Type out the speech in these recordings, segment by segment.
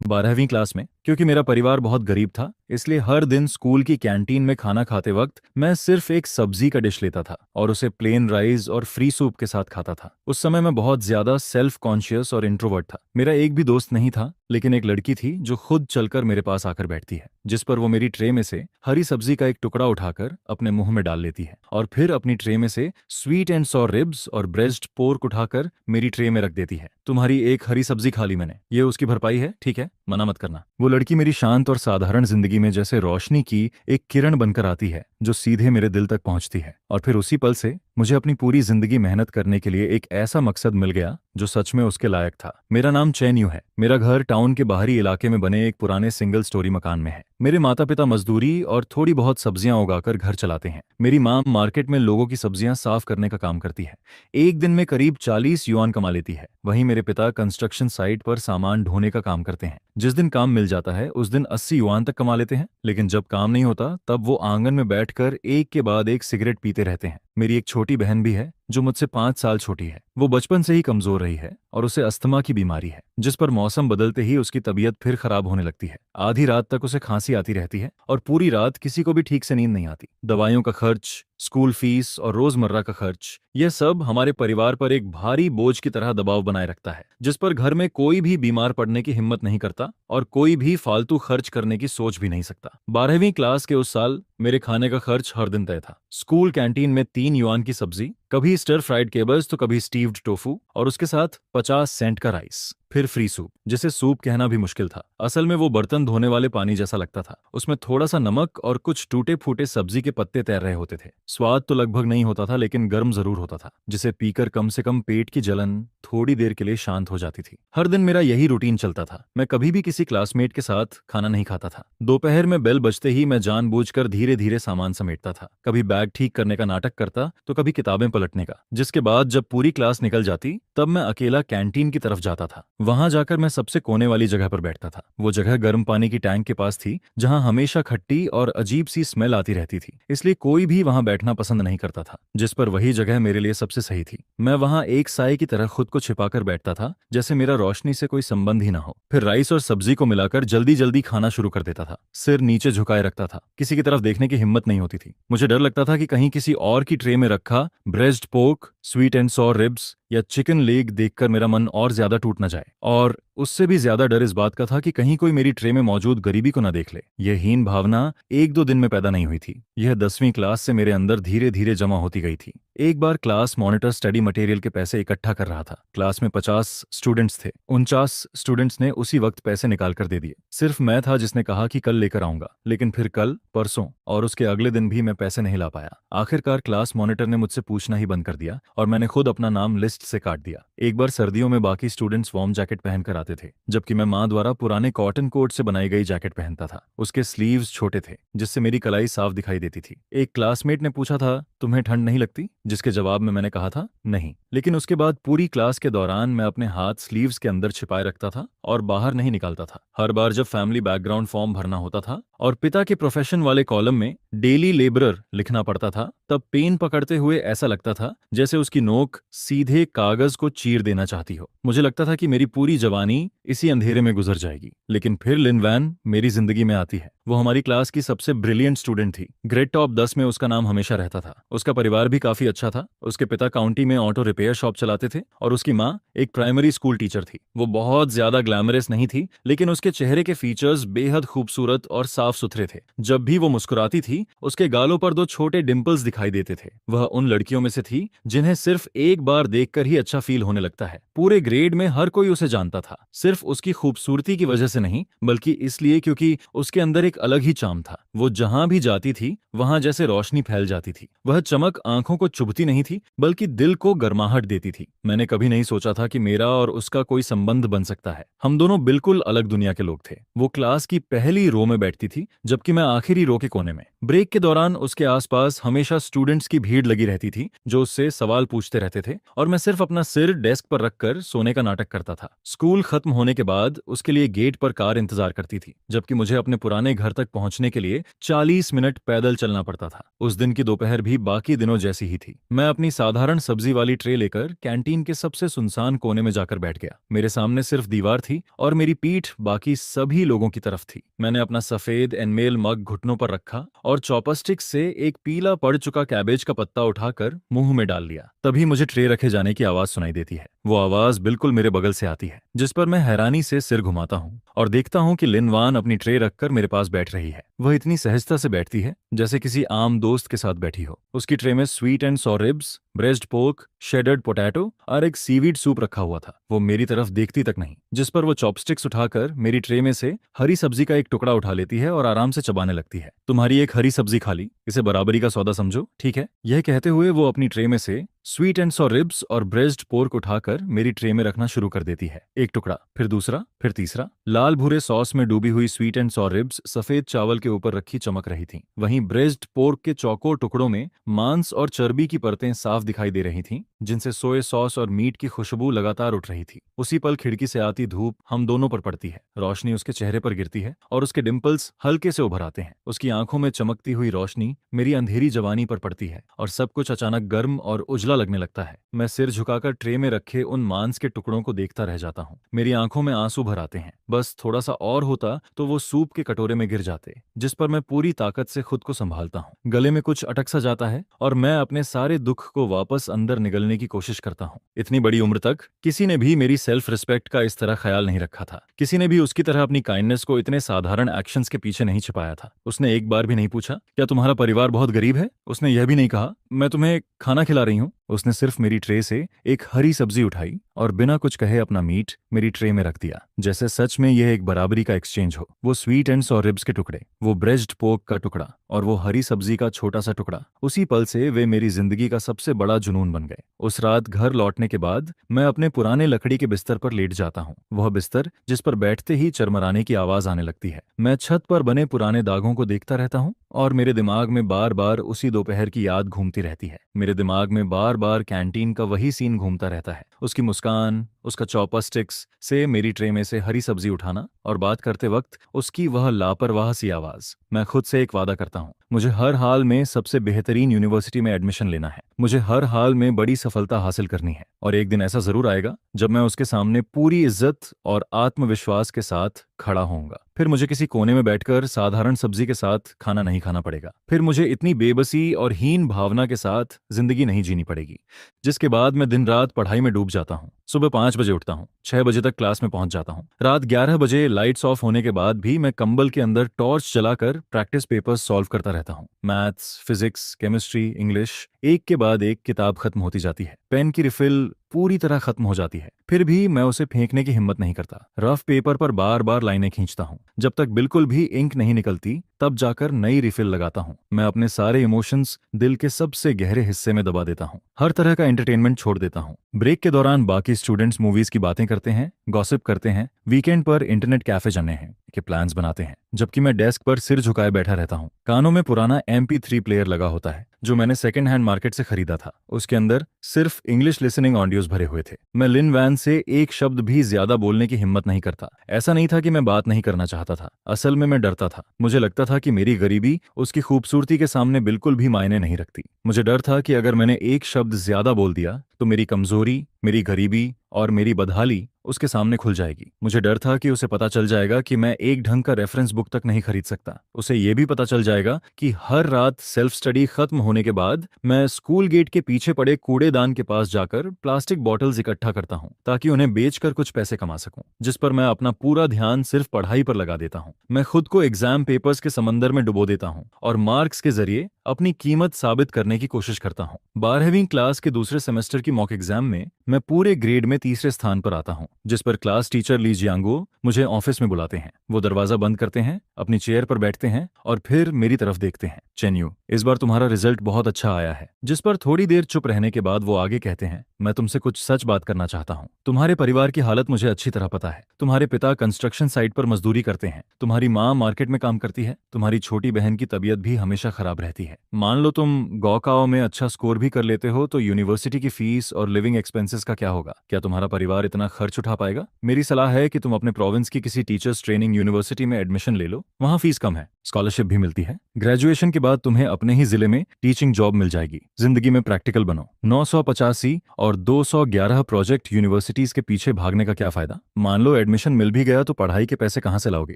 12वीं क्लास में, क्योंकि मेरा परिवार बहुत गरीब था, इसलिए हर दिन स्कूल की कैंटीन में खाना खाते वक्त मैं सिर्फ एक सब्जी का डिश लेता था और उसे प्लेन राइस और फ्री सूप के साथ खाता था। उस समय मैं बहुत ज्यादा सेल्फ कॉन्शियस और इंट्रोवर्ट था। मेरा एक भी दोस्त नहीं था, लेकिन एक लड़की थी जो खुद चलकर मेरे पास आकर बैठती है, जिस पर वो मेरी ट्रे में से हरी सब्जी का एक टुकड़ा उठाकर अपने मुंह में डाल लेती है और फिर अपनी ट्रे में से स्वीट एंड सॉर रिब्स और ब्रेस्ट पोर्क उठाकर मेरी ट्रे में रख देती है। तुम्हारी एक हरी सब्जी खा ली मैंने, ये उसकी भरपाई है, ठीक है, मना मत करना। वो लड़की मेरी शांत और साधारण जिंदगी में जैसे रोशनी की एक किरण बनकर आती है जो सीधे मेरे दिल तक पहुंचती है। और फिर उसी पल से मुझे अपनी पूरी जिंदगी मेहनत करने के लिए एक ऐसा मकसद मिल गया जो सच में उसके लायक था। मेरा नाम चैन यू है। मेरा घर टाउन के बाहरी इलाके में बने एक पुराने सिंगल स्टोरी मकान में है। मेरे माता पिता मजदूरी और थोड़ी बहुत सब्जियां उगाकर घर चलाते हैं। मेरी माँ मार्केट में लोगों की सब्जियां साफ करने का काम करती है। एक दिन में करीब 40 युआन कमा लेती है। वहीं मेरे पिता कंस्ट्रक्शन साइट पर सामान ढोने का काम करते हैं। जिस दिन काम मिल जाता है उस दिन 80 युआन तक कमा लेते हैं, लेकिन जब काम नहीं होता तब वो आंगन में बैठकर एक के बाद एक सिगरेट पीते रहते हैं। मेरी एक छोटी बहन भी है जो मुझसे 5 साल छोटी है। वो बचपन से ही कमजोर रही है और उसे अस्थमा की बीमारी है, जिस पर मौसम बदलते ही उसकी तबीयत फिर खराब होने लगती है। आधी रात तक उसे खांसी आती रहती है और पूरी रात किसी को भी ठीक से नींद नहीं आती। दवाइयों का खर्च, स्कूल फीस और रोजमर्रा का खर्च, यह सब हमारे परिवार पर एक भारी बोझ की तरह दबाव बनाए रखता है, जिस पर घर में कोई भी बीमार पड़ने की हिम्मत नहीं करता और कोई भी फालतू खर्च करने की सोच भी नहीं सकता। 12वीं क्लास के उस साल मेरे खाने का खर्च हर दिन तय था। स्कूल कैंटीन में 3 युआन की सब्जी, कभी स्टर फ्राइड केबल्स तो कभी स्टीव्ड टोफू और उसके साथ 50 सेंट का राइस, फिर फ्री सूप, जिसे सूप कहना भी मुश्किल था। असल में वो बर्तन धोने वाले पानी जैसा लगता था। उसमें थोड़ा सा नमक और कुछ टूटे फूटे सब्जी के पत्ते तैर रहे होते थे। स्वाद तो लगभग नहीं होता था, लेकिन गर्म जरूर होता था, जिसे पीकर कम से कम पेट की जलन थोड़ी देर के लिए शांत हो जाती थी। हर दिन मेरा यही रूटीन चलता था। मैं कभी भी किसी क्लासमेट के साथ खाना नहीं खाता था। दोपहर में बेल बजते ही मैं जानबूझकर धीरे धीरे सामान समेटता था। कभी बैग ठीक करने का नाटक करता तो कभी किताबें पलटने का। जिसके बाद जब पूरी क्लास निकल जाती तब मैं अकेला कैंटीन की तरफ जाता था। वहां जाकर मैं सबसे कोने वाली जगह पर बैठता था। वो जगह गर्म पानी की टैंक के पास थी, जहां हमेशा खट्टी और अजीब सी स्मेल आती रहती थी, इसलिए कोई भी वहां बैठना पसंद नहीं करता था। जिस पर वही जगह मेरे लिए सबसे सही थी। मैं वहां एक साए की तरह खुद को छिपाकर बैठता था, जैसे मेरा रोशनी से कोई संबंध ही ना हो। फिर राइस और सब्जी को मिलाकर जल्दी जल्दी खाना शुरू कर देता था। सिर नीचे झुकाए रखता था, किसी की तरफ देखने की हिम्मत नहीं होती थी। मुझे डर लगता था कि कहीं किसी और की ट्रे में रखा breast pork, sweet and sour ribs या चिकन लेग देखकर मेरा मन और ज्यादा टूट न जाए। और उससे भी ज्यादा डर इस बात का था कि कहीं कोई मेरी ट्रे में मौजूद गरीबी को न देख ले। यह हीन भावना एक दो दिन में पैदा नहीं हुई थी। यह 10वीं क्लास से मेरे अंदर धीरे धीरे जमा होती गई थी। एक बार क्लास मॉनिटर स्टडी मटेरियल के पैसे इकट्ठा कर रहा था। क्लास में 50 स्टूडेंट्स थे। 49 स्टूडेंट्स ने उसी वक्त पैसे निकाल कर दे दिए। सिर्फ मैं था जिसने कहा कि कल लेकर आऊंगा, लेकिन फिर कल, परसों और उसके अगले दिन भी मैं पैसे नहीं ला पाया। आखिरकार क्लास मॉनिटर ने मुझसे पूछना ही बंद कर दिया और मैंने खुद अपना नाम लिस्ट से काट दिया। एक बार सर्दियों में बाकी स्टूडेंट्स वार्म जैकेट पहनकर आते थे, जबकि मैं माँ द्वारा पुराने कॉटन कोट से बनाई गई जैकेट पहनता था। उसके स्लीव्स छोटे थे, जिससे मेरी कलाई साफ दिखाई देती थी। एक क्लासमेट ने पूछा था, तुम्हें ठंड नहीं लगती? जिसके जवाब में मैंने कहा था नहीं। लेकिन उसके बाद पूरी क्लास के दौरान मैं अपने हाथ स्लीव्स के अंदर छिपाए रखता था और बाहर नहीं निकालता था। हर बार जब फैमिली बैकग्राउंड फॉर्म भरना होता था और पिता के प्रोफेशन वाले कॉलम में डेली लेबरर लिखना पड़ता था, तब पेन पकड़ते हुए ऐसा लगता था जैसे उसकी नोक सीधे कागज को चीर देना चाहती हो। मुझे लगता था कि मेरी पूरी जवानी इसी अंधेरे में गुजर जाएगी। लेकिन फिर लिन वैन मेरी जिंदगी में आती है। वो हमारी क्लास की सबसे ब्रिलियंट स्टूडेंट थी। ग्रेड टॉप 10 में उसका नाम हमेशा रहता था। उसका परिवार भी काफी अच्छा था। उसके पिता काउंटी में ऑटो रिपेयर शॉप चलाते थे और उसकी माँ एक प्राइमरी स्कूल टीचर थी। वो बहुत ज्यादा ग्लैमरस नहीं थी, लेकिन उसके चेहरे के फीचर्स बेहद खूबसूरत और साफ सुथरे थे। जब भी वो मुस्कुराती थी, उसके गालों पर 2 छोटे डिंपल्स दिखाई देते थे। वह उन लड़कियों में से थी जिन्हें सिर्फ एक बार देखकर ही अच्छा फील होने लगता है। पूरे ग्रेड में हर कोई उसे जानता था, सिर्फ उसकी खूबसूरती की वजह से नहीं, बल्कि इसलिए क्योंकि उसके अंदर एक अलग ही चार्म था। वो जहां भी जाती थी वहां जैसे रोशनी फैल जाती थी। वह चमक आंखों को चुभती नहीं थी, बल्कि दिल को गर्माहट देती थी। मैंने कभी नहीं सोचा था कि मेरा और उसका कोई संबंध बन सकता है। हम दोनों बिल्कुल अलग दुनिया के लोग थे। वो क्लास की पहली रो में बैठती थी, जबकि मैं आखिरी रो के कोने में। ब्रेक के दौरान उसके आसपास हमेशा स्टूडेंट्स की भीड़ लगी रहती थी, जो उससे सवाल पूछते रहते थे और मैं सिर्फ अपना सिर डेस्क पर रखकर सोने का नाटक करता था। स्कूल खत्म होने के बाद उसके लिए गेट पर कार इंतजार करती थी, जबकि मुझे अपने पुराने घर तक पहुंचने के लिए 40 मिनट पैदल चलना पड़ता था। उस दिन की दोपहर भी बाकी दिनों जैसी ही थी। मैं अपनी साधारण सब्जी वाली ट्रे लेकर कैंटीन के सबसे सुनसान कोने में जाकर बैठ गया। मेरे सामने सिर्फ दीवार थी और मेरी पीठ बाकी सभी लोगों की तरफ थी। मैंने अपना सफेद एनमेल मग घुटनों पर रखा और चॉपस्टिक से एक पीला पड़ चुका कैबेज का पत्ता उठाकर मुंह में डाल लिया। तभी मुझे ट्रे रखे जाने की आवाज सुनाई देती है। वो आवाज बिल्कुल मेरे बगल से आती है, जिस पर मैं हैरानी से सिर घुमाता हूँ और देखता हूँ कि लिन वान अपनी ट्रे रखकर मेरे पास बैठ रही है। वह इतनी सहजता से बैठती है जैसे किसी आम दोस्त के साथ बैठी हो। उसकी ट्रे में sweet and sour ribs, breast pork, shredded potato और एक सीवीड सूप रखा हुआ था। वो मेरी तरफ देखती तक नहीं, जिस पर वो चॉपस्टिक्स उठाकर मेरी ट्रे में से हरी सब्जी का एक टुकड़ा उठा लेती है और आराम से चबाने लगती है। तुम्हारी एक हरी सब्जी खा ली, इसे बराबरी का सौदा समझो, ठीक है? यह कहते हुए वो अपनी ट्रे में से स्वीट एंड सॉर रिब्स और ब्रेस्ट पोर्क उठाकर मेरी ट्रे में रखना शुरू कर देती है। एक टुकड़ा, फिर दूसरा, फिर तीसरा। लाल भूरे सॉस में डूबी हुई स्वीट एंड सॉर रिब्स सफेद चावल के ऊपर रखी चमक रही थी। वहीं ब्रेस्ट पोर्क के चौकोर टुकड़ों में मांस और चर्बी की परतें साफ दिखाई दे रही थीं, जिनसे सोया सॉस और मीट की खुशबू लगातार उठ रही थी। उसी पल खिड़की से आती धूप हम दोनों पर पड़ती है। रोशनी उसके चेहरे पर गिरती है और उसके डिंपल्स हल्के से उभर आते हैं। उसकी आंखों में चमकती हुई रोशनी मेरी अंधेरी जवानी पर पड़ती है और सब कुछ अचानक गर्म और उजला लगने लगता है। मैं सिर झुकाकर ट्रे में रखे उन मांस के टुकड़ों को देखता रह जाता हूँ। मेरी आंखों में आंसू भर आते हैं। बस थोड़ा सा और होता तो वो सूप के कटोरे में गिर जाते, जिस पर मैं पूरी ताकत से खुद को संभालता हूँ। गले में कुछ अटक सा जाता है और मैं अपने सारे दुख को वापस अंदर निगलने की कोशिश करता हूँ। इतनी बड़ी उम्र तक किसी ने भी मेरी सेल्फ रिस्पेक्ट का इस तरह ख्याल नहीं रखा था। किसी ने भी उसकी तरह अपनी काइंडनेस को इतने साधारण एक्शंस के पीछे नहीं छिपाया था। उसने एक बार भी नहीं पूछा, क्या तुम्हारा परिवार बहुत गरीब है? उसने यह भी नहीं कहा, मैं तुम्हें खाना खिला रही हूँ। उसने सिर्फ मेरी ट्रे से एक हरी सब्जी उठाई और बिना कुछ कहे अपना मीट मेरी ट्रे में रख दिया, जैसे सच में यह एक बराबरी का एक्सचेंज हो। वो स्वीट एंड सॉर रिब्स के टुकड़े, वो ब्रेस्ट पोर्क का टुकड़ा और वो हरी सब्जी का छोटा सा टुकड़ा, उसी पल से वे मेरी जिंदगी का सबसे बड़ा जुनून बन गए। उस रात घर लौटने के बाद मैं अपने पुराने लकड़ी के बिस्तर पर लेट जाता हूँ। वह बिस्तर जिस पर बैठते ही चरमराने की आवाज आने लगती है। मैं छत पर बने पुराने दागों को देखता रहता हूँ और मेरे दिमाग में बार बार उसी दोपहर की याद घूमती रहती है। मेरे दिमाग में बार बार कैंटीन का वही सीन घूमता रहता है। उसकी मुस्कान, उसका चॉपस्टिक्स से मेरी ट्रे में से हरी सब्जी उठाना और बात करते वक्त उसकी वह लापरवाह सी आवाज। मैं खुद से एक वादा करता हूँ, मुझे हर हाल में सबसे बेहतरीन यूनिवर्सिटी में एडमिशन लेना है। मुझे हर हाल में बड़ी सफलता हासिल करनी है और एक दिन ऐसा जरूर आएगा जब मैं उसके सामने पूरी इज्जत और आत्मविश्वास के साथ खड़ा होऊंगा। फिर मुझे किसी कोने में बैठकर साधारण सब्जी के साथ खाना नहीं खाना पड़ेगा। फिर मुझे इतनी बेबसी और हीन भावना के साथ जिंदगी नहीं जीनी पड़ेगी, जिसके बाद मैं दिन रात पढ़ाई में डूब जाता हूँ। सुबह 5 बजे उठता हूँ, 6 बजे तक क्लास में पहुंच जाता हूँ। रात 11 बजे लाइट्स ऑफ होने के बाद भी मैं कंबल के अंदर टॉर्च जलाकर प्रैक्टिस पेपर्स सॉल्व करता रहता हूँ। मैथ्स, फिजिक्स, केमिस्ट्री, इंग्लिश, एक के बाद एक किताब खत्म होती जाती है। पेन की रिफिल पूरी तरह खत्म हो जाती है, फिर भी मैं उसे फेंकने की हिम्मत नहीं करता। रफ पेपर पर बार बार लाइनें खींचता हूँ। जब तक बिल्कुल भी इंक नहीं निकलती तब जाकर नई रिफिल लगाता हूँ। मैं अपने सारे इमोशंस दिल के सबसे गहरे हिस्से में दबा देता हूँ। हर तरह का एंटरटेनमेंट छोड़ देता हूँ। ब्रेक के दौरान बाकी स्टूडेंट्स मूवीज की बातें करते हैं, गॉसिप करते हैं, वीकेंड पर इंटरनेट कैफे जाने हैं के प्लान्स बनाते हैं, जबकि मैं डेस्क पर सिर झुकाए बैठा रहता हूँ। कानों में पुराना MP3 प्लेयर लगा होता है जो मैंने सेकंड हैंड मार्केट से खरीदा था। उसके अंदर सिर्फ इंग्लिश लिसनिंग ऑडियोज भरे हुए थे। मैं लिन वैन से एक शब्द भी ज्यादा बोलने की हिम्मत नहीं करता। ऐसा नहीं था कि मैं बात नहीं करना चाहता था, असल में मैं डरता था। मुझे लगता था कि मेरी गरीबी उसकी खूबसूरती के सामने बिल्कुल भी मायने नहीं रखती। मुझे डर था कि अगर मैंने एक शब्द ज्यादा बोल दिया तो मेरी कमजोरी, मेरी गरीबी और मेरी बदहाली उसके सामने खुल जाएगी। मुझे डर था कि उसे पता चल जाएगा कि मैं एक ढंग का रेफरेंस बुक तक नहीं खरीद सकता। उसे यह भी पता चल जाएगा कि हर रात सेल्फ स्टडी खत्म होने के बाद मैं स्कूल गेट के पीछे पड़े कूड़ेदान के पास जाकर प्लास्टिक बॉटल्स इकट्ठा करता हूँ ताकि उन्हें बेचकर कुछ पैसे कमा सकूं, जिस पर मैं अपना पूरा ध्यान सिर्फ पढ़ाई पर लगा देता हूँ। मैं खुद को एग्जाम पेपर्स के समंदर में डुबो देता हूँ और मार्क्स के जरिए अपनी कीमत साबित करने की कोशिश करता हूँ। 12वीं क्लास के दूसरे सेमेस्टर की मॉक एग्जाम में मैं पूरे ग्रेड में तीसरे स्थान पर आता हूँ, जिस पर क्लास टीचर ली जियांगो मुझे ऑफिस में बुलाते हैं। वो दरवाजा बंद करते हैं, अपनी चेयर पर बैठते हैं और फिर मेरी तरफ देखते हैं। चेन्यू, इस बार तुम्हारा रिजल्ट बहुत अच्छा आया है। जिस पर थोड़ी देर चुप रहने के बाद वो आगे कहते हैं, मैं तुमसे कुछ सच बात करना चाहता हूँ। तुम्हारे परिवार की हालत मुझे अच्छी तरह पता है। तुम्हारे पिता कंस्ट्रक्शन साइट पर मजदूरी करते हैं, तुम्हारी माँ मार्केट में काम करती है, तुम्हारी छोटी बहन की तबीयत भी हमेशा खराब रहती है। मान लो तुम गौकाओ में अच्छा स्कोर भी कर लेते हो तो यूनिवर्सिटी की फीस और लिविंग एक्सपेंसेस का क्या होगा? क्या तुम्हारा परिवार इतना खर्च उठा पाएगा? मेरी सलाह है कि तुम अपने प्रोविंस की किसी टीचर्स ट्रेनिंग यूनिवर्सिटी में एडमिशन ले लो, वहाँ फीस कम है। स्कॉलरशिप भी मिलती है। ग्रेजुएशन के बाद तुम्हें अपने ही जिले में टीचिंग जॉब मिल जाएगी। जिंदगी में प्रैक्टिकल बनो। 985 और 211 प्रोजेक्ट यूनिवर्सिटीज के पीछे भागने का क्या फायदा? मान लो एडमिशन मिल भी गया तो पढ़ाई के पैसे कहाँ से लाओगे?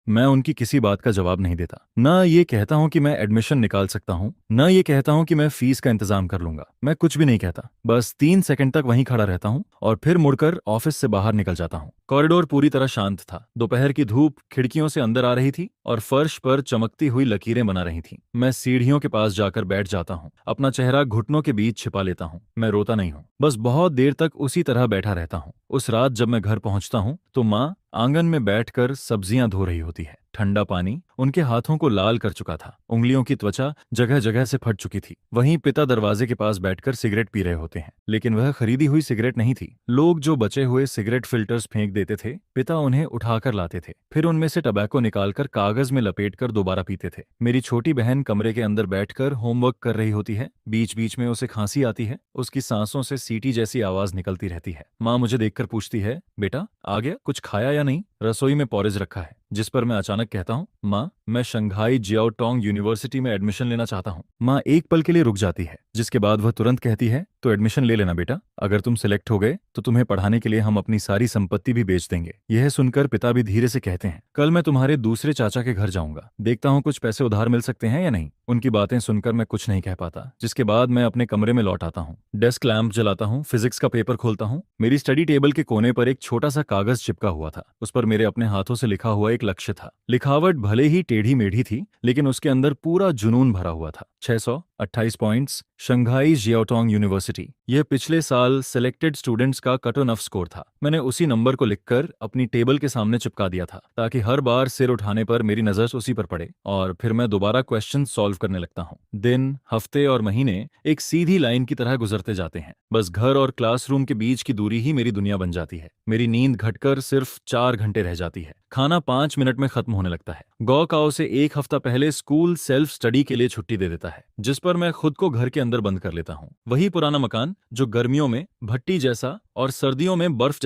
मैं उनकी किसी बात का जवाब नहीं देता। न ये कहता हूँ कि मैं एडमिशन निकाल सकता हूँ, न ये कहता हूँ कि मैं फीस का इंतजाम कर लूंगा। मैं कुछ भी नहीं कहता, बस 3 सेकंड तक वहीं खड़ा रहता हूँ और फिर मुड़कर ऑफिस से बाहर निकल जाता हूँ। कॉरिडोर पूरी तरह शांत था। दोपहर की धूप खिड़कियों से अंदर आ रही थी और फर्श पर चमकती हुई लकीरें बना रही थीं। मैं सीढ़ियों के पास जाकर बैठ जाता हूँ, अपना चेहरा घुटनों के बीच छिपा लेता हूँ। मैं रोता नहीं हूँ, बस बहुत देर तक उसी तरह बैठा रहता हूँ। उस रात जब मैं घर पहुंचता हूँ तो माँ आंगन में बैठकर सब्जियां धो रही होती है। ठंडा पानी उनके हाथों को लाल कर चुका था। उंगलियों की त्वचा जगह जगह से फट चुकी थी। वहीं पिता दरवाजे के पास बैठकर सिगरेट पी रहे होते हैं, लेकिन वह खरीदी हुई सिगरेट नहीं थी। लोग जो बचे हुए सिगरेट फिल्टर्स फेंक देते थे, पिता उन्हें उठाकर लाते थे, फिर उनमें से टबैको निकालकर कागज में लपेटकर दोबारा पीते थे। मेरी छोटी बहन कमरे के अंदर बैठकर होमवर्क कर रही होती है। बीच बीच में उसे खांसी आती है, उसकी सांसों से सीटी जैसी आवाज निकलती रहती है। माँ मुझे देखकर पूछती है, बेटा आ गया, कुछ खाया या नहीं? रसोई में पोरेज रखा है, जिस पर मैं अचानक कहता हूँ, माँ मैं शंघाई जियाओटोंग यूनिवर्सिटी में एडमिशन लेना चाहता हूँ। माँ एक पल के लिए रुक जाती है, जिसके बाद वह तुरंत कहती है, तो एडमिशन ले लेना बेटा, अगर तुम सिलेक्ट हो गए तो तुम्हें पढ़ाने के लिए हम अपनी सारी संपत्ति भी बेच देंगे। यह सुनकर पिता भी धीरे से कहते हैं, कल मैं तुम्हारे दूसरे चाचा के घर जाऊंगा, देखता हूँ कुछ पैसे उधार मिल सकते हैं या नहीं। उनकी बातें सुनकर मैं कुछ नहीं कह पाता, जिसके बाद मैं अपने कमरे में लौट आता हूँ। डेस्क लैंप जलाता हूँ, फिजिक्स का पेपर खोलता हूँ। मेरी स्टडी टेबल के कोने पर एक छोटा सा कागज चिपका हुआ था। उस पर मेरे अपने हाथों से लिखा हुआ एक लक्ष्य था। लिखावट भले ही टेढ़ी मेढ़ी थी, लेकिन उसके अंदर पूरा जुनून भरा हुआ था। 628 पॉइंट्स, शंघाई जियाओटोंग यूनिवर्सिटी। यह पिछले साल सिलेक्टेड स्टूडेंट्स का कट ऑफ स्कोर था। मैंने उसी नंबर को लिखकर अपनी टेबल के सामने चिपका दिया था, ताकि हर बार सिर उठाने पर मेरी नजर उसी पर पड़े और फिर मैं दोबारा क्वेश्चन सॉल्व करने लगता हूँ। दिन, हफ्ते और महीने एक सीधी लाइन की तरह गुजरते जाते हैं। बस घर और क्लासरूम के बीच की दूरी ही मेरी दुनिया बन जाती है। मेरी नींद घटकर सिर्फ 4 घंटे रह जाती है। खाना 5 मिनट में खत्म होने लगता है। गौकाओ से एक हफ्ता पहले स्कूल सेल्फ स्टडी के लिए छुट्टी दे देता है, जिस पर मैं खुद को घर के अंदर बंद कर लेता हूँ। वही पुराना मकान जो गर्मियों में भट्टी जैसा और सर्दियों में बर्फ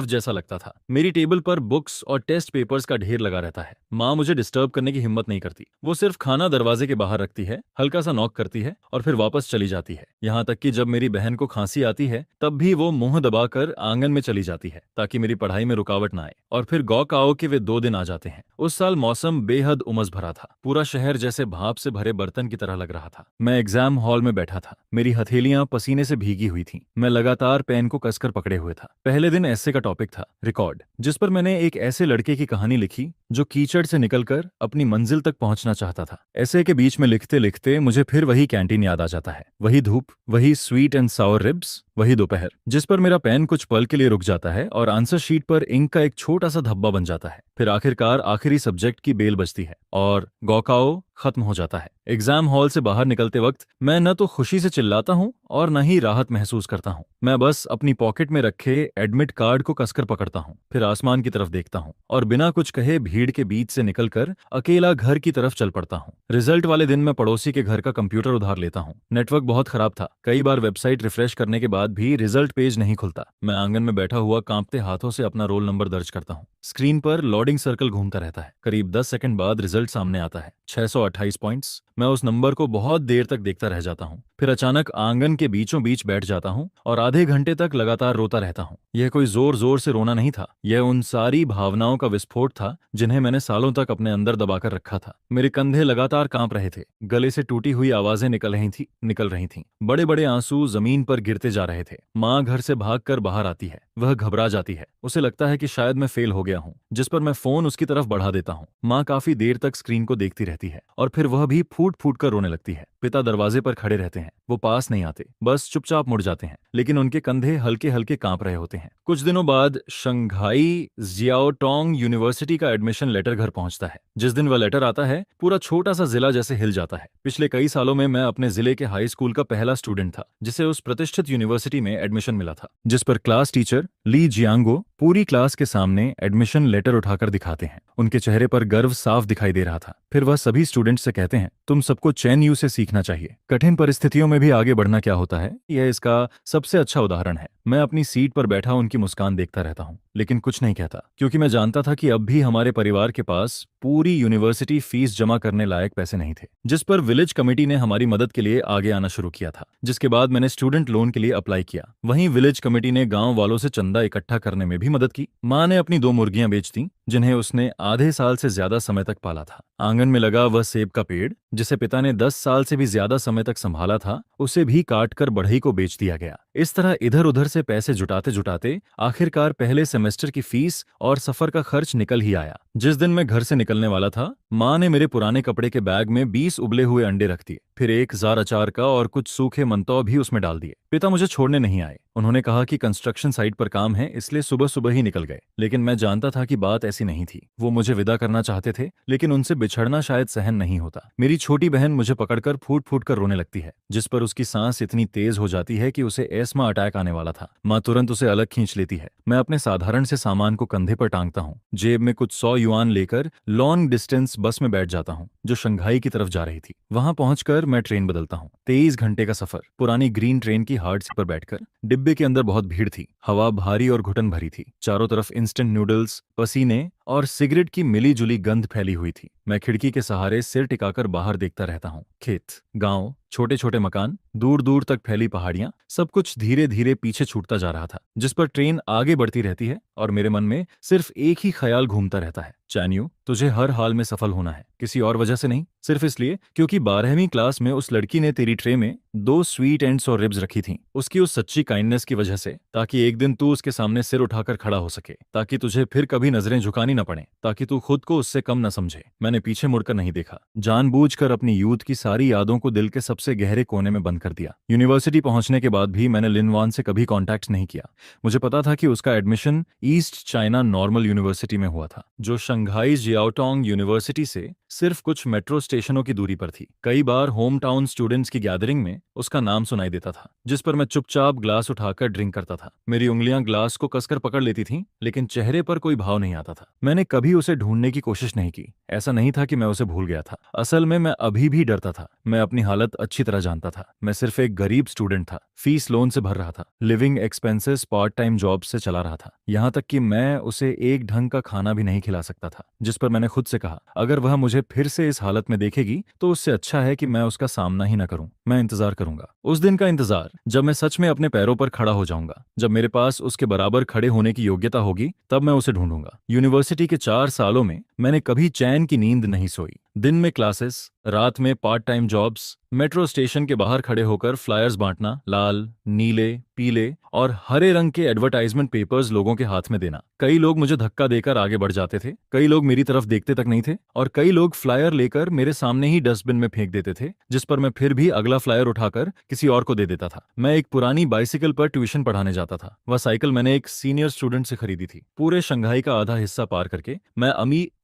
जैसा लगता था। मेरी टेबल पर बुक्स और टेस्ट पेपर्स का ढेर लगा रहता है। माँ मुझे डिस्टर्ब करने की हिम्मत नहीं करती। वो सिर्फ खाना दरवाजे के बाहर रखती है, हल्का सा नॉक करती है और फिर वापस चली जाती है। यहाँ तक कि जब मेरी बहन को खांसी आती है, तब भी वो मुंह दबाकर आंगन में चली जाती है, ताकि मेरी पढ़ाई में रुकावट ना आए। और फिर गौकाओ के वे 2 दिन आ जाते हैं। उस साल मौसम बेहद उमस भरा था। पूरा शहर जैसे भाप से भरे बर्तन की तरह लग रहा था। मैं एग्जाम हॉल में बैठा था। मेरी हथेलियां पसीने से भीगी हुई थीं। मैं लगातार पेन को कसकर पकड़े हुए था। पहले दिन ऐसे का टॉपिक था रिकॉर्ड, जिस पर मैंने एक ऐसे लड़के की कहानी लिखी जो कीचड़ से निकलकर अपनी मंजिल तक पहुंचना चाहता था। ऐसे के बीच में लिखते लिखते मुझे फिर वही कैंटीन याद आ जाता है। वही धूप, वही स्वीट एंड सावर रिब्स, वही दोपहर जिस पर मेरा पेन कुछ पल के लिए रुक जाता है और आंसर शीट पर इंक का एक छोटा सा धब्बा बन जाता है। फिर आखिरकार आखिरी सब्जेक्ट की बेल बजती है और गौकाओ खत्म हो जाता है। एग्जाम हॉल से बाहर निकलते वक्त मैं न तो खुशी से चिल्लाता हूँ और न ही राहत महसूस करता हूँ। मैं बस अपनी पॉकेट में रखे एडमिट कार्ड को कसकर पकड़ता हूँ, फिर आसमान की तरफ देखता हूँ और बिना कुछ कहे भीड़ के बीच से निकलकर अकेला घर की तरफ चल पड़ता हूँ। रिजल्ट वाले दिन मैं पड़ोसी के घर का कंप्यूटर उधार लेता हूँ। नेटवर्क बहुत खराब था। कई बार वेबसाइट रिफ्रेश करने के बाद भी रिजल्ट पेज नहीं खुलता। मैं आंगन में बैठा हुआ कांपते हाथों से अपना रोल नंबर दर्ज करता हूँ। स्क्रीन पर लोडिंग सर्कल घूमता रहता है। करीब 10 सेकंड बाद रिजल्ट सामने आता है, 628 पॉइंट्स। मैं उस नंबर को बहुत देर तक देखता रह जाता हूँ, फिर अचानक आंगन के बीचों बीच बैठ जाता हूँ और आधे घंटे तक लगातार रोता रहता हूँ। यह कोई जोर जोर से रोना नहीं था, यह उन सारी भावनाओं का विस्फोट था जिन्हें मैंने सालों तक अपने अंदर दबाकर रखा था। मेरे कंधे लगातार कांप रहे थे, गले से टूटी हुई आवाजें निकल रही थीं। बड़े बड़े आंसू जमीन पर गिरते जा रहे थे। माँ घर से भागकर बाहर आती है। वह घबरा जाती है। उसे लगता है कि शायद मैं फेल हो गया हूँ, जिस पर मैं फोन उसकी तरफ बढ़ा देता हूँ। माँ काफी देर तक स्क्रीन को देखती रहती है और फिर वह भी फूट फूट कर रोने लगती है। पिता दरवाजे पर खड़े रहते हैं। वो पास नहीं आते, बस चुपचाप मुड़ जाते हैं, लेकिन उनके कंधे हल्के हल्के कांप रहे होते हैं। कुछ दिनों बाद शंघाई जियाओटोंग यूनिवर्सिटी का एडमिशन लेटर घर पहुंचता है। जिस दिन वह लेटर आता है, पूरा छोटा सा जिला जैसे हिल जाता है। पिछले कई सालों में मैं अपने जिले के हाई स्कूल का पहला स्टूडेंट था, जिसे उस प्रतिष्ठित यूनिवर्सिटी में एडमिशन मिला था, जिस पर क्लास टीचर ली जियांगो पूरी क्लास के सामने एडमिशन लेटर उठाकर दिखाते हैं। उनके चेहरे पर गर्व साफ दिखाई दे रहा था। फिर वह सभी स्टूडेंट्स से कहते हैं, तुम सबको चैन यू से सीखना चाहिए। कठिन परिस्थितियों में भी आगे बढ़ना क्या होता है, यह इसका सबसे अच्छा उदाहरण है। मैं अपनी सीट पर बैठा उनकी मुस्कान देखता रहता हूँ, लेकिन कुछ नहीं कहता, क्योंकि मैं जानता था कि अब भी हमारे परिवार के पास पूरी यूनिवर्सिटी फीस जमा करने लायक पैसे नहीं थे, जिस पर विलेज कमेटी ने हमारी मदद के लिए आगे आना शुरू किया था। जिसके बाद मैंने स्टूडेंट लोन के लिए अप्लाई किया। वहीं विलेज कमेटी ने गांव वालों से चंदा इकट्ठा करने में भी मदद की। माँ ने अपनी 2 मुर्गियां बेच दी, जिन्हें उसने आधे साल से ज्यादा समय तक पाला था। आंगन में लगा वह सेब का पेड़, जिसे पिता ने 10 साल से भी ज्यादा समय तक संभाला था, उसे भी काट कर बढ़ई को बेच दिया गया। इस तरह इधर उधर से पैसे जुटाते जुटाते आखिरकार पहले सेमेस्टर की फीस और सफर का खर्च निकल ही आया। जिस दिन मैं घर से निकलने वाला था, माँ ने मेरे पुराने कपड़े के बैग में 20 उबले हुए अंडे रख दिए, फिर एक जार अचार का और कुछ सूखे मंतौ भी उसमें डाल दिए। पिता मुझे छोड़ने नहीं आए। उन्होंने कहा कि कंस्ट्रक्शन साइट पर काम है, इसलिए सुबह सुबह ही निकल गए। लेकिन मैं जानता था कि बात ऐसी नहीं थी। वो मुझे विदा करना चाहते थे, लेकिन उनसे बिछड़ना शायद सहन नहीं होता। मेरी छोटी बहन मुझे पकड़कर फूट फूट कर रोने लगती है, जिस पर उसकी सांस इतनी तेज हो जाती है कि उसे एस्मा अटैक आने वाला था। माँ तुरंत उसे अलग खींच लेती है। मैं अपने साधारण से सामान को कंधे पर टांगता हूँ, जेब में कुछ 100 युआन लेकर लॉन्ग डिस्टेंस बस में बैठ जाता हूँ, जो शंघाई की तरफ जा रही थी। वहां पहुंचकर मैं ट्रेन बदलता हूँ। 23 घंटे का सफर पुरानी ग्रीन ट्रेन की हार्ड सीट पर बैठकर। डिब्बे के अंदर बहुत भीड़ थी, हवा भारी और घुटन भरी थी। चारों तरफ इंस्टेंट नूडल्स, पसीने और सिगरेट की मिली जुली गंध फैली हुई थी। मैं खिड़की के सहारे सिर टिकाकर बाहर देखता रहता हूँ। खेत, गांव, छोटे छोटे मकान, दूर दूर तक फैली पहाड़ियां, सब कुछ धीरे धीरे पीछे छूटता जा रहा था। जिस पर ट्रेन आगे बढ़ती रहती है और मेरे मन में सिर्फ एक ही ख्याल घूमता रहता है, चान्यू, तुझे हर हाल में सफल होना है। किसी और वजह से नहीं, सिर्फ इसलिए क्योंकि 12वीं क्लास में उस लड़की ने तेरी ट्रे में 2 स्वीट एंड्स और रिब्स रखी थीं, उसकी उस सच्ची काइंडनेस की वजह से, ताकि एक दिन तू उसके सामने सिर उठाकर खड़ा हो सके, ताकि तुझे फिर कभी नजरें झुकानी न पड़े, ताकि तू खुद को उससे कम न समझे। मैंने पीछे मुड़कर नहीं देखा, जानबूझकर अपनी यूथ की सारी यादों को दिल के सबसे गहरे कोने में बंद कर दिया। यूनिवर्सिटी पहुंचने के बाद भी मैंने लिन वान से कभी कॉन्टैक्ट नहीं किया। मुझे पता था कि उसका admission east China normal university में हुआ था, जो शंघाई जियाओटोंग यूनिवर्सिटी से सिर्फ कुछ मेट्रो स्टेशनों की दूरी पर थी। कई बार होम टाउन स्टूडेंट्स की गैदरिंग में उसका नाम सुनाई देता था, जिस पर मैं चुपचाप ग्लास उठाकर ड्रिंक करता था। मेरी उंगलियां ग्लास को कसकर पकड़ लेती थीं, लेकिन चेहरे पर कोई भाव नहीं आता था। मैंने कभी उसे ढूंढने की कोशिश नहीं की। ऐसा नहीं था कि मैं उसे भूल गया था। असल में मैं अभी भी डरता था। मैं अपनी हालत अच्छी तरह जानता था। मैं सिर्फ एक गरीब स्टूडेंट था, फीस लोन से भर रहा था, living expenses part time job से चला रहा था, यहाँ तक कि मैं उसे एक ढंग का खाना भी नहीं खिला सकता था। जिस पर मैंने खुद से कहा, अगर वह मुझे फिर से इस हालत में देखेगी तो उससे अच्छा है कि मैं उसका सामना ही न करूं। मैं इंतजार करूंगा, उस दिन का इंतजार, जब मैं सच में अपने पैरों पर खड़ा हो जाऊंगा, जब मेरे पास उसके बराबर खड़े होने की योग्यता होगी, तब मैं उसे ढूंढूंगा। यूनिवर्सिटी के 4 सालों में मैंने कभी चैन की नींद नहीं सोई। दिन में क्लासेस, रात में part time jobs, metro station के बाहर खड़े होकर फ्लायर्स बांटना, लाल, नीले, पीले और हरे रंग के एडवर्टाइजमेंट पेपर्स लोगों के हाथ में देना। कई लोग मुझे धक्का देकर आगे बढ़ जाते थे, कई लोग मेरी तरफ देखते तक नहीं थे, और कई लोग फ्लायर लेकर मेरे सामने ही डस्टबिन में फेंक देते थे, जिस पर मैं फिर भी अगला फ्लायर उठाकर किसी और को दे देता था। मैं एक पुरानी बाइसिकल पर ट्यूशन पढ़ाने जाता था। वह साइकिल मैंने एक सीनियर स्टूडेंट से खरीदी थी। पूरे शंघाई का आधा हिस्सा पार करके मैं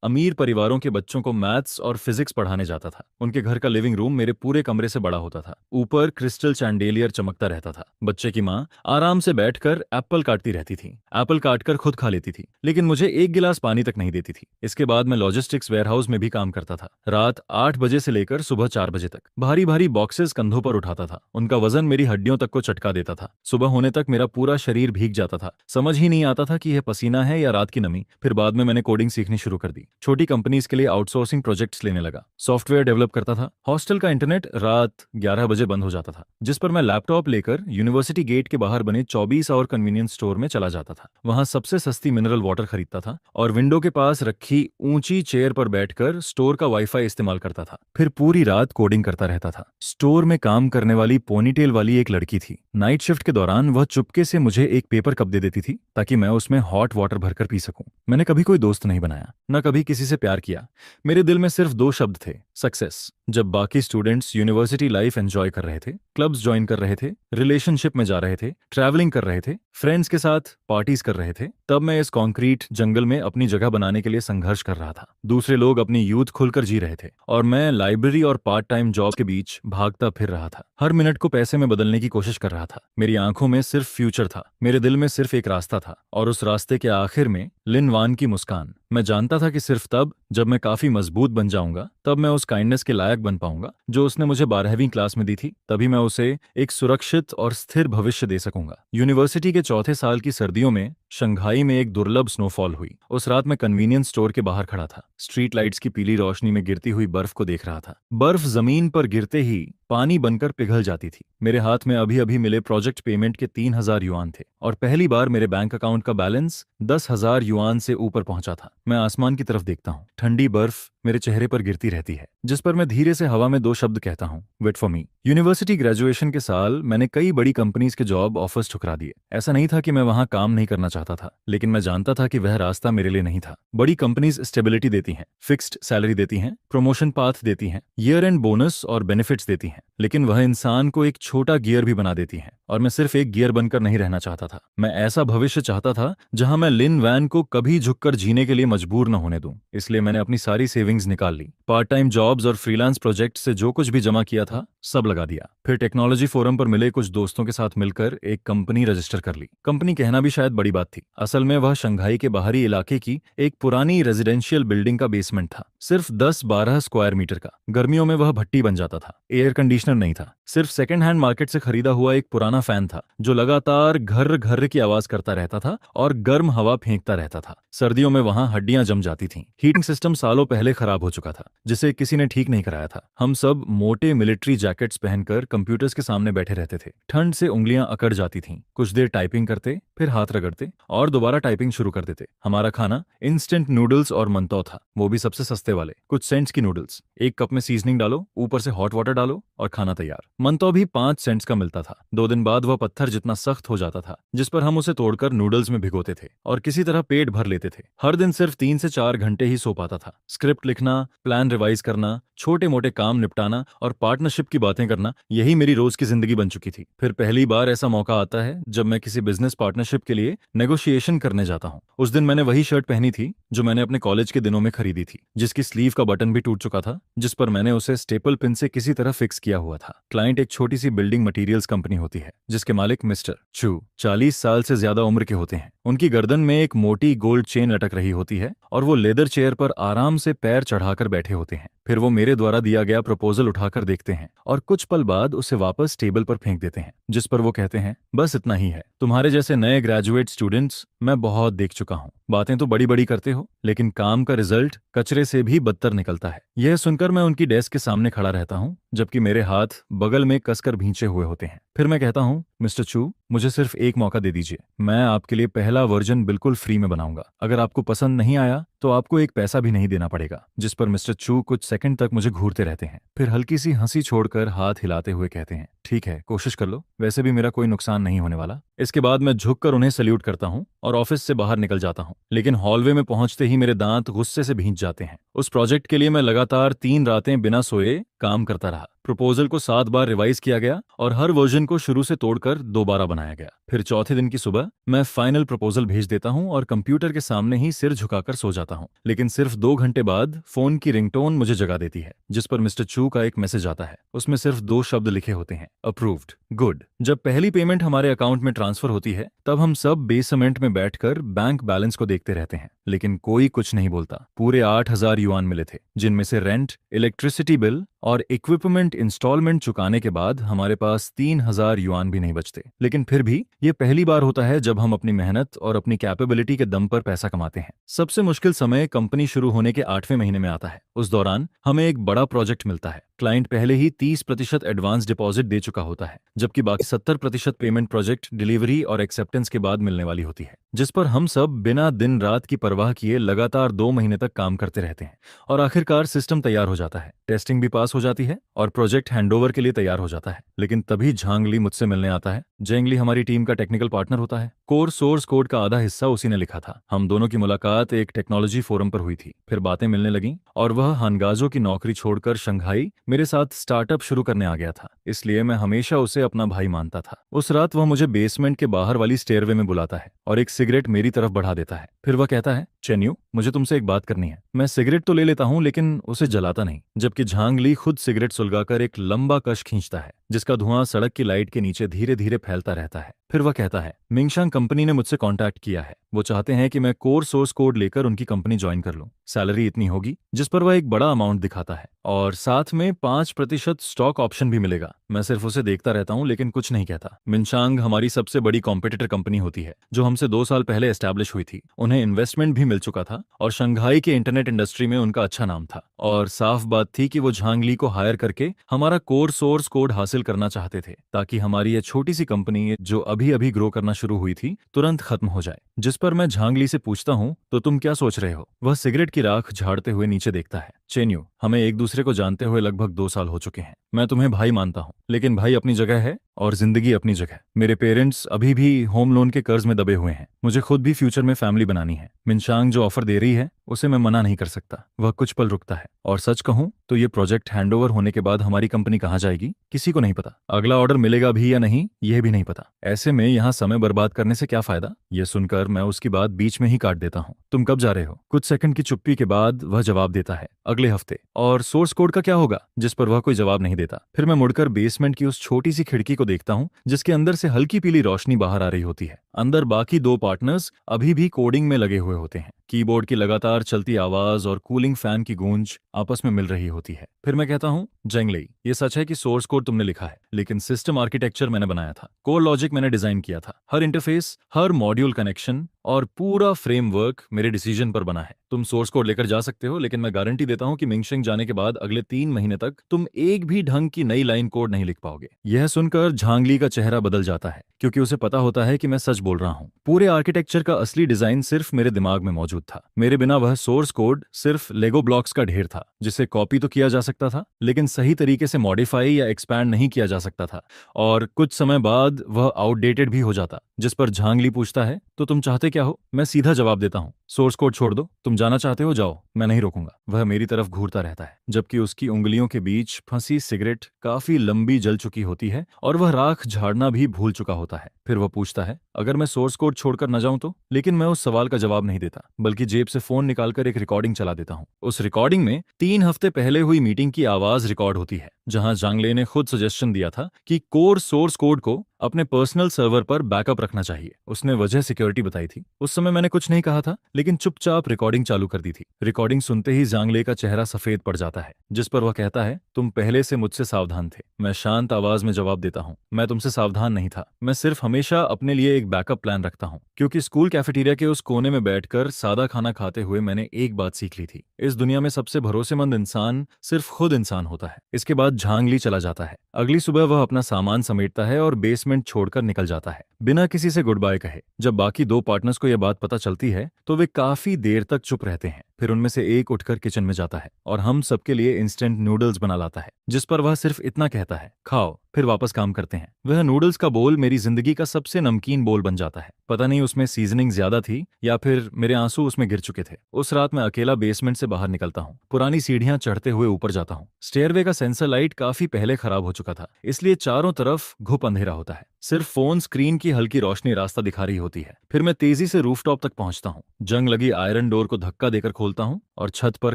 अमीर परिवारों के बच्चों को मैथ्स और फिजिक्स पढ़ाने जाता था। उनके घर का लिविंग रूम मेरे पूरे कमरे से बड़ा होता था। ऊपर क्रिस्टल चैंडेलियर चमकता रहता था। बच्चे की माँ आराम से बैठकर एप्पल काटती रहती थी। एप्पल काटकर खुद खा लेती थी, लेकिन मुझे एक गिलास पानी तक नहीं देती थी। इसके बाद मैं लॉजिस्टिक्स वेयरहाउस में भी काम करता था। रात 8 बजे से लेकर सुबह 4 बजे तक भारी भारी बॉक्सेस कंधों पर उठाता था। उनका वजन मेरी हड्डियों तक को चटका देता था। सुबह होने तक मेरा पूरा शरीर भीग जाता था। समझ ही नहीं आता था कि यह पसीना है या रात की नमी। फिर बाद में मैंने कोडिंग सीखनी शुरू कर दी। छोटी कंपनीज के लिए आउटसोर्सिंग प्रोजेक्ट्स लेने लगा। सॉफ्टवेयर डेवलप करता था। हॉस्टल का इंटरनेट रात 11 बजे बंद हो जाता था, जिस पर मैं लैपटॉप लेकर यूनिवर्सिटी गेट के बाहर बने 24 आवर कन्वीनियंस स्टोर में चला जाता था। वहां सबसे सस्ती मिनरल वाटर खरीदता था और विंडो के पास रखी ऊंची चेयर पर बैठकर स्टोर का वाईफाई इस्तेमाल करता था। फिर पूरी रात कोडिंग करता रहता था। स्टोर में काम करने वाली पोनीटेल वाली एक लड़की थी। नाइट शिफ्ट के दौरान वह चुपके से मुझे एक पेपर कप दे देती थी, ताकि मैं उसमें हॉट वाटर भरकर पी सकूं। मैंने कभी कोई दोस्त नहीं बनाया, न कभी किसी से प्यार किया। मेरे दिल में सिर्फ 2 शब्द थे, सक्सेस। जब बाकी स्टूडेंट्स यूनिवर्सिटी लाइफ एंजॉय कर रहे थे, क्लब्स ज्वाइन कर रहे थे, रिलेशनशिप में जा रहे थे, ट्रैवलिंग कर रहे थे, फ्रेंड्स के साथ पार्टीज कर रहे थे, तब मैं इस कॉन्क्रीट जंगल में अपनी जगह बनाने के लिए संघर्ष कर रहा था। दूसरे लोग अपनी यूथ खुलकर जी रहे थे और मैं लाइब्रेरी और पार्ट टाइम जॉब के बीच भागता फिर रहा था। हर मिनट को पैसे में बदलने की कोशिश कर रहा था। मेरी आंखों में सिर्फ फ्यूचर था, मेरे दिल में सिर्फ एक रास्ता था, और उस रास्ते के आखिर में लिन वान की मुस्कान। मैं जानता था कि सिर्फ तब जब मैं काफी मजबूत बन जाऊंगा, तब मैं उस काइंडनेस के लायक बन पाऊंगा जो उसने मुझे 12वीं क्लास में दी थी। तभी मैं उसे एक सुरक्षित और स्थिर भविष्य दे सकूंगा। यूनिवर्सिटी के चौथे साल की सर्दियों में शंघाई में एक दुर्लभ स्नोफॉल हुई। उस रात मैं कन्वीनियंस स्टोर के बाहर खड़ा था, स्ट्रीट लाइट्स की पीली रोशनी में गिरती हुई बर्फ को देख रहा था। बर्फ जमीन पर गिरते ही पानी बनकर पिघल जाती थी। मेरे हाथ में अभी अभी मिले प्रोजेक्ट पेमेंट के 3,000 युआन थे और पहली बार मेरे बैंक अकाउंट का बैलेंस 10,000 युआन से ऊपर पहुंचा था। मैं आसमान की तरफ देखता हूँ, ठंडी बर्फ मेरे चेहरे पर गिरती रहती है, जिस पर मैं धीरे से हवा में 2 शब्द कहता हूँ, wait for me. University graduation के साल मैंने कई बड़ी कंपनीज के जॉब ऑफर्स ठुकरा दिए। ऐसा नहीं था कि मैं वहां काम नहीं करना चाहता था, लेकिन मैं जानता था कि वह रास्ता मेरे लिए नहीं था। बड़ी कंपनीज स्टेबिलिटी देती हैं, फिक्स्ड सैलरी देती हैं, प्रमोशन पाथ देती हैं, ईयर एंड बोनस और बेनिफिट्स देती हैं, लेकिन वह इंसान को एक छोटा गियर भी बना देती हैं। और मैं सिर्फ एक गियर बनकर नहीं रहना चाहता था। मैं ऐसा भविष्य चाहता था जहां मैं लिन वैन को कभी झुककर जीने के लिए मजबूर न होने दूं। इसलिए मैंने अपनी सारी सेविंग्स निकाल ली, पार्ट टाइम जॉब्स और फ्रीलांस प्रोजेक्ट से जो कुछ भी जमा किया था सब लगा दिया। फिर टेक्नोलॉजी फोरम पर मिले कुछ दोस्तों के साथ मिलकर एक कंपनी रजिस्टर कर ली। कंपनी कहना भी शायद बड़ी बात थी, असल में वह शंघाई के बाहरी इलाके की एक पुरानी रेजिडेंशियल बिल्डिंग का बेसमेंट था, सिर्फ 10-12 स्क्वायर मीटर का। गर्मियों में वह भट्टी बन जाता था, एयर कंडीशनर नहीं था, सिर्फ सेकंड हैंड मार्केट से खरीदा हुआ एक पुराना फैन था जो लगातार घर घर की आवाज करता रहता था और गर्म हवा फेंकता रहता था। सर्दियों में वहां हड्डियां जम जाती थीं। हीटिंग सिस्टम सालों पहले खराब हो चुका था, जिसे किसी ने ठीक नहीं कराया था। हम सब मोटे मिलिट्री जैकेट्स पहनकर कंप्यूटर्स के सामने बैठे रहते थे। ठंड से उंगलियां अकड़ जाती थीं। कुछ देर टाइपिंग करते, फिर हाथ रगड़ते और दोबारा टाइपिंग शुरू कर देते। हमारा खाना इंस्टेंट नूडल्स और मंतो था, वो भी सबसे सस्ते वाले, कुछ सेंट्स की नूडल्स। एक कप में सीजनिंग डालो, ऊपर से हॉट वाटर डालो और खाना तैयार। मंतो भी 5 सेंट्स का मिलता था। 2 दिन बाद वह पत्थर जितना सख्त हो जाता था, जिस पर हम उसे तोड़कर नूडल्स में भिगोते थे और किसी तरह पेट भर लेते थे। हर दिन सिर्फ 3 से 4 घंटे ही सो पाता था। स्क्रिप्ट लिखना, प्लान रिवाइज करना, छोटे मोटे काम निपटाना और पार्टनरशिप की बातें करना, यही मेरी रोज की जिंदगी बन चुकी थी। फिर पहली बार ऐसा मौका आता है जब मैं किसी बिजनेस पार्टनरशिप के लिए नेगोशिएशन करने जाता हूँ। उस दिन मैंने वही शर्ट पहनी थी जो मैंने अपने कॉलेज के दिनों में खरीदी थी, जिसकी स्लीव का बटन भी टूट चुका था, जिस पर मैंने उसे स्टेपल पिन से किसी तरह फिक्स किया हुआ था। क्लाइंट एक छोटी सी बिल्डिंग मटेरियल्स कंपनी होती है, जिसके मालिक मिस्टर चू 40 साल से ज्यादा उम्र के होते हैं। उनकी गर्दन में एक मोटी गोल्ड चेन लटक रही होती है और वो लेदर चेयर पर आराम से पैर चढ़ाकर बैठे होते हैं। फिर वो मेरे द्वारा दिया गया प्रपोजल उठाकर देखते हैं और कुछ पल बाद उसे वापस टेबल पर फेंक देते हैं, जिस पर वो कहते हैं, बस इतना ही है। तुम्हारे जैसे नए ग्रेजुएट स्टूडेंट्स मैं बहुत देख चुका हूँ। बातें तो बड़ी बड़ी करते हो, लेकिन काम का रिजल्ट कचरे से भी बदतर निकलता है। यह सुनकर मैं उनकी डेस्क के सामने खड़ा रहता हूँ, जबकि मेरे हाथ बगल में कसकर भींचे हुए होते हैं। फिर मैं कहता हूँ, मिस्टर चू, मुझे सिर्फ एक मौका दे दीजिए। मैं आपके लिए पहला वर्जन बिल्कुल फ्री में बनाऊंगा। अगर आपको पसंद नहीं आया तो आपको एक पैसा भी नहीं देना पड़ेगा। जिस पर मिस्टर चू कुछ सेकंड तक मुझे घूरते रहते हैं, फिर हल्की सी हंसी छोड़कर हाथ हिलाते हुए कहते हैं, ठीक है, कोशिश कर लो, वैसे भी मेरा कोई नुकसान नहीं होने वाला। इसके बाद मैं झुककर उन्हें सल्यूट करता हूँ और ऑफिस से बाहर निकल जाता हूँ, लेकिन हॉलवे में पहुंचते ही मेरे दांत गुस्से से भींच जाते हैं। उस प्रोजेक्ट के लिए मैं लगातार 3 रातें बिना सोए काम करता रहा। प्रपोजल को 7 बार रिवाइज किया गया और हर वर्जन को शुरू से तोड़कर दोबारा बनाया गया। फिर चौथे दिन की सुबह मैं फाइनल प्रपोजल भेज देता हूं और कंप्यूटर के सामने ही सिर झुकाकर सो जाता हूं। लेकिन सिर्फ 2 घंटे बाद फोन की रिंगटोन मुझे जगा देती है, जिस पर मिस्टर चू का एक मैसेज आता है। उसमें सिर्फ 2 शब्द लिखे होते हैं, अप्रूव्ड, गुड। जब पहली पेमेंट हमारे अकाउंट में ट्रांसफर होती है, तब हम सब बेसमेंट में बैठकर बैंक बैलेंस को देखते रहते हैं, लेकिन कोई कुछ नहीं बोलता। पूरे 8,000 युआन मिले थे, जिनमें से रेंट, इलेक्ट्रिसिटी बिल और इक्विपमेंट इंस्टॉलमेंट चुकाने के बाद हमारे पास 3,000 युआन भी नहीं बचते। लेकिन फिर भी ये पहली बार होता है जब हम अपनी मेहनत और अपनी कैपेबिलिटी के दम पर पैसा कमाते हैं। सबसे मुश्किल समय कंपनी शुरू होने के 8वें महीने में आता है। उस दौरान हमें एक बड़ा प्रोजेक्ट मिलता है। क्लाइंट पहले ही 30% एडवांस डिपॉजिट दे चुका होता है, जबकि बाकी 70% पेमेंट प्रोजेक्ट डिलीवरी और एक्सेप्टेंस के बाद मिलने वाली होती है, जिस पर हम सब बिना दिन रात की परवाह किए लगातार 2 महीने तक काम करते रहते हैं और आखिरकार सिस्टम तैयार हो जाता है, टेस्टिंग भी पास हो जाती है और प्रोजेक्ट हैंडओवर के लिए तैयार हो जाता है। लेकिन तभी झांगली मुझसे मिलने आता है। जेंगली हमारी टीम का टेक्निकल पार्टनर होता है। कोर सोर्स कोड का आधा हिस्सा उसी ने लिखा था। हम दोनों की मुलाकात एक टेक्नोलॉजी फोरम पर हुई थी। फिर बातें मिलने लगीं और वह हानगाजो की नौकरी छोड़कर शंघाई मेरे साथ स्टार्टअप शुरू करने आ गया था, इसलिए मैं हमेशा उसे अपना भाई मानता था। उस रात वह मुझे बेसमेंट के बाहर वाली स्टेयरवे में बुलाता है और एक सिगरेट मेरी तरफ बढ़ा देता है। फिर वह कहता है, चेन्यू, मुझे तुमसे एक बात करनी है। मैं सिगरेट तो ले लेता हूँ, लेकिन उसे जलाता नहीं, जबकि झांगली खुद सिगरेट सुलगाकर एक लंबा कश खींचता है, जिसका धुआं सड़क की लाइट के नीचे धीरे धीरे फैलता रहता है। फिर वह कहता है, मिंगशांग कंपनी ने मुझसे कांटेक्ट किया है। वो चाहते हैं कि मैं कोर सोर्स कोड लेकर उनकी कंपनी ज्वाइन कर लूं। सैलरी इतनी होगी, जिस पर वह एक बड़ा अमाउंट दिखाता है, और साथ में 5% स्टॉक ऑप्शन भी मिलेगा। मैं सिर्फ उसे देखता रहता हूँ लेकिन कुछ नहीं कहता। मिनशांग हमारी सबसे बड़ी कॉम्पिटिटर कंपनी होती है जो हमसे 2 साल पहले एस्टैब्लिश हुई थी। उन्हें इन्वेस्टमेंट भी मिल चुका था और शंघाई के इंटरनेट इंडस्ट्री में उनका अच्छा नाम था। और साफ बात थी कि वो झांग ली को हायर करके हमारा कोर सोर्स कोड हासिल करना चाहते थे ताकि हमारी ये छोटी सी कंपनी जो अभी अभी ग्रो करना शुरू हुई थी तुरंत खत्म हो जाए। जिस पर मैं झांग ली से पूछता हूँ तो तुम क्या सोच रहे हो? वह सिगरेट की राख झाड़ते हुए नीचे देखता है। चेन्यू, हमें एक दूसरे को जानते हुए लगभग 2 साल हो चुके हैं। मैं तुम्हें भाई मानता हूँ लेकिन भाई अपनी जगह है और जिंदगी अपनी जगह। मेरे पेरेंट्स अभी भी होम लोन के कर्ज में दबे हुए हैं। मुझे खुद भी फ्यूचर में फैमिली बनानी है। मिनशांग जो ऑफर दे रही है उसे मैं मना नहीं कर सकता। वह कुछ पल रुकता है। और सच कहूं तो ये प्रोजेक्ट हैंडओवर होने के बाद हमारी कंपनी कहाँ जाएगी किसी को नहीं पता। अगला ऑर्डर मिलेगा भी या नहीं यह भी नहीं पता। ऐसे में यहाँ समय बर्बाद करने से क्या फायदा? ये सुनकर मैं उसकी बात बीच में ही काट देता हूँ। तुम कब जा रहे हो? कुछ सेकंड की चुप्पी के बाद वह जवाब देता है, अगले हफ्ते। और सोर्स कोड का क्या होगा? जिस पर वह कोई जवाब नहीं देता। फिर मैं मुड़कर बेसमेंट की उस छोटी सी खिड़की को देखता हूँ जिसके अंदर से हल्की पीली रोशनी बाहर आ रही होती है। अंदर बाकी 2 पार्टनर्स अभी भी कोडिंग में लगे हुए होते हैं। कीबोर्ड की लगातार चलती आवाज और कूलिंग फैन की गूंज आपस में मिल रही होती है। फिर मैं कहता हूँ, जेंगली, ये सच है कि सोर्स कोड तुमने लिखा है लेकिन सिस्टम आर्किटेक्चर मैंने बनाया था। कोर लॉजिक मैंने डिजाइन किया था। हर इंटरफेस, हर मॉड्यूल कनेक्शन और पूरा फ्रेमवर्क मेरे डिसीजन पर बना है। तुम सोर्स कोड लेकर जा सकते हो लेकिन मैं गारंटी देता हूं कि मिंगशेंग जाने के बाद अगले 3 महीने तक तुम एक भी ढंग की नई लाइन कोड नहीं लिख पाओगे। यह सुनकर झांगली का चेहरा बदल जाता है क्योंकि उसे पता होता है कि मैं सच बोल रहा हूं। पूरे आर्किटेक्चर का असली डिजाइन सिर्फ मेरे दिमाग में मौजूद था। मेरे बिना वह सोर्स कोड सिर्फ लेगो ब्लॉक्स का ढेर था जिसे कॉपी तो किया जा सकता था लेकिन सही तरीके से मॉडिफाई या एक्सपैंड नहीं किया जा सकता था। और कुछ समय बाद वह आउटडेटेड भी हो जाता। जिस पर झांगली पूछता है, तो तुम चाहते क्या हो? मैं सीधा जवाब देता हूँ, सोर्स कोड छोड़ दो। तुम जाना चाहते हो जाओ, मैं नहीं रोकूंगा। वह मेरी तरफ घूरता रहता है जबकि उसकी उंगलियों के बीच फंसी सिगरेट काफी लंबी जल चुकी होती है और वह राख झाड़ना भी भूल चुका होता है। फिर वह पूछता है, अगर मैं सोर्स कोड छोड़कर न जाऊं तो? लेकिन मैं उस सवाल का जवाब नहीं देता बल्कि जेब से फोन निकालकर एक रिकॉर्डिंग चला देता हूँ। उस रिकॉर्डिंग में 3 हफ्ते पहले हुई मीटिंग की आवाज रिकॉर्ड होती है जहां जांगले ने खुद सजेशन दिया था कि कोर सोर्स कोड को अपने पर्सनल सर्वर पर बैकअप रखना चाहिए। उसने वजह सिक्योरिटी बताई थी। उस समय मैंने कुछ नहीं कहा था लेकिन चुपचाप रिकॉर्डिंग चालू कर दी थी। रिकॉर्डिंग सुनते ही जांगले का चेहरा सफेद पड़ जाता है जिस पर वह कहता है, तुम पहले से मुझसे सावधान थे। मैं शांत आवाज में जवाब देता हूँ, मैं तुमसे सावधान नहीं था। मैं सिर्फ हमेशा अपने लिए एक बैकअप प्लान रखता हूँ क्योंकि स्कूल कैफेटेरिया के उस कोने में बैठकर सादा खाना खाते हुए मैंने एक बात सीख ली थी, इस दुनिया में सबसे भरोसेमंद इंसान सिर्फ खुद इंसान होता है। इसके बाद झांगली चला जाता है। अगली सुबह वह अपना सामान समेटता है और बेसमेंट छोड़कर निकल जाता है बिना किसी से गुड बाय कहे। जब बाकी 2 पार्टनर्स को यह बात पता चलती है तो वे काफी देर तक चुप रहते हैं। फिर उनमें से एक उठकर किचन में जाता है और हम सबके लिए इंस्टेंट नूडल्स बना लाता है जिस पर वह सिर्फ इतना कहता है, खाओ। फिर वापस काम करते हैं। वह नूडल्स का बोल मेरी जिंदगी का सबसे नमकीन बोल बन जाता है। पता नहीं उसमें सीजनिंग ज्यादा थी या फिर मेरे आंसू उसमें गिर चुके थे। उस रात मैं अकेला बेसमेंट से बाहर निकलता हूँ। पुरानी सीढ़ियां चढ़ते हुए ऊपर जाता हूँ। स्टेयरवे का सेंसर लाइट काफी पहले खराब हो चुका था इसलिए चारों तरफ घुप अंधेरा होता है। सिर्फ फोन स्क्रीन की हल्की रोशनी रास्ता दिखा रही होती है। फिर मैं तेजी से रूफटॉप तक पहुंचता हूँ। जंग लगी आयरन डोर को धक्का देकर खोलता हूँ और छत पर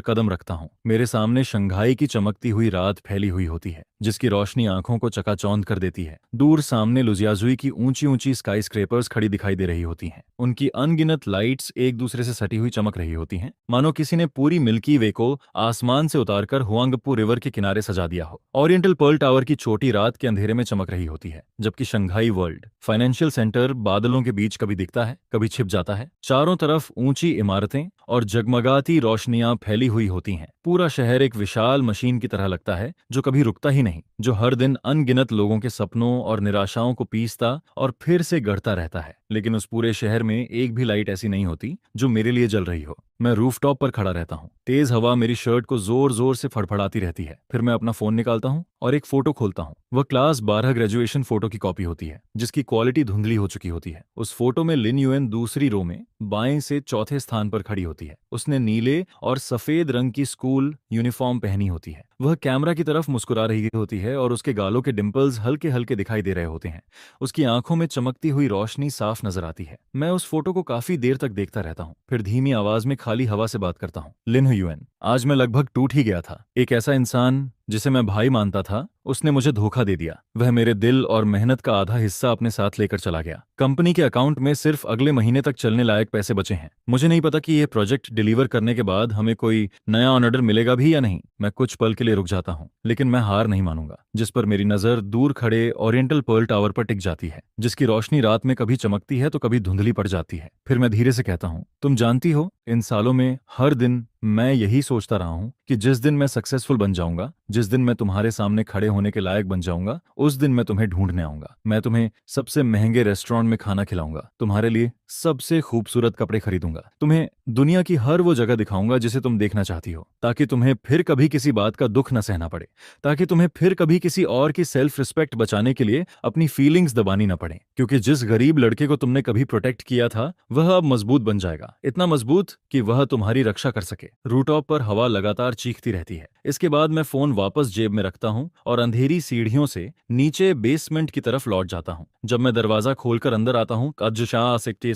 कदम रखता हूँ। मेरे सामने शंघाई की चमकती हुई रात फैली हुई होती है जिसकी रोशनी आंखों को चकाचौंध कर देती है। दूर सामने लुजियाजुई की ऊंची ऊंची स्काई स्क्रेपर्स खड़ी दिखाई दे रही होती हैं। उनकी अनगिनत लाइट्स एक दूसरे से सटी हुई चमक रही होती हैं मानो किसी ने पूरी मिल्की वे को आसमान से उतारकर हुआंगपू रिवर के किनारे सजा दिया हो। ओरिएंटल पर्ल टावर की चोटी रात के अंधेरे में चमक रही होती है जबकि शंघाई वर्ल्ड फाइनेंशियल सेंटर बादलों के बीच कभी दिखता है कभी छिप जाता है। चारों तरफ ऊंची इमारतें और जगमगाती रोशनियां फैली हुई होती हैं। पूरा शहर एक विशाल मशीन की तरह लगता है जो कभी रुकता ही नहीं, जो हर दिन अनगिनत लोगों के सपनों और निराशाओं को पीसता और फिर से गढ़ता रहता है। लेकिन उस पूरे शहर में एक भी लाइट ऐसी नहीं होती जो मेरे लिए जल रही हो। मैं रूफटॉप पर खड़ा रहता हूँ। तेज हवा मेरी शर्ट को जोर जोर से फड़फड़ाती रहती है। फिर मैं अपना फोन निकालता हूँ और एक फोटो खोलता हूँ। वह क्लास 12 ग्रेजुएशन फोटो की कॉपी होती है जिसकी क्वालिटी धुंधली हो चुकी होती है। उस फोटो में लिन यूएन दूसरी रो में बाएं से चौथे स्थान पर खड़ी होती है। उसने नीले और सफेद रंग की स्कूल यूनिफॉर्म पहनी होती है। वह कैमरा की तरफ मुस्कुरा रही होती है और उसके गालों के डिंपल्स हल्के हल्के दिखाई दे रहे होते हैं। उसकी आंखों में चमकती हुई रोशनी साफ नजर आती है। मैं उस फोटो को काफी देर तक देखता रहता हूँ। फिर धीमी आवाज में खाली हवा से बात करता हूँ, लिन यूएन, आज मैं लगभग टूट ही गया था। एक ऐसा इंसान जिसे मैं भाई मानता था, उसने मुझे धोखा दे दिया। वह मेरे दिल और मेहनत का आधा हिस्सा अपने साथ लेकर चला गया। कंपनी के अकाउंट में सिर्फ अगले महीने तक चलने लायक पैसे बचे हैं। मुझे नहीं पता कि यह प्रोजेक्ट डिलीवर करने के बाद हमें कोई नया ऑर्डर मिलेगा भी या नहीं। मैं कुछ पल के लिए रुक जाता हूँ, लेकिन मैं हार नहीं मानूंगा। जिस पर मेरी नजर दूर खड़े ओरिएंटल पर्ल टावर पर टिक जाती है, जिसकी रोशनी रात में कभी चमकती है तो कभी धुंधली पड़ जाती है। फिर मैं धीरे से कहता हूँ, तुम जानती हो, इन सालों में हर दिन मैं यही सोचता रहा हूं कि जिस दिन मैं सक्सेसफुल बन जाऊंगा, जिस दिन मैं तुम्हारे सामने खड़े होने के लायक बन जाऊंगा, उस दिन मैं तुम्हें ढूंढने आऊंगा। मैं तुम्हें सबसे महंगे रेस्टोरेंट में खाना खिलाऊंगा, तुम्हारे लिए सबसे खूबसूरत कपड़े खरीदूंगा, तुम्हें दुनिया की हर वो जगह दिखाऊंगा जिसे तुम देखना चाहती हो, ताकि तुम्हें फिर कभी किसी बात का दुख न सहना पड़े, ताकि तुम्हें फिर कभी किसी और की सेल्फ रिस्पेक्ट बचाने के लिए अपनी फीलिंग्स दबानी न पड़े। क्योंकि जिस गरीब लड़के को तुमने कभी प्रोटेक्ट किया था, वह अब मजबूत बन जाएगा, इतना मजबूत कि वह तुम्हारी रक्षा कर सके। रूटॉप पर हवा लगातार चीखती रहती है। इसके बाद मैं फोन वापस जेब में रखता हूँ और अंधेरी सीढ़ियों से नीचे बेसमेंट की तरफ लौट जाता हूँ। जब मैं दरवाजा खोलकर अंदर आता हूँ,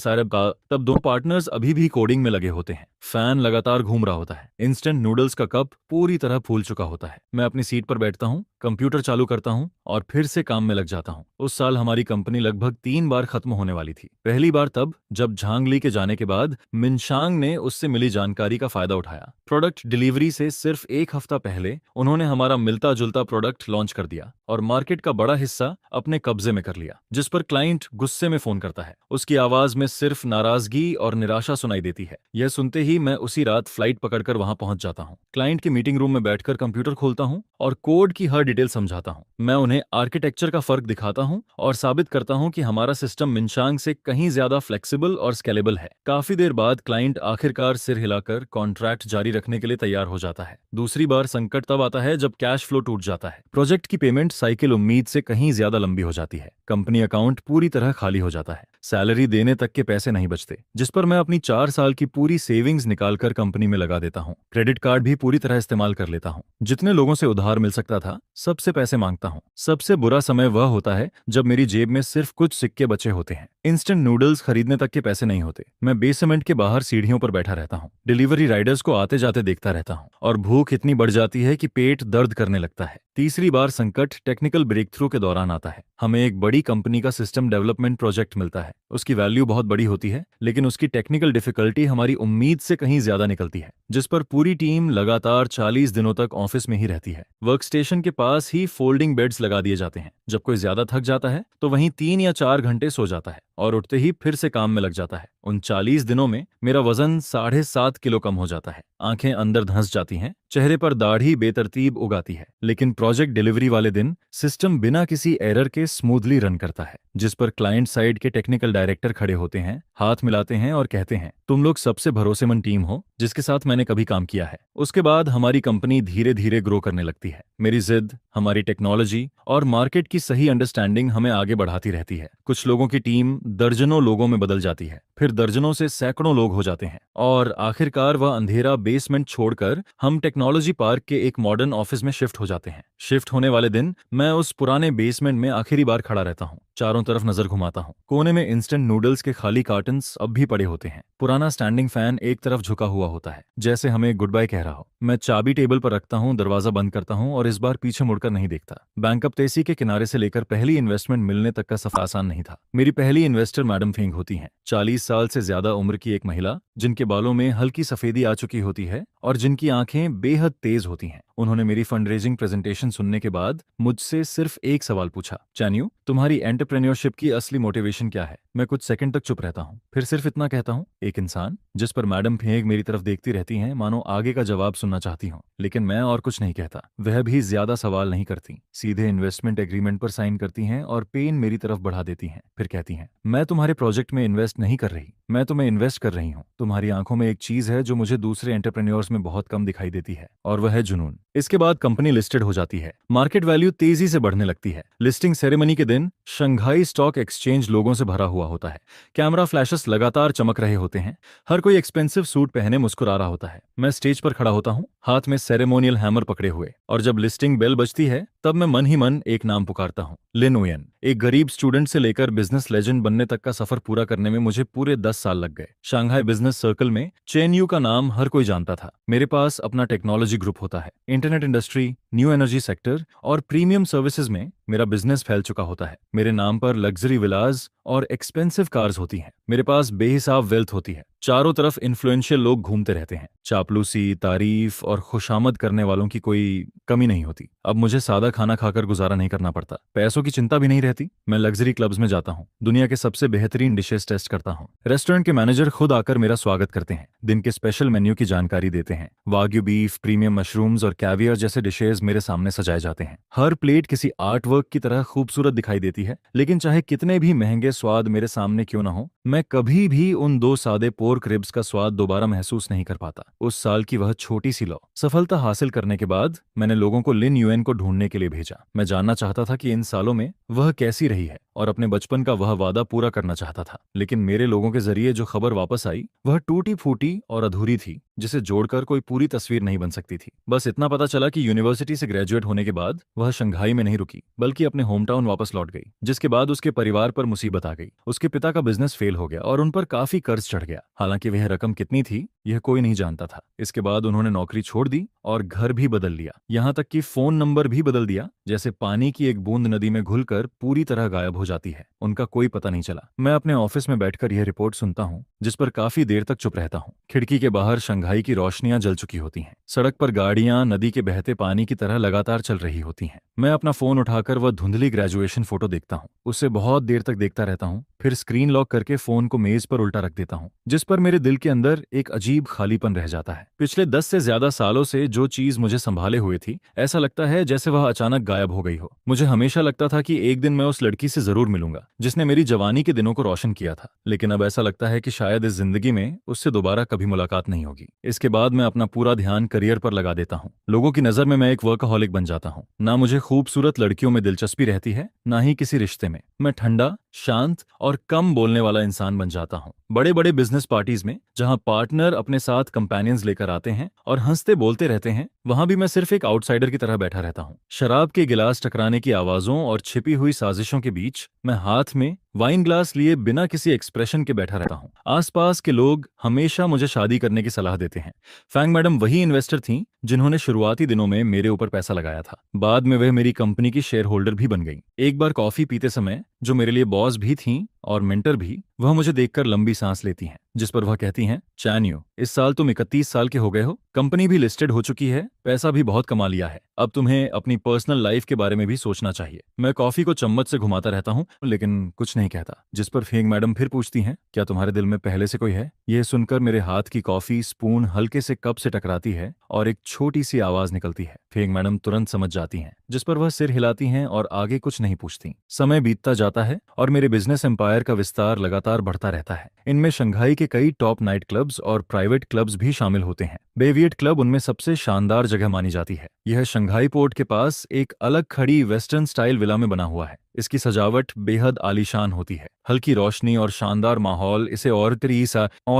तब दो पार्टनर्स अभी भी कोडिंग में लगे होते हैं। फैन लगातार घूम रहा होता है। इंस्टेंट नूडल्स का कप पूरी तरह फूल चुका होता है। मैं अपनी सीट पर बैठता हूँ, कंप्यूटर चालू करता हूँ और फिर से काम में लग जाता हूँ। उस साल हमारी कंपनी लगभग 3 बार खत्म होने वाली थी। पहली बार तब जब झांग ली के जाने के बाद मिनशांग ने उससे मिली जानकारी का फायदा उठाया। प्रोडक्ट डिलीवरी से सिर्फ 1 हफ्ता पहले उन्होंने हमारा मिलता जुलता प्रोडक्ट लॉन्च कर दिया और मार्केट का बड़ा हिस्सा अपने कब्जे में कर लिया। जिस पर क्लाइंट गुस्से में फोन करता है, उसकी आवाज में सिर्फ नाराजगी और निराशा सुनाई देती है। यह सुनते ही मैं उसी रात फ्लाइट पकड़कर वहां पहुंच जाता हूं। क्लाइंट के मीटिंग रूम में बैठकर कंप्यूटर खोलता हूं और कोड की हर डिटेल समझाता हूं। मैं उन्हें आर्किटेक्चर का फर्क दिखाता हूं और साबित करता हूं कि हमारा सिस्टम मिनशांग से कहीं ज्यादा फ्लेक्सिबल और स्केलेबल है। काफी देर बाद क्लाइंट आखिरकार सिर हिलाकर कॉन्ट्रैक्ट जारी रखने के लिए तैयार हो जाता है। दूसरी बार संकट तब आता है जब कैश फ्लो टूट जाता है। प्रोजेक्ट की पेमेंट साइकिल उम्मीद से कहीं ज्यादा लंबी हो जाती है। कंपनी अकाउंट पूरी तरह खाली हो जाता है। सैलरी देने तक के पैसे नहीं बचते, जिस पर मैं अपनी 4 साल की पूरी सेविंग्स निकालकर कंपनी में लगा देता हूँ। क्रेडिट कार्ड भी पूरी तरह इस्तेमाल कर लेता हूँ। जितने लोगों से उधार मिल सकता था, सबसे पैसे मांगता हूँ। सबसे बुरा समय वह होता है जब मेरी जेब में सिर्फ कुछ सिक्के बचे होते हैं। इंस्टेंट नूडल्स खरीदने तक के पैसे नहीं होते। मैं बेसमेंट के बाहर सीढ़ियों पर बैठा रहता हूँ। डिलीवरी राइडर्स को आते जाते देखता रहता हूँ और भूख इतनी बढ़ जाती है कि पेट दर्द करने लगता है। तीसरी बार संकट टेक्निकल ब्रेक थ्रू के दौरान आता है। हमें एक बड़ी कंपनी का सिस्टम डेवलपमेंट प्रोजेक्ट मिलता है। उसकी वैल्यू बहुत बड़ी होती है, लेकिन उसकी टेक्निकल डिफिकल्टी हमारी उम्मीद से कहीं ज्यादा निकलती है। जिस पर पूरी टीम लगातार 40 दिनों तक ऑफिस में ही रहती है। वर्क स्टेशन के पास ही फोल्डिंग बेड्स लगा दिए जाते हैं। जब कोई ज्यादा थक जाता है तो वहीं 3 या 4 घंटे सो जाता है और उठते ही फिर से काम में लग जाता है। उन 40 दिनों में मेरा वजन 7.5 किलो कम हो जाता है। आंखें अंदर धंस जाती हैं, चेहरे पर दाढ़ी बेतरतीब उगाती है। लेकिन प्रोजेक्ट डिलीवरी वाले दिन सिस्टम बिना किसी एरर के स्मूथली रन करता है। जिस पर क्लाइंट साइड के टेक्निकल डायरेक्टर खड़े होते हैं, हाथ मिलाते हैं और कहते हैं, तुम लोग सबसे भरोसेमंद टीम हो जिसके साथ मैंने कभी काम किया है। उसके बाद हमारी कंपनी धीरे धीरे ग्रो करने लगती है। मेरी जिद, हमारी टेक्नोलॉजी और मार्केट की सही अंडरस्टैंडिंग हमें आगे बढ़ाती रहती है। कुछ लोगों की टीम दर्जनों लोगों में बदल जाती है, फिर दर्जनों से सैकड़ों लोग हो जाते हैं और आखिरकार वह अंधेरा बेसमेंट छोड़कर हम टेक्नोलॉजी पार्क के एक मॉडर्न ऑफिस में शिफ्ट हो जाते हैं। शिफ्ट होने वाले दिन मैं उस पुराने बेसमेंट में आखिरी बार खड़ा रहता हूँ। चारों तरफ नजर घुमाता हूँ। कोने में इंस्टेंट नूडल्स के खाली कार्टन्स अब भी पड़े होते हैं। पुराना स्टैंडिंग फैन एक तरफ झुका हुआ होता है, जैसे हमें गुड बाय कह रहा हो। मैं चाबी टेबल पर रखता हूँ, दरवाजा बंद करता हूँ और इस बार पीछे मुड़कर नहीं देखता। बैंक ऑफ तेसी के किनारे से लेकर पहली इन्वेस्टमेंट मिलने तक का सफर आसान नहीं था। मेरी पहली इन्वेस्टर मैडम फेंग होती हैं। 40 साल से ज्यादा उम्र की एक महिला, जिनके बालों में हल्की सफेदी आ चुकी होती है और जिनकी आंखें बेहद तेज होती हैं। उन्होंने मेरी फंडरेजिंग प्रेजेंटेशन सुनने के बाद मुझसे सिर्फ एक सवाल पूछा, चान्यू, तुम्हारी एंटरप्रेन्योरशिप की असली मोटिवेशन क्या है? मैं कुछ सेकंड तक चुप रहता हूँ, फिर सिर्फ इतना कहता हूँ, एक इंसान। जिस पर मैडम फेंग मेरी तरफ देखती रहती हैं, मानो आगे का जवाब सुनना चाहती हूँ। लेकिन मैं और कुछ नहीं कहता। वह भी ज्यादा सवाल नहीं करती, सीधे इन्वेस्टमेंट एग्रीमेंट पर साइन करती हैं और पेन मेरी तरफ बढ़ा देती हैं। फिर कहती हैं, मैं तुम्हारे प्रोजेक्ट में इन्वेस्ट नहीं कर रही, मैं तुम्हें इन्वेस्ट कर रही हूँ। तुम्हारी आंखों में एक चीज है जो मुझे दूसरे एंटरप्रेन्योर्स में बहुत कम दिखाई देती है, और वह है जुनून। इसके बाद कंपनी लिस्टेड हो जाती है। मार्केट वैल्यू तेजी से बढ़ने लगती है। लिस्टिंग सेरेमनी के दिन शंघाई स्टॉक एक्सचेंज लोगों से भरा हुआ होता है। कैमरा फ्लैशेस लगातार चमक रहे होते हैं। हर कोई एक्सपेंसिव सूट पहने मुस्कुरा रहा होता है। मैं स्टेज पर खड़ा होता हूँ, हाथ में सेरेमोनियल हैमर पकड़े हुए, और जब लिस्टिंग बेल बजती है तब मैं मन ही मन एक नाम पुकारता हूँ, लिन ओयन। एक गरीब स्टूडेंट से लेकर बिजनेस लेजेंड बनने तक का सफर पूरा करने में मुझे पूरे 10 साल लग गए। शांघाई बिजनेस सर्कल में चेन यू का नाम हर कोई जानता था। मेरे पास अपना टेक्नोलॉजी ग्रुप होता है, internet industry, new energy sector और प्रीमियम सर्विसेज में मेरा बिजनेस फैल चुका होता है। मेरे नाम पर लग्जरी विलास और एक्सपेंसिव कार्स होती हैं। मेरे पास बेहिसाब वेल्थ होती है। चारों तरफ इन्फ्लुएंशियल लोग घूमते रहते हैं। चापलूसी, तारीफ और खुशामद करने वालों की कोई कमी नहीं होती। अब मुझे सादा खाना खाकर गुजारा नहीं करना पड़ता। पैसों की चिंता भी नहीं रहती। मैं लग्जरी क्लब्स में जाता हूँ, दुनिया के सबसे बेहतरीन डिशेस टेस्ट करता हूँ। रेस्टोरेंट के मैनेजर खुद आकर मेरा स्वागत करते हैं, दिन के स्पेशल मेन्यू की जानकारी देते हैं। वाग्यू बीफ, प्रीमियम मशरूम्स और कैवियर जैसे डिशेज मेरे सामने सजाए जाते हैं। हर प्लेट किसी आर्ट वर्क की तरह खूबसूरत दिखाई देती है। लेकिन चाहे कितने भी महंगे स्वाद मेरे सामने क्यों न हो, मैं कभी भी उन 2 सादे पोर्क रिब्स का स्वाद दोबारा महसूस नहीं कर पाता। उस साल की वह छोटी सी लौ। सफलता हासिल करने के बाद मैंने लोगों को लिन यूएन को ढूंढने के लिए भेजा। मैं जानना चाहता था कि इन सालों में वह कैसी रही है और अपने बचपन का वह वादा पूरा करना चाहता था। लेकिन मेरे लोगों के जरिए जो खबर वापस आई वह टूटी फूटी और अधूरी थी, जिसे जोड़कर कोई पूरी तस्वीर नहीं बन सकती थी। बस इतना पता चला कि यूनिवर्सिटी से ग्रेजुएट होने के बाद वह शंघाई में नहीं रुकी, बल्कि अपने होम टाउन वापस लौट गई। जिसके बाद उसके परिवार पर मुसीबत आ गई। उसके पिता का बिजनेस फेल हो गया और उन पर काफी कर्ज चढ़ गया। हालांकि वह रकम कितनी थी यह कोई नहीं जानता था। इसके बाद उन्होंने नौकरी छोड़ दी और घर भी बदल लिया, यहाँ तक कि फोन नंबर भी बदल दिया। जैसे पानी की एक बूंद नदी में घुलकर पूरी तरह गायब हो जाती है, उनका कोई पता नहीं चला। मैं अपने ऑफिस में बैठकर यह रिपोर्ट सुनता हूँ, जिस पर काफी देर तक चुप रहता हूँ। खिड़की के बाहर शंघाई की रोशनियां जल चुकी होती हैं। सड़क पर गाड़ियां नदी के बहते पानी की तरह लगातार चल रही होती हैं। मैं अपना फोन उठाकर वह धुंधली ग्रेजुएशन फोटो देखता हूँ। उससे बहुत देर तक देखता रहता हूँ, फिर स्क्रीन लॉक करके फोन को मेज पर उल्टा रख देता हूँ, जिस पर मेरे दिल के अंदर एक अजीब खालीपन रह जाता है। पिछले 10 से ज्यादा सालों से जो चीज मुझे संभाले हुए थी, ऐसा लगता है जैसे वह अचानक गायब हो गई हो। मुझे हमेशा लगता था कि एक दिन मैं उस लड़की से जरूर मिलूंगा जिसने मेरी जवानी के दिनों को रोशन किया था, लेकिन अब ऐसा लगता है कि शायद इस जिंदगी में उससे दोबारा कभी मुलाकात नहीं होगी। इसके बाद मैं अपना पूरा ध्यान करियर पर लगा देता हूँ। लोगों की नजर में मैं एक वर्कaholic बन जाता हूँ। ना मुझे खूबसूरत लड़कियों में दिलचस्पी रहती है, ना ही किसी रिश्ते में। मैं ठंडा, शांत और कम बोलने वाला इंसान बन जाता हूँ। बड़े बड़े बिजनेस पार्टीज में जहां पार्टनर अपने साथ कंपेनियंस लेकर आते हैं और हंसते बोलते रहते हैं, वहां भी मैं सिर्फ एक आउटसाइडर की तरह बैठा रहता हूँ। शराब के गिलास टकराने की आवाजों और छिपी हुई साजिशों के बीच मैं हाथ में वाइन ग्लास लिए बिना किसी एक्सप्रेशन के बैठा रहता हूँ। आसपास के लोग हमेशा मुझे शादी करने की सलाह देते हैं। फैंग मैडम वही इन्वेस्टर थीं जिन्होंने शुरुआती दिनों में मेरे ऊपर पैसा लगाया था। बाद में वह मेरी कंपनी की शेयर होल्डर भी बन गई। एक बार कॉफी पीते समय जो मेरे लिए बॉस भी थीं और मेंटर भी, वह मुझे देखकर लंबी सांस लेती हैं, जिस पर वह कहती हैं, चान्यू, इस साल तुम 31 साल के हो गए हो, कंपनी भी लिस्टेड हो चुकी है, पैसा भी बहुत कमा लिया है, अब तुम्हें अपनी पर्सनल लाइफ के बारे में भी सोचना चाहिए। मैं कॉफी को चम्मच से घुमाता रहता हूँ, लेकिन कुछ नहीं कहता। जिस पर फेंग मैडम फिर पूछती हैं, क्या तुम्हारे दिल में पहले से कोई है? यह सुनकर मेरे हाथ की कॉफी स्पून हल्के से कप से टकराती है और एक छोटी सी आवाज निकलती है। फेंग मैडम तुरंत समझ जाती हैं, जिस पर वह सिर हिलाती हैं और आगे कुछ नहीं पूछती। समय बीतता जाता है और मेरे बिजनेस एम्पायर का विस्तार लगातार बढ़ता रहता है। इनमें शंघाई के कई टॉप नाइट क्लब्स और प्राइवेट क्लब्स भी शामिल होते हैं। बेविएट क्लब उनमें सबसे शानदार जगह मानी जाती है। यह शंघाई पोर्ट के पास एक अलग खड़ी वेस्टर्न स्टाइल विला में बना हुआ है। इसकी सजावट बेहद आलीशान होती है। हल्की रोशनी और शानदार माहौल इसे और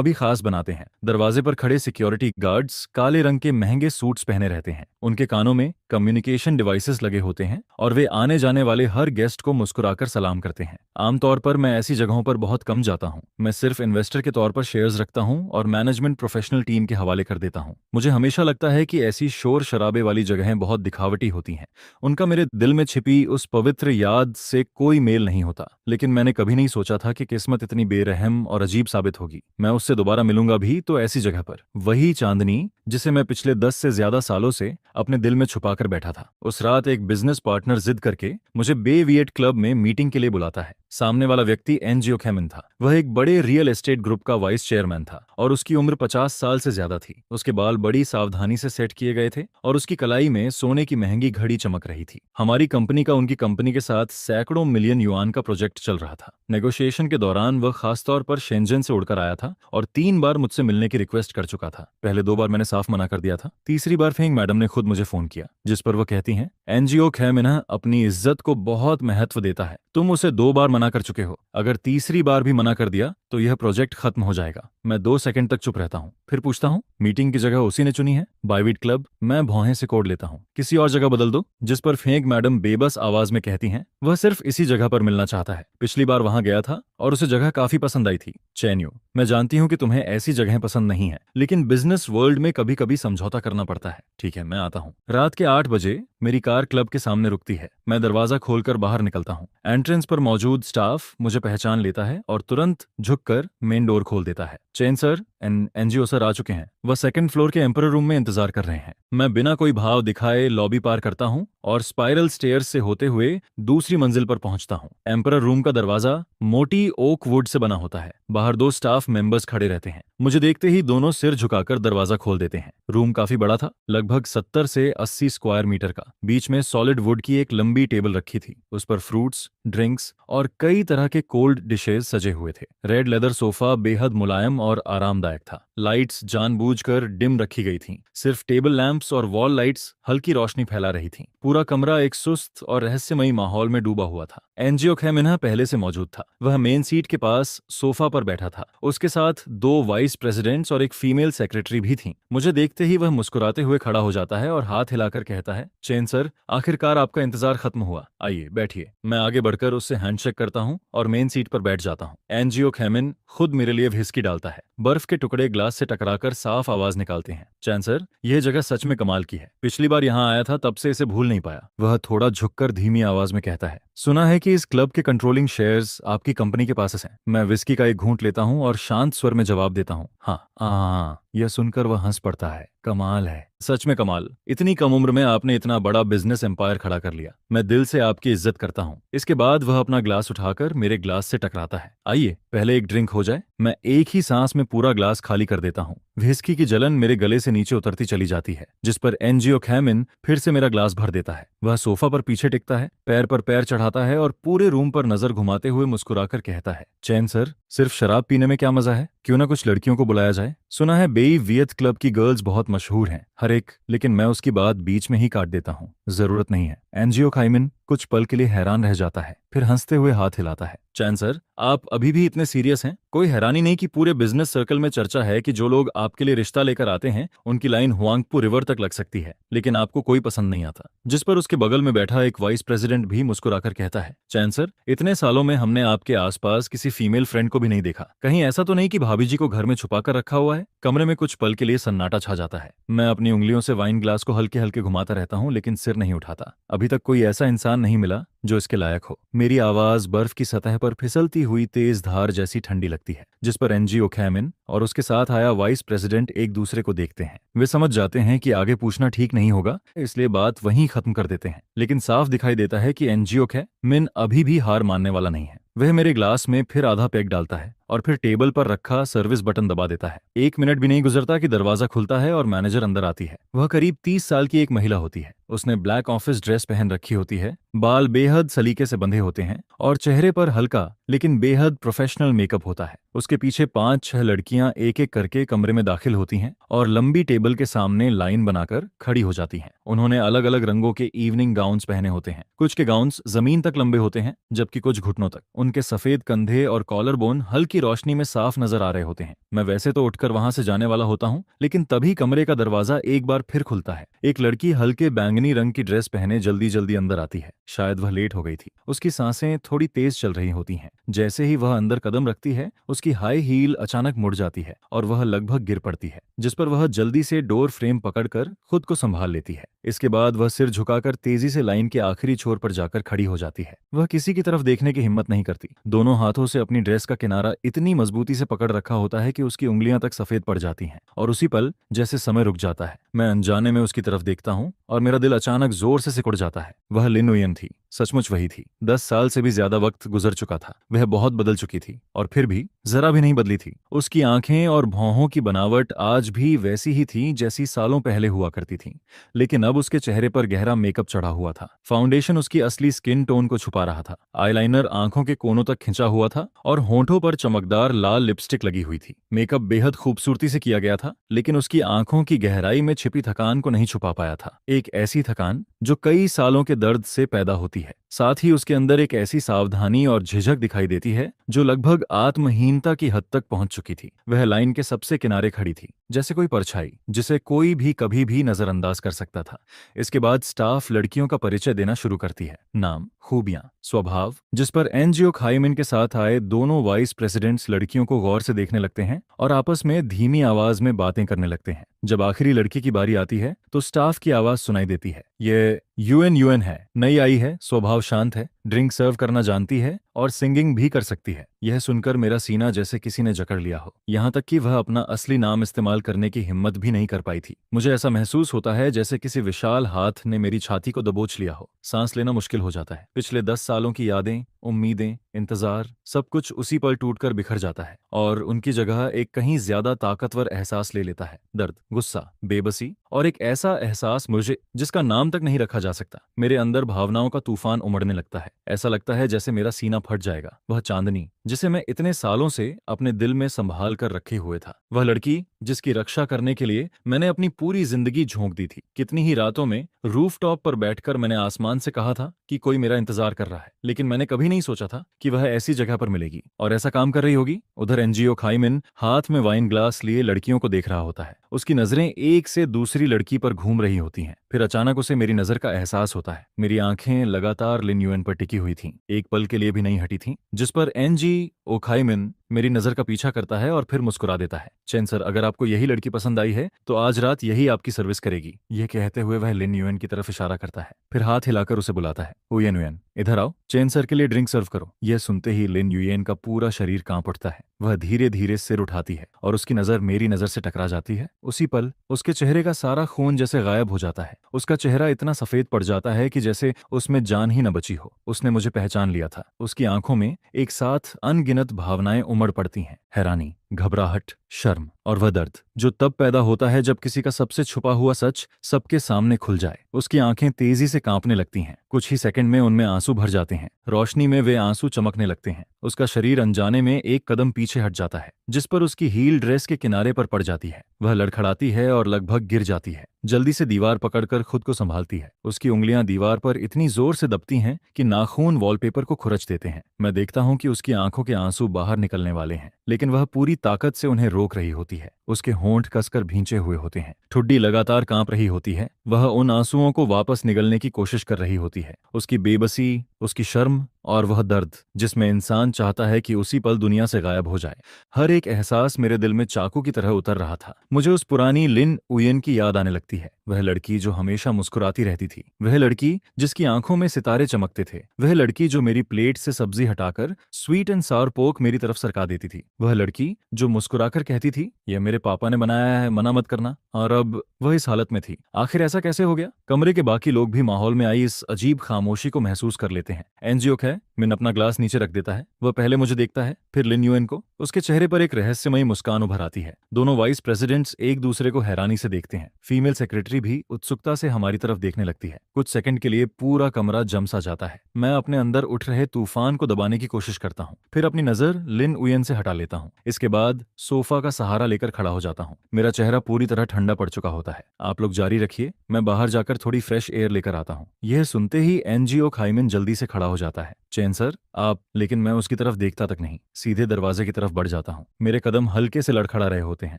भी खास बनाते हैं। दरवाजे पर खड़े सिक्योरिटी गार्ड्स काले रंग के महंगे सूट्स पहने रहते हैं। उनके कानों में कम्युनिकेशन डिवाइसेस लगे होते हैं और वे आने जाने वाले हर गेस्ट को मुस्कुराकर सलाम करते हैं। आमतौर पर मैं ऐसी जगहों पर बहुत कम जाता हूँ। मैं सिर्फ इन्वेस्टर के तौर पर शेयर्स रखता हूँ और मैनेजमेंट प्रोफेशनल टीम के हवाले कर देता हूँ। मुझे हमेशा लगता है कि ऐसी शोर शराबे वाली जगहें बहुत दिखावटी होती हैं। उनका मेरे दिल में छिपी उस पवित्र याद से कोई मेल नहीं होता। लेकिन मैंने कभी नहीं सोचा था कि किस्मत इतनी बेरहम और अजीब साबित होगी। मैं उससे दोबारा मिलूंगा भी तो ऐसी जगह पर। वही चांदनी जिसे मैं पिछले 10 से ज्यादा सालों से अपने दिल में छुपाकर बैठा था। उस रात एक बिजनेस पार्टनर जिद करके मुझे बेविएट क्लब में मीटिंग के लिए बुलाता है। सामने वाला व्यक्ति एनजीओ खेमिन था। वह एक बड़े रियल एस्टेट ग्रुप का वाइस चेयरमैन था और उसकी उम्र 50 साल से ज्यादा थी। उसके बाल बड़ी सावधानी से सेट किए गए थे और उसकी कलाई में सोने की महंगी घड़ी चमक रही थी। हमारी कंपनी का उनकी कंपनी के साथ सैकड़ों मिलियन युआन का प्रोजेक्ट चल रहा था। नेगोशिएशन के दौरान वह खासतौर पर शेंजन से उड़कर आया था और 3 बार मुझसे मिलने की रिक्वेस्ट कर चुका था। पहले 2 बार मैंने साफ मना कर दिया था। तीसरी बार फेंग मैडम ने खुद मुझे फोन किया, जिस पर वह कहती हैं, एनजीओ खेमिन अपनी इज्जत को बहुत महत्व देता है। तुम उसे 2 बार मना कर चुके हो। अगर तीसरी बार भी मना कर दिया तो यह प्रोजेक्ट खत्म हो जाएगा। मैं 2 सेकंड तक चुप रहता हूँ। फिर पूछता हूँ मीटिंग की जगह उसी ने चुनी है। बाइविट क्लब। मैं भौहें से कोड लेता हूँ। किसी और जगह बदल दो। जिस पर फेंक मैडम बेबस आवाज में कहती हैं वह सिर्फ इसी जगह पर मिलना चाहता है। पिछली बार वहां गया था और उसे जगह काफी पसंद आई थी। चैन्यो। मैं जानती हूँ कि तुम्हें ऐसी जगहें पसंद नहीं है, लेकिन बिजनेस वर्ल्ड में कभी कभी समझौता करना पड़ता है। ठीक है, मैं आता हूँ। रात के 8 बजे मेरी कार क्लब के सामने रुकती है। मैं दरवाजा खोलकर बाहर निकलता हूँ। एंट्रेंस पर मौजूद स्टाफ मुझे पहचान लेता है और तुरंत झुककर मेन डोर खोल देता है। चेन सर, एनजीओ सर आ चुके हैं। वह सेकंड फ्लोर के एम्परर रूम में इंतजार कर रहे हैं। मैं बिना कोई भाव दिखाए लॉबी पार करता हूँ और स्पाइरल स्टेयर्स से होते हुए दूसरी मंजिल पर पहुंचता हूँ। एम्परर रूम का दरवाजा मोटी ओक वुड से बना होता है। बाहर 2 स्टाफ मेंबर्स खड़े रहते हैं। मुझे देखते ही दोनों सिर झुकाकर दरवाजा खोल देते हैं। रूम काफी बड़ा था, लगभग 70 से 80 स्क्वायर मीटर का। बीच में सॉलिड वुड की एक लंबी टेबल रखी थी। उस पर फ्रूट्स, ड्रिंक्स और कई तरह के कोल्ड डिशेज सजे हुए थे। रेड लेदर सोफा बेहद मुलायम और आरामदायक था। लाइट्स जानबूझकर डिम रखी गई थीं। सिर्फ टेबल लैंप्स और वॉल लाइट्स हल्की रोशनी फैला रही थीं। पूरा कमरा एक सुस्त और रहस्यमयी माहौल में डूबा हुआ था। एनजीओ खैमिन्हा पहले से मौजूद था। वह मेन सीट के पास सोफा पर बैठा था। उसके साथ 2 वाइस प्रेसिडेंट्स और एक फीमेल सेक्रेटरी भी थीं। मुझे देखते ही वह मुस्कुराते हुए खड़ा हो जाता है और हाथ हिलाकर कहता है, चेन सर, आखिरकार आपका इंतजार खत्म हुआ। आइए बैठिए। मैं आगे बढ़कर उससे हैंडशेक करता हूँ और मेन सीट पर बैठ जाता हूँ। एनजीओ खैमिन खुद मेरे लिए व्हिस्की डालता है। बर्फ के टुकड़े ग्लास से टकराकर साफ आवाज निकालते हैं। चैन सर, यह जगह सच में कमाल की है। पिछली बार यहाँ आया था, तब से इसे भूल नहीं पाया। वह थोड़ा झुककर धीमी आवाज में कहता है, सुना है कि इस क्लब के कंट्रोलिंग शेयर्स आपकी कंपनी के पास हैं। मैं विस्की का एक घूंट लेता हूँ और शांत स्वर में जवाब देता हूँ, हाँ। यह सुनकर वह हंस पड़ता है। कमाल है, सच में कमाल। इतनी कम उम्र में आपने इतना बड़ा बिजनेस एम्पायर खड़ा कर लिया। मैं दिल से आपकी इज्जत करता हूँ। इसके बाद वह अपना ग्लास उठाकर मेरे ग्लास से टकराता है। आइए पहले एक ड्रिंक हो जाए। मैं एक ही सांस में पूरा ग्लास खाली कर देता हूँ। व्हिस्की की जलन मेरे गले से नीचे उतरती चली जाती है, जिस पर एनजीओ खैमिन फिर से मेरा ग्लास भर देता है। वह सोफा पर पीछे टिकता है, पैर पर पैर चढ़ाता है और पूरे रूम पर नजर घुमाते हुए मुस्कुराकर कहता है, चैन सर, सिर्फ शराब पीने में क्या मजा है? क्यों ना कुछ लड़कियों को बुलाया जाए। सुना है बेई वियत क्लब की गर्ल्स बहुत मशहूर हैं, हर एक। लेकिन मैं उसकी बात बीच में ही काट देता हूँ। जरूरत नहीं है। एनजीओ खैमिन कुछ पल के लिए हैरान रह जाता है, फिर हंसते हुए हाथ हिलाता है। चैन सर, आप अभी भी इतने सीरियस हैं? कोई हैरानी नहीं कि पूरे बिजनेस सर्कल में चर्चा है कि जो लोग आपके लिए रिश्ता लेकर आते हैं उनकी लाइन हुआंगपू रिवर तक लग सकती है, लेकिन आपको कोई पसंद नहीं आता। जिस पर उसके बगल में बैठा एक वाइस प्रेसिडेंट भी मुस्कुराकर कहता है, चैन सर, इतने सालों में हमने आपके आसपास किसी फीमेल फ्रेंड को भी नहीं देखा। कहीं ऐसा तो नहीं कि भाभी जी को घर में छुपा कर रखा हुआ है? कमरे में कुछ पल के लिए सन्नाटा छा जाता है। मैं अपनी उंगलियों से वाइन ग्लास को हल्के हल्के घुमाता रहता हूँ, लेकिन सिर नहीं उठाता। अभी तक कोई ऐसा इंसान नहीं मिला जो इसके लायक हो। मेरी आवाज बर्फ की सतह पर फिसलती हुई तेज धार जैसी ठंडी लगती है, जिस पर एनजीओ खैमिन और उसके साथ आया वाइस प्रेसिडेंट एक दूसरे को देखते हैं। वे समझ जाते हैं कि आगे पूछना ठीक नहीं होगा, इसलिए बात वहीं खत्म कर देते हैं। लेकिन साफ दिखाई देता है कि एनजीओ खैमिन अभी भी हार मानने वाला नहीं है। वह मेरे ग्लास में फिर आधा पैक डालता है और फिर टेबल पर रखा सर्विस बटन दबा देता है। 1 मिनट भी नहीं गुजरता कि दरवाजा खुलता है और मैनेजर अंदर आती है। वह करीब 30 साल की एक महिला होती है। उसने ब्लैक ऑफिस ड्रेस पहन रखी होती है, बाल बेहद सलीके से बंधे होते हैं और चेहरे पर हल्का लेकिन बेहद प्रोफेशनल मेकअप होता है। उसके पीछे 5-6 लड़कियां एक एक करके कमरे में दाखिल होती हैं और लंबी टेबल के सामने लाइन बनाकर खड़ी हो जाती हैं। उन्होंने अलग अलग रंगों के इवनिंग गाउन्स पहने होते हैं। कुछ के गाउन्स जमीन तक लंबे होते हैं, जबकि कुछ घुटनों तक। उनके सफेद कंधे और कॉलर बोन हल्की रोशनी में साफ नजर आ रहे होते हैं। मैं वैसे तो उठकर वहां से जाने वाला होता हूं, लेकिन तभी कमरे का दरवाजा एक बार फिर खुलता है। एक लड़की हल्के बैंगनी रंग की ड्रेस पहने जल्दी जल्दी अंदर आती है। शायद वह लेट हो गई थी। उसकी सांसें थोड़ी तेज चल रही होती हैं। जैसे ही वह अंदर कदम रखती है, उसकी हाई हील अचानक मुड़ जाती है और वह लगभग गिर पड़ती है, जिस पर वह जल्दी से डोर फ्रेम पकड़कर खुद को संभाल लेती है। इसके बाद वह सिर झुकाकर तेजी से लाइन के आखिरी छोर पर जाकर खड़ी हो जाती है। वह किसी की तरफ देखने की हिम्मत नहीं करती। दोनों हाथों से अपनी ड्रेस का किनारा इतनी मजबूती से पकड़ रखा होता है कि उसकी उंगलियां तक सफेद पड़ जाती हैं और उसी पल जैसे समय रुक जाता है। मैं अनजाने में उसकी तरफ देखता हूँ और मेरा दिल अचानक जोर से सिकुड़ जाता है। वह लिन उयन थी, सचमुच वही थी। 10 साल से भी ज्यादा वक्त गुजर चुका था। वह बहुत बदल चुकी थी और फिर भी जरा भी नहीं बदली थी। उसकी आंखें और भौहों की बनावट आज भी वैसी ही थी जैसी सालों पहले हुआ करती थी, लेकिन अब उसके चेहरे पर गहरा मेकअप चढ़ा हुआ था। फाउंडेशन उसकी असली स्किन टोन को छुपा रहा था। आईलाइनर आंखों के कोनों तक खिंचा हुआ था और होंठों पर चमकदार लाल लिपस्टिक लगी हुई थी। मेकअप बेहद खूबसूरती से किया गया था, लेकिन उसकी आंखों की गहराई में छिपी थकान को नहीं छुपा पाया था। एक ऐसी थकान जो कई सालों के दर्द से पैदा होती है। साथ ही उसके अंदर एक ऐसी सावधानी और झिझक दिखाई देती है जो लगभग आत्महीनता की हद तक पहुंच चुकी थी। वह लाइन के सबसे किनारे खड़ी थी, जैसे कोई परछाई जिसे कोई भी कभी भी नजरअंदाज कर सकता था। इसके बाद स्टाफ लड़कियों का परिचय देना शुरू करती है। नाम, खूबियां, स्वभाव, जिस पर एनजीओ खाइमिन के साथ आए दोनों वाइस प्रेसिडेंट्स लड़कियों को गौर से देखने लगते हैं और आपस में धीमी आवाज में बातें करने लगते हैं। जब आखिरी लड़की की बारी आती है तो स्टाफ की आवाज सुनाई देती है। ये यूएन है, नई आई है, स्वभाव शांत है, ड्रिंक सर्व करना जानती है और सिंगिंग भी कर सकती है। यह सुनकर मेरा सीना जैसे किसी ने जकड़ लिया हो, यहाँ तक कि वह अपना असली नाम इस्तेमाल करने की हिम्मत भी नहीं कर पाई थी। मुझे ऐसा महसूस होता है जैसे किसी विशाल हाथ ने मेरी छाती को दबोच लिया हो। सांस लेना मुश्किल हो जाता है। पिछले 10 सालों की यादें, उम्मीदें, इंतजार, सब कुछ उसी पल टूटकर बिखर जाता है और उनकी जगह एक कहीं ज्यादा ताकतवर एहसास ले लेता है। दर्द, गुस्सा, बेबसी और एक ऐसा एहसास मुझे जिसका नाम तक नहीं रखा जा सकता। मेरे अंदर भावनाओं का तूफान उमड़ने लगता है। ऐसा लगता है जैसे मेरा सीना फट जाएगा। वह चांदनी जिसे मैं इतने सालों से अपने दिल में संभाल कर रखे हुए था, वह लड़की जिसकी रक्षा करने के लिए मैंने अपनी पूरी जिंदगी झोंक दी थी। कितनी ही रातों में रूफटॉप पर बैठकर मैंने आसमान से कहा था कि कोई मेरा इंतजार कर रहा है, लेकिन मैंने कभी नहीं सोचा था कि वह ऐसी जगह पर मिलेगी और ऐसा काम कर रही होगी। उधर एनजीओ खाइमिन हाथ में वाइन ग्लास लिए लड़कियों को देख रहा होता है। उसकी नजरें एक से दूसरी लड़की पर घूम रही होती हैं। फिर अचानक उसे मेरी नजर का एहसास होता है। मेरी आंखें लगातार लिन यूएन पर टिकी हुई थीं, एक पल के लिए भी नहीं हटी थीं, जिस पर एनजी ओखाइमिन मेरी नजर का पीछा करता है और फिर मुस्कुरा देता है। चेन सर, अगर आपको यही लड़की पसंद आई है तो आज रात यही आपकी सर्विस करेगी। यह कहते हुए वह लिन यूएन की तरफ इशारा करता है, फिर हाथ हिलाकर उसे बुलाता है। उयन उयन, इधर आओ, चेन सर के लिए ड्रिंक सर्व करो। यह सुनते ही लिन यूएन का पूरा शरीर कांप उठता है। वह धीरे धीरे सिर उठाती है और उसकी नजर मेरी नजर से टकरा जाती है। उसी पल उसके चेहरे का सारा खून जैसे गायब हो जाता है। उसका चेहरा इतना सफेद पड़ जाता है कि जैसे उसमें जान ही न बची हो। उसने मुझे पहचान लिया था। उसकी आंखों में एक साथ अनगिनत भावनाएं उमड़ पड़ती हैं, हैरानी, घबराहट, शर्म और वह दर्द जो तब पैदा होता है जब किसी का सबसे छुपा हुआ सच सबके सामने खुल जाए। उसकी आंखें तेजी से कांपने लगती हैं। कुछ ही सेकंड में उनमें आंसू भर जाते हैं। रोशनी में वे आंसू चमकने लगते हैं। उसका शरीर अनजाने में एक कदम पीछे हट जाता है, जिस पर उसकी हील ड्रेस के किनारे पर पड़ जाती है। वह लड़खड़ाती है और लगभग गिर जाती है। जल्दी से दीवार पकड़कर खुद को संभालती है। उसकी उंगलियां दीवार पर इतनी जोर से दबती हैं कि नाखून वॉलपेपर को खुरच देते हैं। मैं देखता हूं कि उसकी आंखों के आंसू बाहर निकलने वाले हैं, लेकिन वह पूरी ताकत से उन्हें रोक रही होती है। उसके होंठ कसकर भींचे हुए होते हैं, ठुड्डी लगातार कांप रही होती है। वह उन आंसुओं को वापस निगलने की कोशिश कर रही होती है। उसकी बेबसी, उसकी शर्म और वह दर्द जिसमें इंसान चाहता है कि उसी पल दुनिया से गायब हो जाए। हर एक एहसास मेरे दिल में चाकू की तरह उतर रहा था। मुझे उस पुरानी लिन उयन की याद आने लगती है। वह लड़की जो हमेशा मुस्कुराती रहती थी, वह लड़की जिसकी आंखों में सितारे चमकते थे, वह लड़की जो मेरी प्लेट से सब्जी हटाकर स्वीट एंड सावर पोर्क मेरी तरफ सरका देती थी, वह लड़की जो मुस्कुराकर कहती थी, यह मेरे पापा ने बनाया है, मना मत करना। और अब वह इस हालत में थी। आखिर ऐसा कैसे हो गया? कमरे के बाकी लोग भी माहौल में आई इस अजीब खामोशी को महसूस कर लेते हैं। एनजीओ है, मिन अपना ग्लास नीचे रख देता है। वह पहले मुझे देखता है, फिर लिन यूएन को। उसके चेहरे पर एक रहस्यमयी मुस्कान उभर आती है। दोनों वाइस प्रेसिडेंट्स एक दूसरे को हैरानी से देखते हैं। फीमेल सेक्रेटरी भी उत्सुकता से हमारी तरफ देखने लगती है। कुछ सेकंड के लिए पूरा कमरा जम सा जाता है। मैं अपने अंदर उठ रहे तूफान को दबाने की कोशिश करता हूँ, फिर अपनी नजर लिन उयन से हटा लेता हूँ। इसके बाद सोफा का सहारा लेकर खड़ा हो जाता हूँ। मेरा चेहरा पूरी तरह ठंडा पड़ चुका होता है। आप लोग जारी रखिए, मैं बाहर जाकर थोड़ी फ्रेश एयर लेकर आता हूँ। यह सुनते ही एनजीओ खाइमिन जल्दी से खड़ा हो जाता है। चेन सर, आप। लेकिन मैं उसकी तरफ देखता तक नहीं, सीधे दरवाजे की तरफ बढ़ जाता हूँ। मेरे कदम हल्के से लड़खड़ा रहे होते हैं।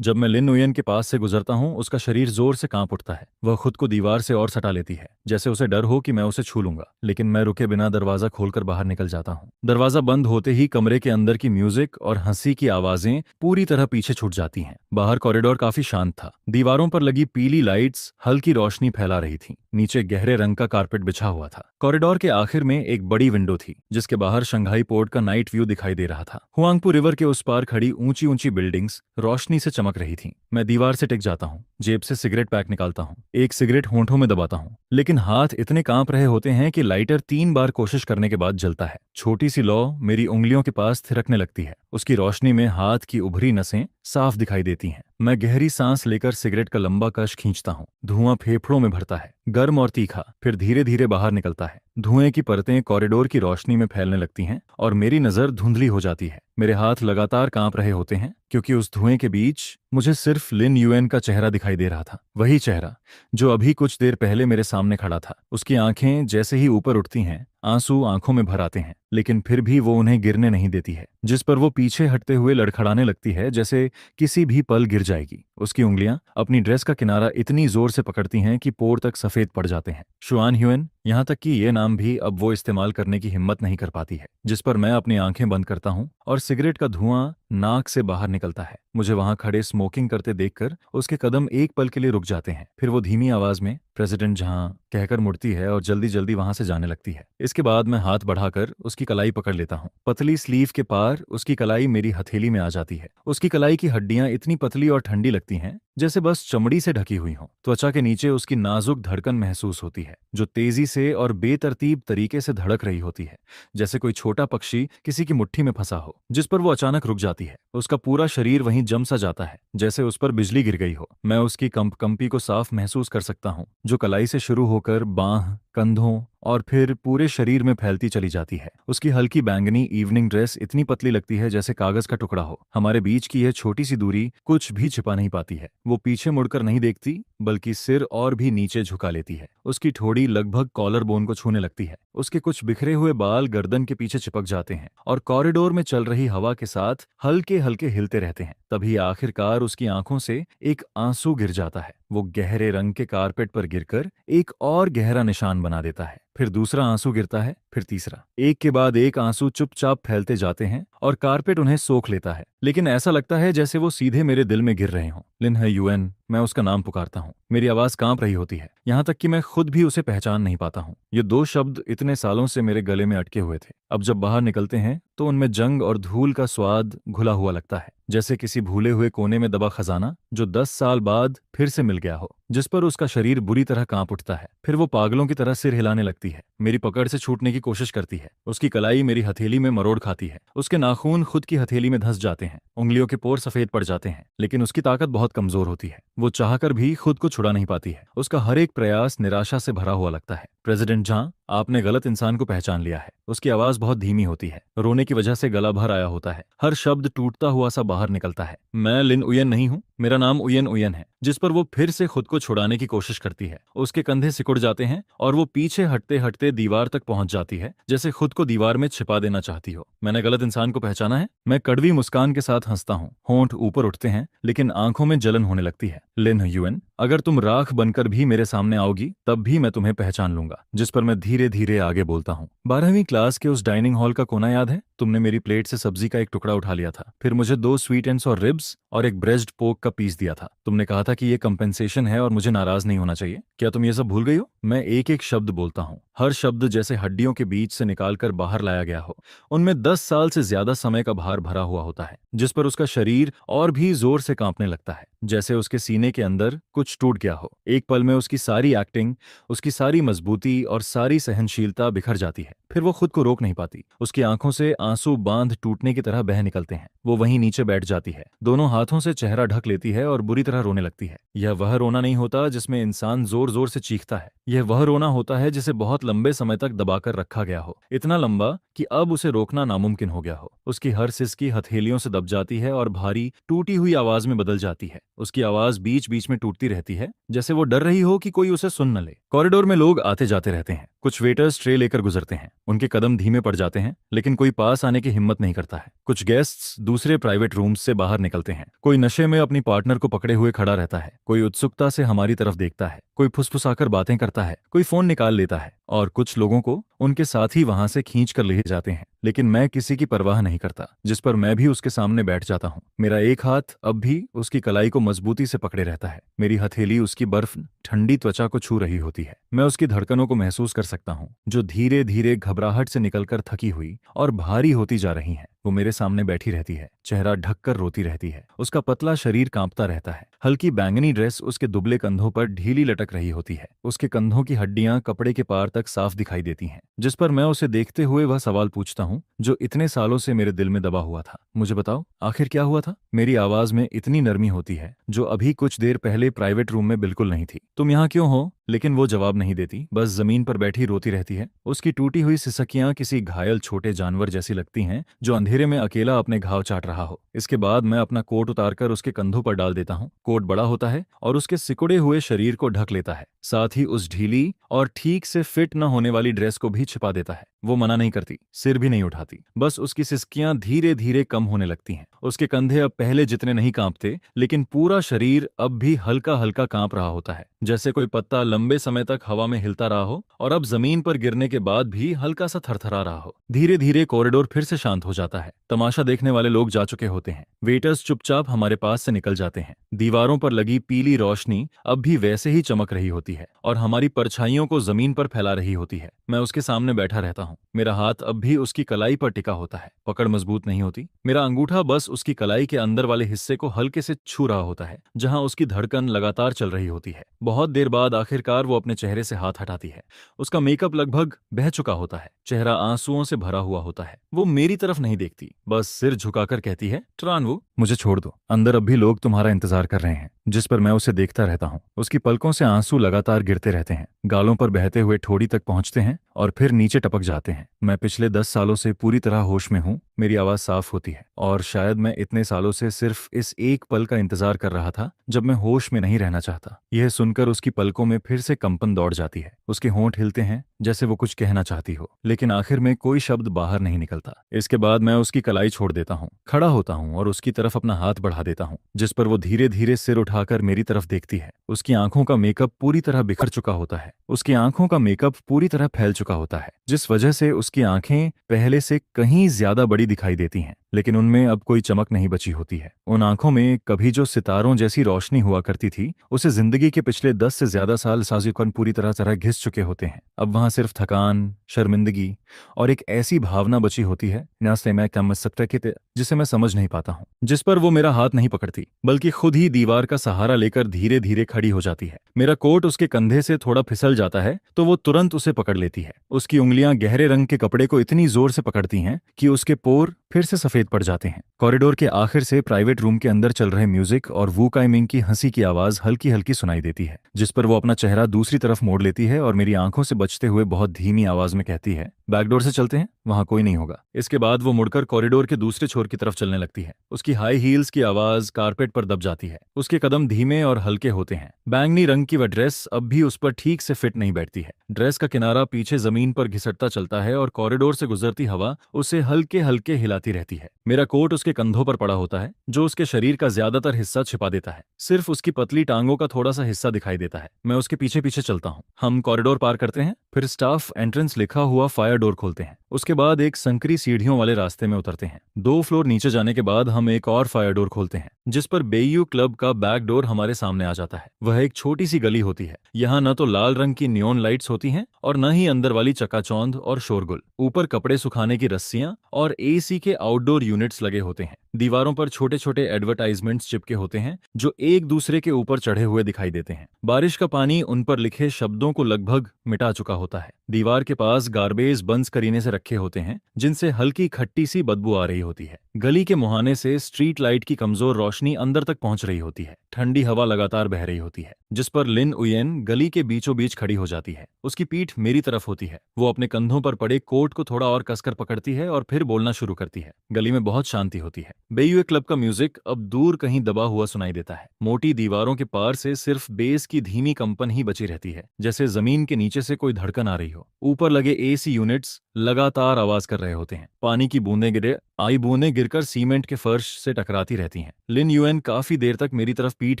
जब मैं लिन उयन के पास से गुजरता हूँ, उसका शरीर जोर से कांप उठता है। वह खुद को दीवार से और सटा लेती है, जैसे उसे डर हो कि मैं उसे छू लूंगा। लेकिन मैं रुके बिना दरवाजा खोलकर बाहर निकल जाता हूँ। दरवाजा बंद होते ही कमरे के अंदर की म्यूजिक और हंसी की आवाजें पूरी तरह पीछे छूट जाती हैं। बाहर कॉरिडोर काफी शांत था। दीवारों पर लगी पीली लाइट्स हल्की रोशनी फैला रही थीं। नीचे गहरे रंग का कारपेट बिछा हुआ था। कॉरिडोर के आखिर में एक बड़ी विंडो थी, जिसके बाहर शंघाई पोर्ट का नाइट व्यू दिखाई दे रहा था। हुआंगपू रिवर के उस पार खड़ी ऊंची ऊंची बिल्डिंग्स रोशनी से चमक रही थीं। मैं दीवार से टिक जाता हूँ, जेब से सिगरेट पैक निकालता हूँ, एक सिगरेट होंठों में दबाता हूँ, लेकिन हाथ इतने कांप रहे होते हैं कि लाइटर 3 बार कोशिश करने के बाद जलता है। छोटी सी लौ मेरी उंगलियों के पास थिरकने लगती है। उसकी रोशनी में हाथ की उभरी नसें साफ दिखाई देती हैं। मैं गहरी सांस लेकर सिगरेट का लंबा कश खींचता हूँ। धुआं फेफड़ों में भरता है, गर्म और तीखा, फिर धीरे धीरे बाहर निकलता है। धुएं की परतें कॉरिडोर की रोशनी में फैलने लगती हैं और मेरी नजर धुंधली हो जाती है। मेरे हाथ लगातार कांप रहे होते हैं। क्योंकि उस धुएं के बीच मुझे सिर्फ लिन यूएन का चेहरा दिखाई दे रहा था, वही चेहरा जो अभी कुछ देर पहले मेरे सामने खड़ा था। उसकी आंखें जैसे ही ऊपर उठती हैं, आंसू आंखों में भर आते हैं, लेकिन फिर भी वो उन्हें गिरने नहीं देती है। जिस पर वो पीछे हटते हुए लड़खड़ाने लगती है, जैसे किसी भी पल गिर जाएगी। उसकी उंगलियां अपनी ड्रेस का किनारा इतनी जोर से पकड़ती हैं कि पोर तक सफेद पड़ जाते हैं। शुआन ह्यूएन, यहाँ तक कि ये नाम भी अब वो इस्तेमाल करने की हिम्मत नहीं कर पाती है। जिस पर मैं अपनी आंखें बंद करता हूँ और सिगरेट का धुआं नाक से बाहर निकलता है। मुझे वहां खड़े स्मोकिंग करते देखकर उसके कदम एक पल के लिए रुक जाते हैं। फिर वो धीमी आवाज में प्रेसिडेंट जहां कहकर मुड़ती है और जल्दी जल्दी वहां से जाने लगती है। इसके बाद मैं हाथ बढ़ाकर उसकी कलाई पकड़ लेता हूँ। पतली स्लीव के पार उसकी कलाई मेरी हथेली में आ जाती है। उसकी कलाई की हड्डियां इतनी पतली और ठंडी लगती हैं जैसे बस चमड़ी से ढकी हुई हों। त्वचा के नीचे उसकी नाजुक धड़कन महसूस होती है, जो तेजी से और बेतरतीब तरीके से धड़क रही होती है, जैसे कोई छोटा पक्षी किसी की मुट्ठी में फंसा हो, जिस पर वो अचानक रुक जाती है। उसका पूरा शरीर वहीं जम सा जाता है, जैसे उस पर बिजली गिर गई हो। मैं उसकी कंपी को साफ महसूस कर सकता हूँ, जो कलाई से शुरू होकर बांह, कंधों और फिर पूरे शरीर में फैलती चली जाती है। उसकी हल्की बैंगनी इवनिंग ड्रेस इतनी पतली लगती है जैसे कागज का टुकड़ा हो। हमारे बीच की यह छोटी सी दूरी कुछ भी छिपा नहीं पाती है। वो पीछे मुड़कर नहीं देखती, बल्कि सिर और भी नीचे झुका लेती है। उसकी ठोड़ी लगभग कॉलर बोन को छूने लगती है। उसके कुछ बिखरे हुए बाल गर्दन के पीछे चिपक जाते हैं और कॉरिडोर में चल रही हवा के साथ हल्के हल्के हिलते रहते हैं। तभी आखिरकार उसकी आंखों से एक आंसू गिर जाता है। वो गहरे रंग के कारपेट पर गिरकर एक और गहरा निशान बना देता है। फिर दूसरा आंसू गिरता है, फिर तीसरा। एक के बाद एक आंसू चुपचाप फैलते जाते हैं और कारपेट उन्हें सोख लेता है, लेकिन ऐसा लगता है जैसे वो सीधे मेरे दिल में गिर रहे हों। लिन है यूएन, मैं उसका नाम पुकारता हूँ। मेरी आवाज कांप रही होती है, यहाँ तक कि मैं खुद भी उसे पहचान नहीं पाता हूँ। ये दो शब्द इतने सालों से मेरे गले में अटके हुए थे, अब जब बाहर निकलते हैं तो उनमें जंग और धूल का स्वाद घुला हुआ लगता है, जैसे किसी भूले हुए कोने में दबा खजाना जो 10 साल बाद फिर से मिल गया हो। जिस पर उसका शरीर बुरी तरह कांप उठता है। फिर वो पागलों की तरह सिर हिलाने लगती है, मेरी पकड़ से छूटने की कोशिश करती है। उसकी कलाई मेरी हथेली में मरोड़ खाती है। उसके नाखून खुद की हथेली में धंस जाते हैं, उंगलियों के पोर सफेद पड़ जाते हैं, लेकिन उसकी ताकत बहुत कमजोर होती है। वो चाहकर भी खुद को छुड़ा नहीं पाती है। उसका हर एक प्रयास निराशा से भरा हुआ लगता है। प्रेसिडेंट जहां, आपने गलत इंसान को पहचान लिया है। उसकी आवाज बहुत धीमी होती है, रोने की वजह से गला भर आया होता है, हर शब्द टूटता हुआ सा बाहर निकलता है। मैं लिन उयन नहीं हूँ, मेरा नाम उयन उयन है। जिस पर वो फिर से खुद को छुड़ाने की कोशिश करती है। उसके कंधे सिकुड़ जाते हैं और वो पीछे हटते हटते दीवार तक पहुंच जाती है, जैसे खुद को दीवार में छिपा देना चाहती हो। मैंने गलत इंसान को पहचाना है? मैं कड़वी मुस्कान के साथ हंसता हूँ। होंठ ऊपर उठते हैं, लेकिन आंखों में जलन होने लगती है। लिन यूएन, अगर तुम राख बनकर भी मेरे सामने आओगी तब भी मैं तुम्हें पहचान लूंगा। जिस पर मैं धीरे धीरे आगे बोलता हूँ। 12वीं क्लास के उस डाइनिंग हॉल का कोना याद है? तुमने मेरी प्लेट से सब्जी का एक टुकड़ा उठा लिया था, फिर मुझे 2 स्वीट एंड्स और रिब्स और एक ब्रेस्ट पोक का पीस दिया था। तुमने कहा था कि ये कंपेंसेशन है और मुझे नाराज नहीं होना चाहिए। क्या तुम ये सब भूल गई हो? मैं एक एक शब्द बोलता हूँ, हर शब्द जैसे हड्डियों के बीच से निकालकर बाहर लाया गया हो। उनमें 10 साल से ज्यादा समय का भार भरा हुआ होता है। जिस पर उसका शरीर और भी जोर से कांपने लगता है, जैसे उसके सीने के अंदर कुछ टूट गया हो। एक पल में उसकी सारी एक्टिंग, उसकी सारी मजबूती और सारी सहनशीलता बिखर जाती है। फिर वो खुद को रोक नहीं पाती। उसकी आंखों से आंसू बांध टूटने की तरह बह निकलते हैं। वो वहीं नीचे बैठ जाती है, दोनों हाथों से चेहरा ढक लेती है और बुरी तरह रोने लगती है। यह वह रोना नहीं होता जिसमें इंसान जोर जोर से चीखता है। यह वह रोना होता है जिसे बहुत लंबे समय तक दबाकर रखा गया हो, इतना लंबा कि अब उसे रोकना नामुमकिन हो गया हो। उसकी हर सिसकी हथेलियों से दब जाती है और भारी टूटी हुई आवाज में बदल जाती है। उसकी आवाज बीच बीच में टूटती रहती है, जैसे वो डर रही हो कि कोई उसे सुन न ले। कॉरिडोर में लोग आते जाते रहते हैं। कुछ वेटर्स ट्रे लेकर गुजरते हैं, उनके कदम धीमे पड़ जाते हैं, लेकिन कोई पास आने की हिम्मत नहीं करता है। कुछ गेस्ट्स दूसरे प्राइवेट रूम्स से बाहर निकलते हैं। कोई नशे में अपनी पार्टनर को पकड़े हुए खड़ा रहता है, कोई उत्सुकता से हमारी तरफ देखता है, कोई फुसफुसाकर बातें करता है, कोई फोन निकाल लेता है, और कुछ लोगों को उनके साथ ही वहां से खींच कर ले जाते हैं। लेकिन मैं किसी की परवाह नहीं करता, जिस पर मैं भी उसके सामने बैठ जाता हूँ। मेरा एक हाथ अब भी उसकी कलाई को मजबूती से पकड़े रहता है। मेरी हथेली उसकी बर्फ ठंडी त्वचा को छू रही होती है। मैं उसकी धड़कनों को महसूस कर सकता हूँ, जो धीरे धीरे घबराहट से निकलकर थकी हुई और भारी होती जा रही हैं। वो मेरे सामने बैठी रहती है, चेहरा ढककर रोती रहती है। उसका पतला शरीर कांपता रहता है। हल्की बैंगनी ड्रेस उसके दुबले कंधों पर ढीली लटक रही होती है। उसके कंधों की हड्डियां कपड़े के पार तक साफ दिखाई देती हैं। जिस पर मैं उसे देखते हुए वह सवाल पूछता हूँ जो इतने सालों से मेरे दिल में दबा हुआ था। मुझे बताओ, आखिर क्या हुआ था? मेरी आवाज में इतनी नरमी होती है जो अभी कुछ देर पहले प्राइवेट रूम में बिल्कुल नहीं थी। तुम यहाँ क्यों हो? लेकिन वो जवाब नहीं देती, बस जमीन पर बैठी रोती रहती है। उसकी टूटी हुई सिसकियां किसी घायल छोटे जानवर जैसी लगती हैं जो अंधेरे में अकेला अपने घाव चाट रहा हो। इसके बाद मैं अपना कोट उतारकर उसके कंधों पर डाल देता हूँ। कोट बड़ा होता है और उसके सिकुड़े हुए शरीर को ढक लेता है, साथ ही उस ढीली और ठीक से फिट न होने वाली ड्रेस को भी छिपा देता है। वो मना नहीं करती, सिर भी नहीं उठाती, बस उसकी सिसकियां धीरे धीरे कम होने लगती हैं। उसके कंधे अब पहले जितने नहीं कांपते, लेकिन पूरा शरीर अब भी हल्का हल्का कांप रहा होता है, जैसे कोई पत्ता लंबे समय तक हवा में हिलता रहा हो और अब जमीन पर गिरने के बाद भी हल्का सा थरथरा रहा हो। धीरे धीरे कॉरिडोर फिर से शांत हो जाता है। तमाशा देखने वाले लोग जा चुके होते हैं। वेटर्स चुपचाप हमारे पास से निकल जाते हैं। दीवारों पर लगी पीली रोशनी अब भी वैसे ही चमक रही होती है और हमारी परछाइयों को जमीन पर फैला रही होती है। मैं उसके सामने बैठा रहता हूँ। मेरा हाथ अब भी उसकी कलाई पर टिका होता है। पकड़ मजबूत नहीं होती। मेरा अंगूठा बस उसकी कलाई के अंदर वाले हिस्से को हल्के से छू रहा होता है, जहां उसकी धड़कन लगातार चल रही होती है। बहुत देर बाद आखिरकार वो अपने चेहरे से हाथ हटाती है। उसका मेकअप लगभग बह चुका होता है, चेहरा आंसुओं से भरा हुआ होता है। वो मेरी तरफ नहीं देखती, बस सिर झुकाकर कहती है, ट्रानवू, मुझे छोड़ दो, अंदर अब भी लोग तुम्हारा इंतजार कर रहे हैं। जिस पर मैं उसे देखता रहता हूँ। उसकी पलकों से आंसू लगातार गिरते रहते हैं, गालों पर बहते हुए ठोड़ी तक पहुंचते हैं और फिर नीचे टपक जाते हैं। मैं पिछले 10 सालों से पूरी तरह होश में हूँ। मेरी आवाज साफ होती है और शायद मैं इतने सालों से सिर्फ इस एक पल का इंतजार कर रहा था जब मैं होश में नहीं रहना चाहता। यह सुनकर उसकी पलकों में फिर से कंपन दौड़ जाती है। उसके होंठ हिलते हैं जैसे वो कुछ कहना चाहती हो, लेकिन आखिर में कोई शब्द बाहर नहीं निकलता। इसके बाद मैं उसकी कलाई छोड़ देता हूँ, खड़ा होता हूँ और उसकी तरफ अपना हाथ बढ़ा देता हूँ, जिस पर वो धीरे धीरे सिर उठाकर मेरी तरफ देखती है। उसकी आंखों का मेकअप पूरी तरह बिखर चुका होता है। उसकी आंखों का मेकअप पूरी तरह फैल चुका होता है, जिस वजह से उसकी आंखें पहले से कहीं ज्यादा बड़ी दिखाई देती हैं, लेकिन उनमें अब कोई चमक नहीं बची होती है। उन आंखों में कभी जो सितारों जैसी रोशनी हुआ करती थी, उसे जिंदगी के पिछले 10 से ज्यादा साल साजिकन पूरी तरह घिस चुके होते हैं। अब वहां सिर्फ थकान, शर्मिंदगी और एक ऐसी भावना बची होती है ना से मैं कम सकता कि जिसे मैं समझ नहीं पाता हूँ। जिस पर वो मेरा हाथ नहीं पकड़ती, बल्कि खुद ही दीवार का सहारा लेकर धीरे धीरे खड़ी हो जाती है। मेरा कोट उसके कंधे से थोड़ा फिसल जाता है तो वो तुरंत उसे पकड़ लेती है। उसकी उंगलियां गहरे रंग के कपड़े को इतनी जोर से पकड़ती हैं कि उसके पोर फिर से सफेद पड़ जाते हैं। कॉरिडोर के आखिर से प्राइवेट रूम के अंदर चल रहे म्यूजिक और वू काइमिंग की हंसी की आवाज हल्की हल्की सुनाई देती है, जिस पर वो अपना चेहरा दूसरी तरफ मोड़ लेती है और मेरी आंखों से बचते हुए बहुत धीमी आवाज में कहती है, बैकडोर से चलते हैं, वहां कोई नहीं होगा। इसके बाद वो मुड़कर कॉरिडोर के दूसरे छोर की तरफ चलने लगती है। उसकी हाई हील्स की आवाज कारपेट पर दब जाती है। उसके कदम धीमे और हल्के होते हैं। बैंगनी रंग की वह ड्रेस अब भी उस पर ठीक से फिट नहीं बैठती है। ड्रेस का किनारा पीछे जमीन पर घिसटता चलता है और कॉरिडोर से गुजरती हवा उसे हल्के हल्के हिलाती रहती है। मेरा कोट उसके कंधों पर पड़ा होता है, जो उसके शरीर का ज्यादातर हिस्सा छिपा देता है। सिर्फ उसकी पतली टांगों का थोड़ा सा हिस्सा दिखाई देता है। मैं उसके पीछे पीछे चलता हूँ। हम कॉरिडोर पार करते हैं, फिर स्टाफ एंट्रेंस लिखा हुआ फायर डोर खोलते हैं। उसके बाद एक संकरी सीढ़ियों वाले रास्ते में उतरते हैं। 2 फ्लोर नीचे जाने के बाद हम एक और फायर डोर खोलते हैं, जिस पर बेयू क्लब का बैक डोर हमारे सामने आ जाता है। वह एक छोटी सी गली होती है। यहाँ न तो लाल रंग की नियॉन लाइट्स होती हैं और न ही अंदर वाली चकाचौंध और शोरगुल। ऊपर कपड़े सुखाने की रस्सियां और एसी के आउटडोर यूनिट्स लगे होते हैं। दीवारों पर छोटे छोटे एडवर्टाइजमेंट्स चिपके होते हैं जो एक दूसरे के ऊपर चढ़े हुए दिखाई देते हैं। बारिश का पानी उन पर लिखे शब्दों को लगभग मिटा चुका होता है। दीवार के पास गार्बेज बंस करीने से रखे होते हैं, जिनसे हल्की खट्टी सी बदबू आ रही होती है। गली के मुहाने से स्ट्रीट लाइट की कमजोर रोशनी अंदर तक पहुंच रही होती है। ठंडी हवा लगातार बह रही होती है, जिस पर लिन उयेन गली के बीचों बीच खड़ी हो जाती है। उसकी पीठ मेरी तरफ होती है। वो अपने कंधों पर पड़े कोट को थोड़ा और कसकर पकड़ती है और फिर बोलना शुरू करती है। गली में बहुत शांति होती है। बेयू क्लब का म्यूजिक अब दूर कहीं दबा हुआ सुनाई देता है। मोटी दीवारों के पार से सिर्फ बेस की धीमी कंपन ही बची रहती है, जैसे जमीन के नीचे से कोई धड़कन आ रही हो। ऊपर लगे एसी यूनिट्स लगातार आवाज कर रहे होते हैं। पानी की बूंदें गिरकर सीमेंट के फर्श से टकराती रहती हैं। लिन यूएन काफी देर तक मेरी तरफ पीठ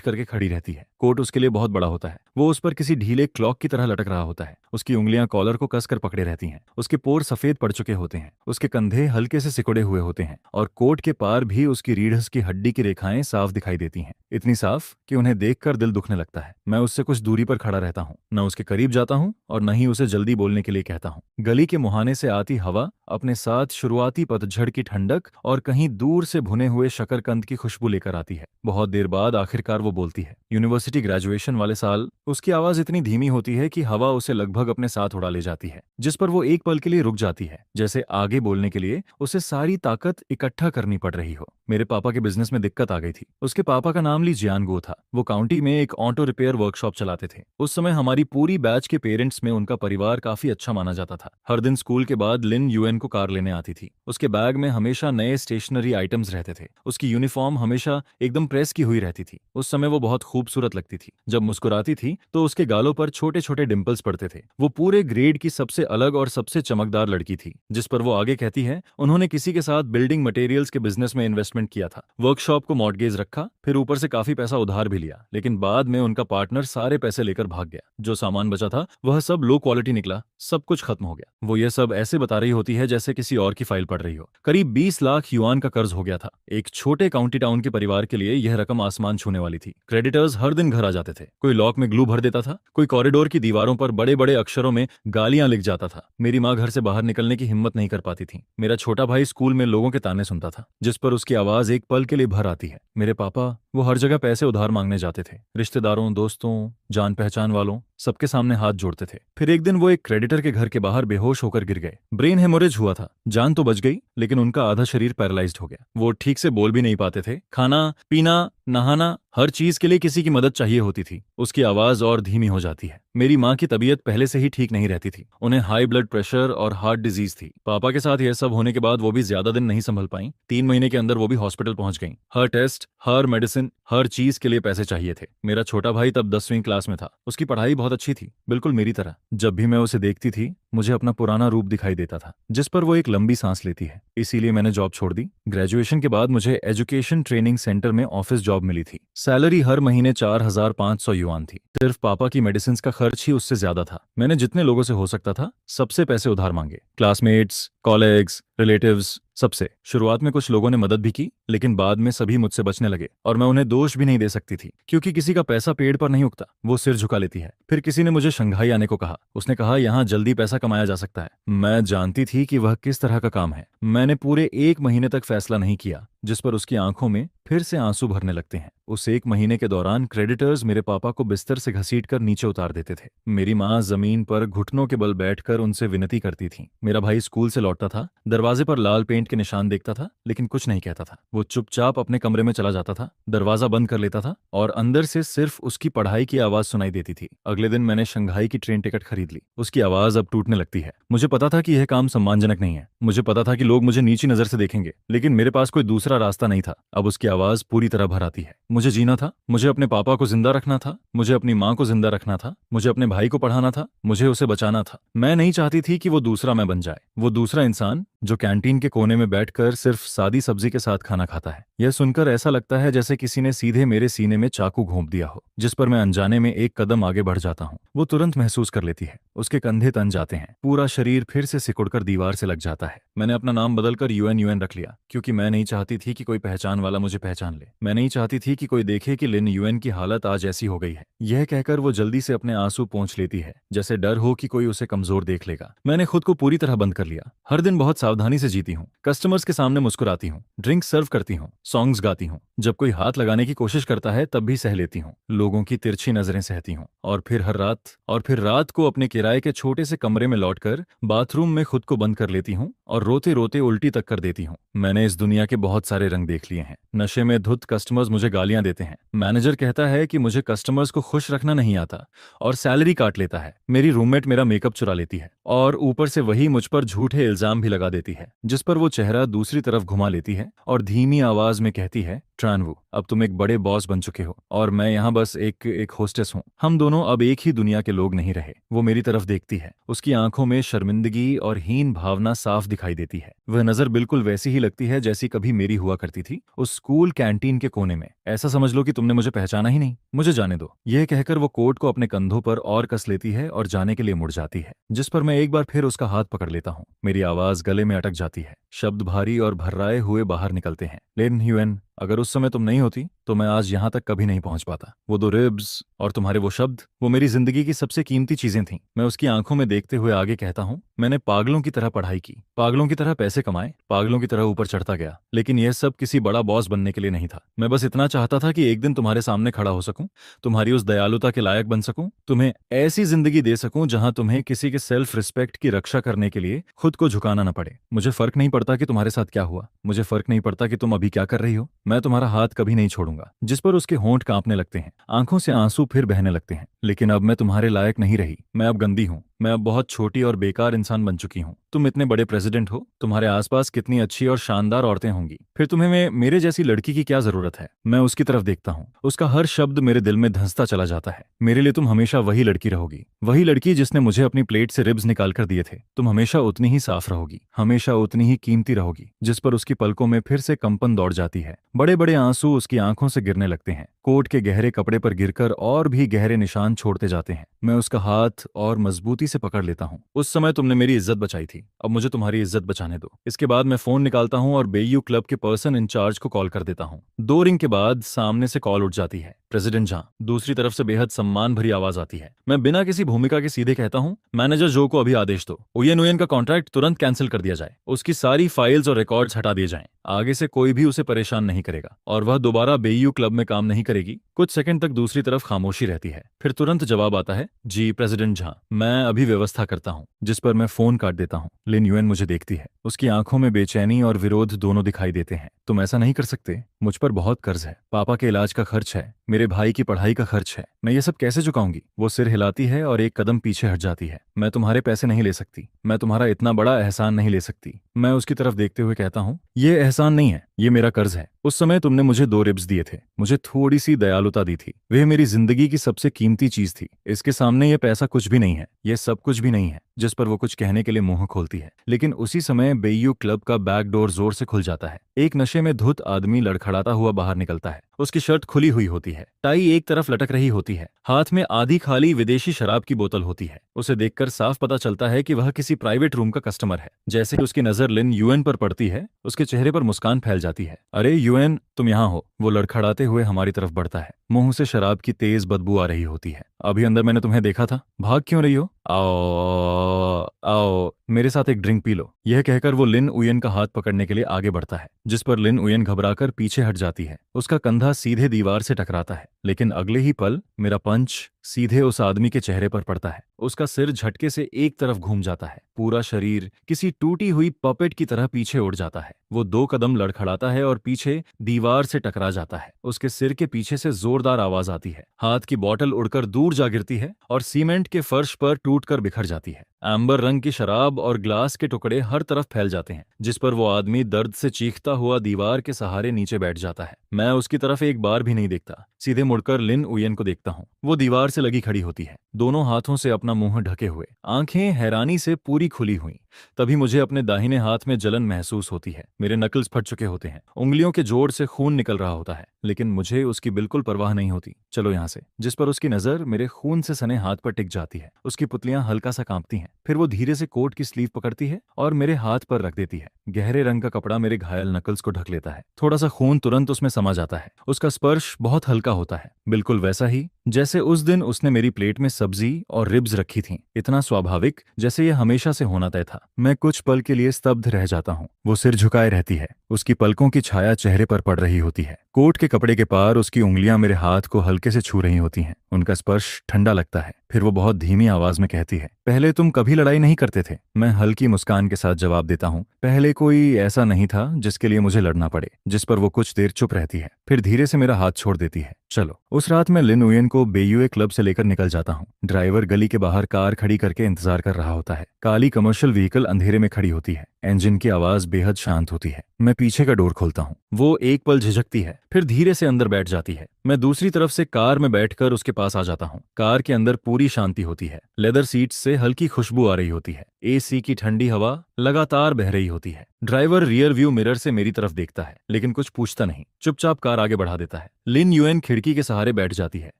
करके खड़ी रहती है। कोट उसके लिए बहुत बड़ा होता है। वो उस पर किसी ढीले क्लॉक की तरह लटक रहा होता है। उसकी उंगलियां कॉलर को कसकर पकड़े रहती हैं। उसके पोर सफेद पड़ चुके होते हैं। उसके कंधे हल्के से सिकुड़े हुए होते हैं और कोट के पार भी उसकी रीढ़ की हड्डी की रेखाएं साफ दिखाई देती हैं, इतनी साफ कि उन्हें देखकर दिल दुखने लगता है। मैं उससे कुछ दूरी पर खड़ा रहता हूँ, न उसके करीब जाता हूँ और न ही उसे जल्दी बोलने के लिए कहता हूँ। गली के मुहाने से आती हवा अपने साथ शुरुआती पतझड़ की ठंडक और कहीं दूर से भुने हुए शकरकंद की खुशबू लेकर आती है। बहुत देर बाद आखिरकार वो बोलती है। यूनिवर्सिटी ग्रेजुएशन वाले साल उसकी आवाज इतनी धीमी होती है कि हवा उसे लगभग अपने साथ उड़ा ले जाती है, जिस पर वो एक पल के लिए रुक जाती है, जैसे आगे बोलने के लिए उसे सारी ताकत इकट्ठा करनी पड़ रही हो। मेरे पापा के बिजनेस में दिक्कत आ गई थी। उसके पापा का नाम ली जियानगो था। वो काउंटी में एक ऑटो रिपेयर वर्कशॉप चलाते थे। उस समय हमारी पूरी बैच के पेरेंट्स में उनका परिवार काफी अच्छा माना जाता था। हर दिन स्कूल के बाद लिन यूएन को कार लेने आती थी। उसके बैग में हमेशा नए स्टेशनरी आइटम्स रहते थे। उसकी यूनिफॉर्म हमेशा एकदम प्रेस की हुई रहती थी। उस समय वो बहुत खूबसूरत लगती थी। जब मुस्कुराती थी तो उसके गालों पर छोटे छोटे डिंपल्स पड़ते थे। वो पूरे ग्रेड की सबसे अलग और सबसे चमकदार लड़की थी, जिस पर वो आगे कहती है उन्होंने किसी के साथ बिल्डिंग मटेरियल्स के बिजनेस में इन्वेस्टमेंट किया था, वर्कशॉप को मॉर्टगेज रखा, फिर ऊपर से काफी पैसा उधार भी लिया, लेकिन बाद में उनका पार्टनर सारे पैसे लेकर भाग गया। जो सामान बचा था वह सब लो क्वालिटी निकला, सब कुछ खत्म हो गया। वो ये सब ऐसे बता रही होती है जैसे किसी और की फाइल पढ़ रही हो। करीब 20 लाख युआन का कर्ज हो गया था। एक छोटे काउंटी टाउन के परिवार के लिए यह रकम आसमान छूने वाली थी। क्रेडिटर्स हर दिन घर आ जाते थे। कोई लॉक में ग्लू भर देता था, कोई कॉरिडोर की दीवारों पर बड़े बड़े अक्षरों में गालियां लिख जाता था। मेरी माँ घर से बाहर निकलने की हिम्मत नहीं कर पाती थी। मेरा छोटा भाई स्कूल में लोगों के ताने सुनता था, जिस पर उसकी आवाज एक पल के लिए भर आती है। मेरे पापा वो हर जगह पैसे उधार मांगने जाते थे, रिश्तेदारों, दोस्तों, जान पहचान वालों, सबके सामने हाथ जोड़ते थे। फिर एक दिन वो एक क्रेडिटर के घर के बाहर बेहोश होकर गिर गए। ब्रेन हेमोरेज हुआ था। जान तो बच गई, लेकिन उनका आधा शरीर पैरालाइज्ड हो गया। वो ठीक से बोल भी नहीं पाते थे। खाना पीना नहाना हर चीज के लिए किसी की मदद चाहिए होती थी। उसकी आवाज और धीमी हो जाती है। मेरी माँ की तबीयत पहले से ही ठीक नहीं रहती थी। उन्हें हाई ब्लड प्रेशर और हार्ट डिजीज थी। पापा के साथ यह सब होने के बाद वो भी ज्यादा दिन नहीं संभल पाई। 3 महीने के अंदर वो भी हॉस्पिटल पहुंच गईं। हर टेस्ट, हर मेडिसिन, हर चीज के लिए पैसे चाहिए थे। मेरा छोटा भाई तब 10वीं क्लास में था। उसकी पढ़ाई बहुत अच्छी थी, बिल्कुल मेरी तरह। जब भी मैं उसे देखती थी मुझे अपना पुराना रूप दिखाई देता था, जिस पर वो एक लंबी सांस लेती है। इसीलिए मैंने जॉब छोड़ दी। ग्रेजुएशन के बाद मुझे एजुकेशन ट्रेनिंग सेंटर में ऑफिस जॉब मिली थी। सैलरी हर महीने 4,500 युआन थी। सिर्फ पापा की मेडिसिन का खर्च ही उससे ज्यादा था। मैंने जितने लोगों से हो सकता था सबसे पैसे उधार मांगे, क्लासमेट्स, कॉलेग्स, रिलेटिव्स, सबसे। शुरुआत में कुछ लोगों ने मदद भी की, लेकिन बाद में सभी मुझसे बचने लगे और मैं उन्हें दोष भी नहीं दे सकती थी, क्योंकि किसी का पैसा पेड़ पर नहीं उगता, वो सिर झुका लेती है। फिर किसी ने मुझे शंघाई आने को कहा। उसने कहा यहाँ जल्दी पैसा कमाया जा सकता है। मैं जानती थी कि वह किस तरह का काम है। मैंने पूरे 1 महीने तक फैसला नहीं किया, जिस पर उसकी आंखों में फिर से आंसू भरने लगते हैं। उस 1 महीने के दौरान क्रेडिटर्स मेरे पापा को बिस्तर से घसीटकर नीचे उतार देते थे। मेरी माँ जमीन पर घुटनों के बल बैठकर उनसे विनती करती थी। मेरा भाई स्कूल से लौटता था, दरवाजे पर लाल पेंट के निशान देखता था, लेकिन कुछ नहीं कहता था। वो चुपचाप अपने कमरे में चला जाता था, दरवाजा बंद कर लेता था और अंदर से सिर्फ उसकी पढ़ाई की आवाज सुनाई देती थी। अगले दिन मैंने शंघाई की ट्रेन टिकट खरीद ली। उसकी आवाज अब टूटने लगती है। मुझे पता था कि यह काम सम्मानजनक नहीं है। मुझे पता था कि लोग मुझे नीची नजर से देखेंगे, लेकिन मेरे पास कोई दूसरा रास्ता नहीं था। अब उसकी आवाज पूरी तरह भर आती है। मुझे जीना था, मुझे अपने पापा को जिंदा रखना था, मुझे अपनी माँ को जिंदा रखना था, मुझे अपने भाई को पढ़ाना था, मुझे उसे बचाना था। मैं नहीं चाहती थी कि वो दूसरा मैं बन जाए, वो दूसरा इंसान जो कैंटीन के कोने में बैठकर सिर्फ सादी सब्जी के साथ खाना खाता है। यह सुनकर ऐसा लगता है जैसे किसी ने सीधे मेरे सीने में चाकू घोंप दिया हो, जिस पर मैं अनजाने में एक कदम आगे बढ़ जाता हूँ। वो तुरंत महसूस कर लेती है। उसके कंधे तन जाते हैं, पूरा शरीर फिर से सिकुड़कर दीवार से लग जाता है। मैंने अपना नाम बदलकर यूएन रख लिया, क्योंकि मैं नहीं चाहती थी कि कोई पहचान वाला मुझे पहचान ले। मैं नहीं चाहती थी कि कोई देखे कि लिन यूएन की हालत आज ऐसी हो गई है। यह कहकर वो जल्दी से अपने आंसू पोंछ लेती है, जैसे डर हो कि कोई उसे कमजोर देख लेगा। मैंने खुद को पूरी तरह बंद कर लिया। हर दिन बहुत सावधानी से जीती हूँ। कस्टमर्स के सामने मुस्कुराती हूँ, ड्रिंक सर्व करती हूँ, सॉन्ग्स गाती हूँ। जब कोई हाथ लगाने की कोशिश करता है तब भी सह लेती हूँ। लोगों की तिरछी नजरें सहती हूँ और फिर रात को अपने किराए के छोटे से कमरे में लौटकर बाथरूम में खुद को बंद कर लेती हूँ और रोते रोते उल्टी तक कर देती हूँ। मैंने इस दुनिया के बहुत सारे रंग देख लिए हैं। नशे में धुत कस्टमर्स मुझे गालियां देते हैं। मैनेजर कहता है कि मुझे कस्टमर्स को खुश रखना नहीं आता और सैलरी काट लेता है। मेरी रूममेट मेरा मेकअप चुरा लेती है और ऊपर से वही मुझ पर झूठे इल्जाम भी लगा देती है, जिस पर वो चेहरा दूसरी तरफ घुमा लेती है और धीमी आवाज में कहती है, ट्रानवू, अब तुम एक बड़े बॉस बन चुके हो और मैं यहाँ बस एक होस्टेस हूँ। हम दोनों अब एक ही दुनिया के लोग नहीं रहे। वो मेरी तरफ देखती है। उसकी आंखों में शर्मिंदगी और हीन भावना साफ दिखाई देती है। वह नजर बिल्कुल वैसी ही लगती है जैसी कभी मेरी हुआ करती थी, उस स्कूल कैंटीन के कोने में। ऐसा समझ लो कि तुमने मुझे पहचाना ही नहीं, मुझे जाने दो। यह कहकर वो कोट को अपने कंधों पर और कस लेती है और जाने के लिए मुड़ जाती है, जिस पर मैं एक बार फिर उसका हाथ पकड़ लेता हूँ। मेरी आवाज गले में अटक जाती है। शब्द भारी और भर्राए हुए बाहर निकलते हैं। लिन ह्यूएन, अगर उस समय तुम नहीं होती तो मैं आज यहाँ तक कभी नहीं पहुंच पाता। वो 2 रिब्स और तुम्हारे वो शब्द, वो मेरी जिंदगी की सबसे कीमती चीजें थीं। मैं उसकी आंखों में देखते हुए आगे कहता हूँ, मैंने पागलों की तरह पढ़ाई की, पागलों की तरह पैसे कमाए, पागलों की तरह ऊपर चढ़ता गया, लेकिन यह सब किसी बड़ा बॉस बनने के लिए नहीं था। मैं बस इतना चाहता था कि एक दिन तुम्हारे सामने खड़ा हो सकूं, तुम्हारी उस दयालुता के लायक बन सकूं, तुम्हें ऐसी जिंदगी दे सकूं जहां तुम्हें किसी के सेल्फ रिस्पेक्ट की रक्षा करने के लिए खुद को झुकाना न पड़े। मुझे फर्क नहीं पड़ता कि तुम्हारे साथ क्या हुआ, मुझे फर्क नहीं पड़ता कि तुम अभी क्या कर रही हो, मैं तुम्हारा हाथ कभी नहीं छोड़ूंगा। जिस पर उसके होंठ कांपने लगते हैं, आंखों से आंसू फिर बहने लगते हैं। लेकिन अब मैं तुम्हारे लायक नहीं रही, मैं अब गंदी हूँ, मैं अब बहुत छोटी और बेकार इंसान बन चुकी हूँ। तुम इतने बड़े प्रेसिडेंट हो, तुम्हारे आसपास कितनी अच्छी और शानदार औरतें होंगी, फिर तुम्हें मेरे जैसी लड़की की क्या जरूरत है। मैं उसकी तरफ देखता हूँ, उसका हर शब्द मेरे दिल में धंसता चला जाता है। मेरे लिए तुम हमेशा वही लड़की रहोगी, वही लड़की जिसने मुझे अपनी प्लेट से रिब्स निकाल कर दिए थे। तुम हमेशा उतनी ही साफ रहोगी, हमेशा उतनी ही कीमती रहोगी। जिस पर उसकी पलकों में फिर से कंपन दौड़ जाती है, बड़े बड़े आंसू उसकी आंखों से गिरने लगते हैं, कोट के गहरे कपड़े पर गिरकर और भी गहरे निशान छोड़ते जाते हैं। मैं उसका हाथ और मजबूती से पकड़ लेता हूँ। उस समय तुमने मेरी इज्जत बचाई थी, अब मुझे तुम्हारी इज्जत बचाने दो। इसके बाद मैं फोन निकालता हूँ और बेयू क्लब के पर्सन इंचार्ज को कॉल कर देता हूँ। 2 रिंग के बाद सामने से कॉल उठ जाती है, प्रेसिडेंट झा। दूसरी तरफ से बेहद सम्मान भरी आवाज आती है। मैं बिना किसी भूमिका के सीधे कहता हूँ, मैनेजर जो को अभी आदेश दो, उयन उयन का कॉन्ट्रैक्ट तुरंत कैंसिल कर दिया जाए, उसकी सारी फाइल्स और रिकॉर्ड्स हटा दिए जाएं। आगे से कोई भी उसे परेशान नहीं करेगा और वह दोबारा बेयू क्लब में काम नहीं करेगी। कुछ सेकंड तक दूसरी तरफ खामोशी रहती है, फिर तुरंत जवाब आता है, जी प्रेसिडेंट झा, मैं अभी व्यवस्था करता हूँ। जिस पर मैं फोन काट देता हूँ। लिन युएन मुझे देखती है, उसकी आंखों में बेचैनी और विरोध दोनों दिखाई देते हैं। तुम ऐसा नहीं कर सकते, मुझ पर बहुत कर्ज है, पापा के इलाज का खर्च है, मेरे भाई की पढ़ाई का खर्च है, मैं ये सब कैसे चुकाऊंगी। वो सिर हिलाती है और एक कदम पीछे हट जाती है। मैं तुम्हारे पैसे नहीं ले सकती, मैं तुम्हारा इतना बड़ा एहसान नहीं ले सकती। मैं उसकी तरफ देखते हुए कहता हूँ, ये एहसान नहीं है, ये मेरा कर्ज है। उस समय तुमने मुझे 2 रिब्स दिए थे, मुझे थोड़ी सी दयालुता दी थी, वह मेरी जिंदगी की सबसे कीमती चीज थी। इसके सामने ये पैसा कुछ भी नहीं है, ये सब कुछ भी नहीं है। जिस पर वो कुछ कहने के लिए मुंह खोलती है, लेकिन उसी समय बेयू क्लब का बैक डोर जोर से खुल जाता है। एक नशे में धुत आदमी लड़खड़ाता हुआ बाहर निकलता है। उसकी शर्ट खुली हुई होती है, टाई एक तरफ लटक रही होती है, हाथ में आधी खाली विदेशी शराब की बोतल होती है। उसे देखकर साफ पता चलता है कि वह किसी प्राइवेट रूम का कस्टमर है। जैसे ही उसकी नजर लिन युएन पर पड़ती है, उसके चेहरे पर मुस्कान फैल जाती है। अरे युएन, तुम यहाँ हो। वो लड़खड़ाते हुए हमारी तरफ बढ़ता है, मुंह से शराब की तेज बदबू आ रही होती है। अभी अंदर मैंने तुम्हें देखा था, भाग क्यों रही हो? आओ आओ, मेरे साथ एक ड्रिंक पी लो। यह कहकर वो लिन उयन का हाथ पकड़ने के लिए आगे बढ़ता है, जिस पर लिन उयन घबराकर पीछे हट जाती है। उसका कंधा सीधे दीवार से टकराता है, लेकिन अगले ही पल मेरा पंच सीधे उस आदमी के चेहरे पर पड़ता है। उसका सिर झटके से एक तरफ घूम जाता है, पूरा शरीर किसी टूटी हुई पपेट की तरह पीछे उड़ जाता है। वो 2 कदम लड़खड़ाता है और पीछे दीवार से टकरा जाता है। उसके सिर के पीछे से जोरदार आवाज आती है, हाथ की बोतल उड़कर दूर जा गिरती है और सीमेंट के फर्श पर टूटकर बिखर जाती है। एम्बर रंग की शराब और ग्लास के टुकड़े हर तरफ फैल जाते हैं, जिस पर वो आदमी दर्द से चीखता हुआ दीवार के सहारे नीचे बैठ जाता है। मैं उसकी तरफ एक बार भी नहीं देखता, सीधे मुड़कर लिन उयन को देखता हूँ। वो दीवार से लगी खड़ी होती है, दोनों हाथों से अपना मुंह ढके हुए, आंखें हैरानी से पूरी खुली हुई। तभी मुझे अपने दाहिने हाथ में जलन महसूस होती है। मेरे नकल्स फट चुके होते हैं, उंगलियों के जोड़ से खून निकल रहा होता है, लेकिन मुझे उसकी बिल्कुल परवाह नहीं होती। चलो यहाँ से। जिस पर उसकी नजर मेरे खून से सने हाथ पर टिक जाती है। उसकी पुतलियां हल्का सा कांपती हैं, फिर वो धीरे से कोट की स्लीव पकड़ती है और मेरे हाथ पर रख देती है। गहरे रंग का कपड़ा मेरे घायल नकल्स को ढक लेता है, थोड़ा सा खून तुरंत उसमें समा जाता है। उसका स्पर्श बहुत हल्का होता है, बिल्कुल वैसा ही जैसे उस दिन उसने मेरी प्लेट में सब्जी और रिब्स रखी थी। इतना स्वाभाविक, जैसे यह हमेशा से होना तय था। मैं कुछ पल के लिए स्तब्ध रह जाता हूँ। वो सिर झुकाए रहती है, उसकी पलकों की छाया चेहरे पर पड़ रही होती है। कोट के कपड़े के पार उसकी उंगलियां मेरे हाथ को हल्के से छू रही होती हैं। उनका स्पर्श ठंडा लगता है। फिर वो बहुत धीमी आवाज में कहती है, पहले तुम कभी लड़ाई नहीं करते थे। मैं हल्की मुस्कान के साथ जवाब देता हूँ, पहले कोई ऐसा नहीं था जिसके लिए मुझे लड़ना पड़े। जिस पर वो कुछ देर चुप रहती है, फिर धीरे से मेरा हाथ छोड़ देती है। चलो। उस रात मैं लिन उयन को बेयूए क्लब से लेकर निकल जाता हूँ। ड्राइवर गली के बाहर कार खड़ी करके इंतजार कर रहा होता है। काली कमर्शियल व्हीकल अंधेरे में खड़ी होती है, इंजन की आवाज बेहद शांत होती है। मैं पीछे का डोर खोलता हूँ। वो एक पल झिझकती है, फिर धीरे से अंदर बैठ जाती है। मैं दूसरी तरफ से कार में बैठकर उसके पास आ जाता हूँ। कार के अंदर पूरी शांति होती है, लेदर सीट्स से हल्की खुशबू आ रही होती है, एसी की ठंडी हवा लगातार बह रही होती है। ड्राइवर रियर व्यू मिरर से मेरी तरफ देखता है, लेकिन कुछ पूछता नहीं, चुपचाप कार आगे बढ़ा देता है। लिन यूएन खिड़की के सहारे बैठ जाती है,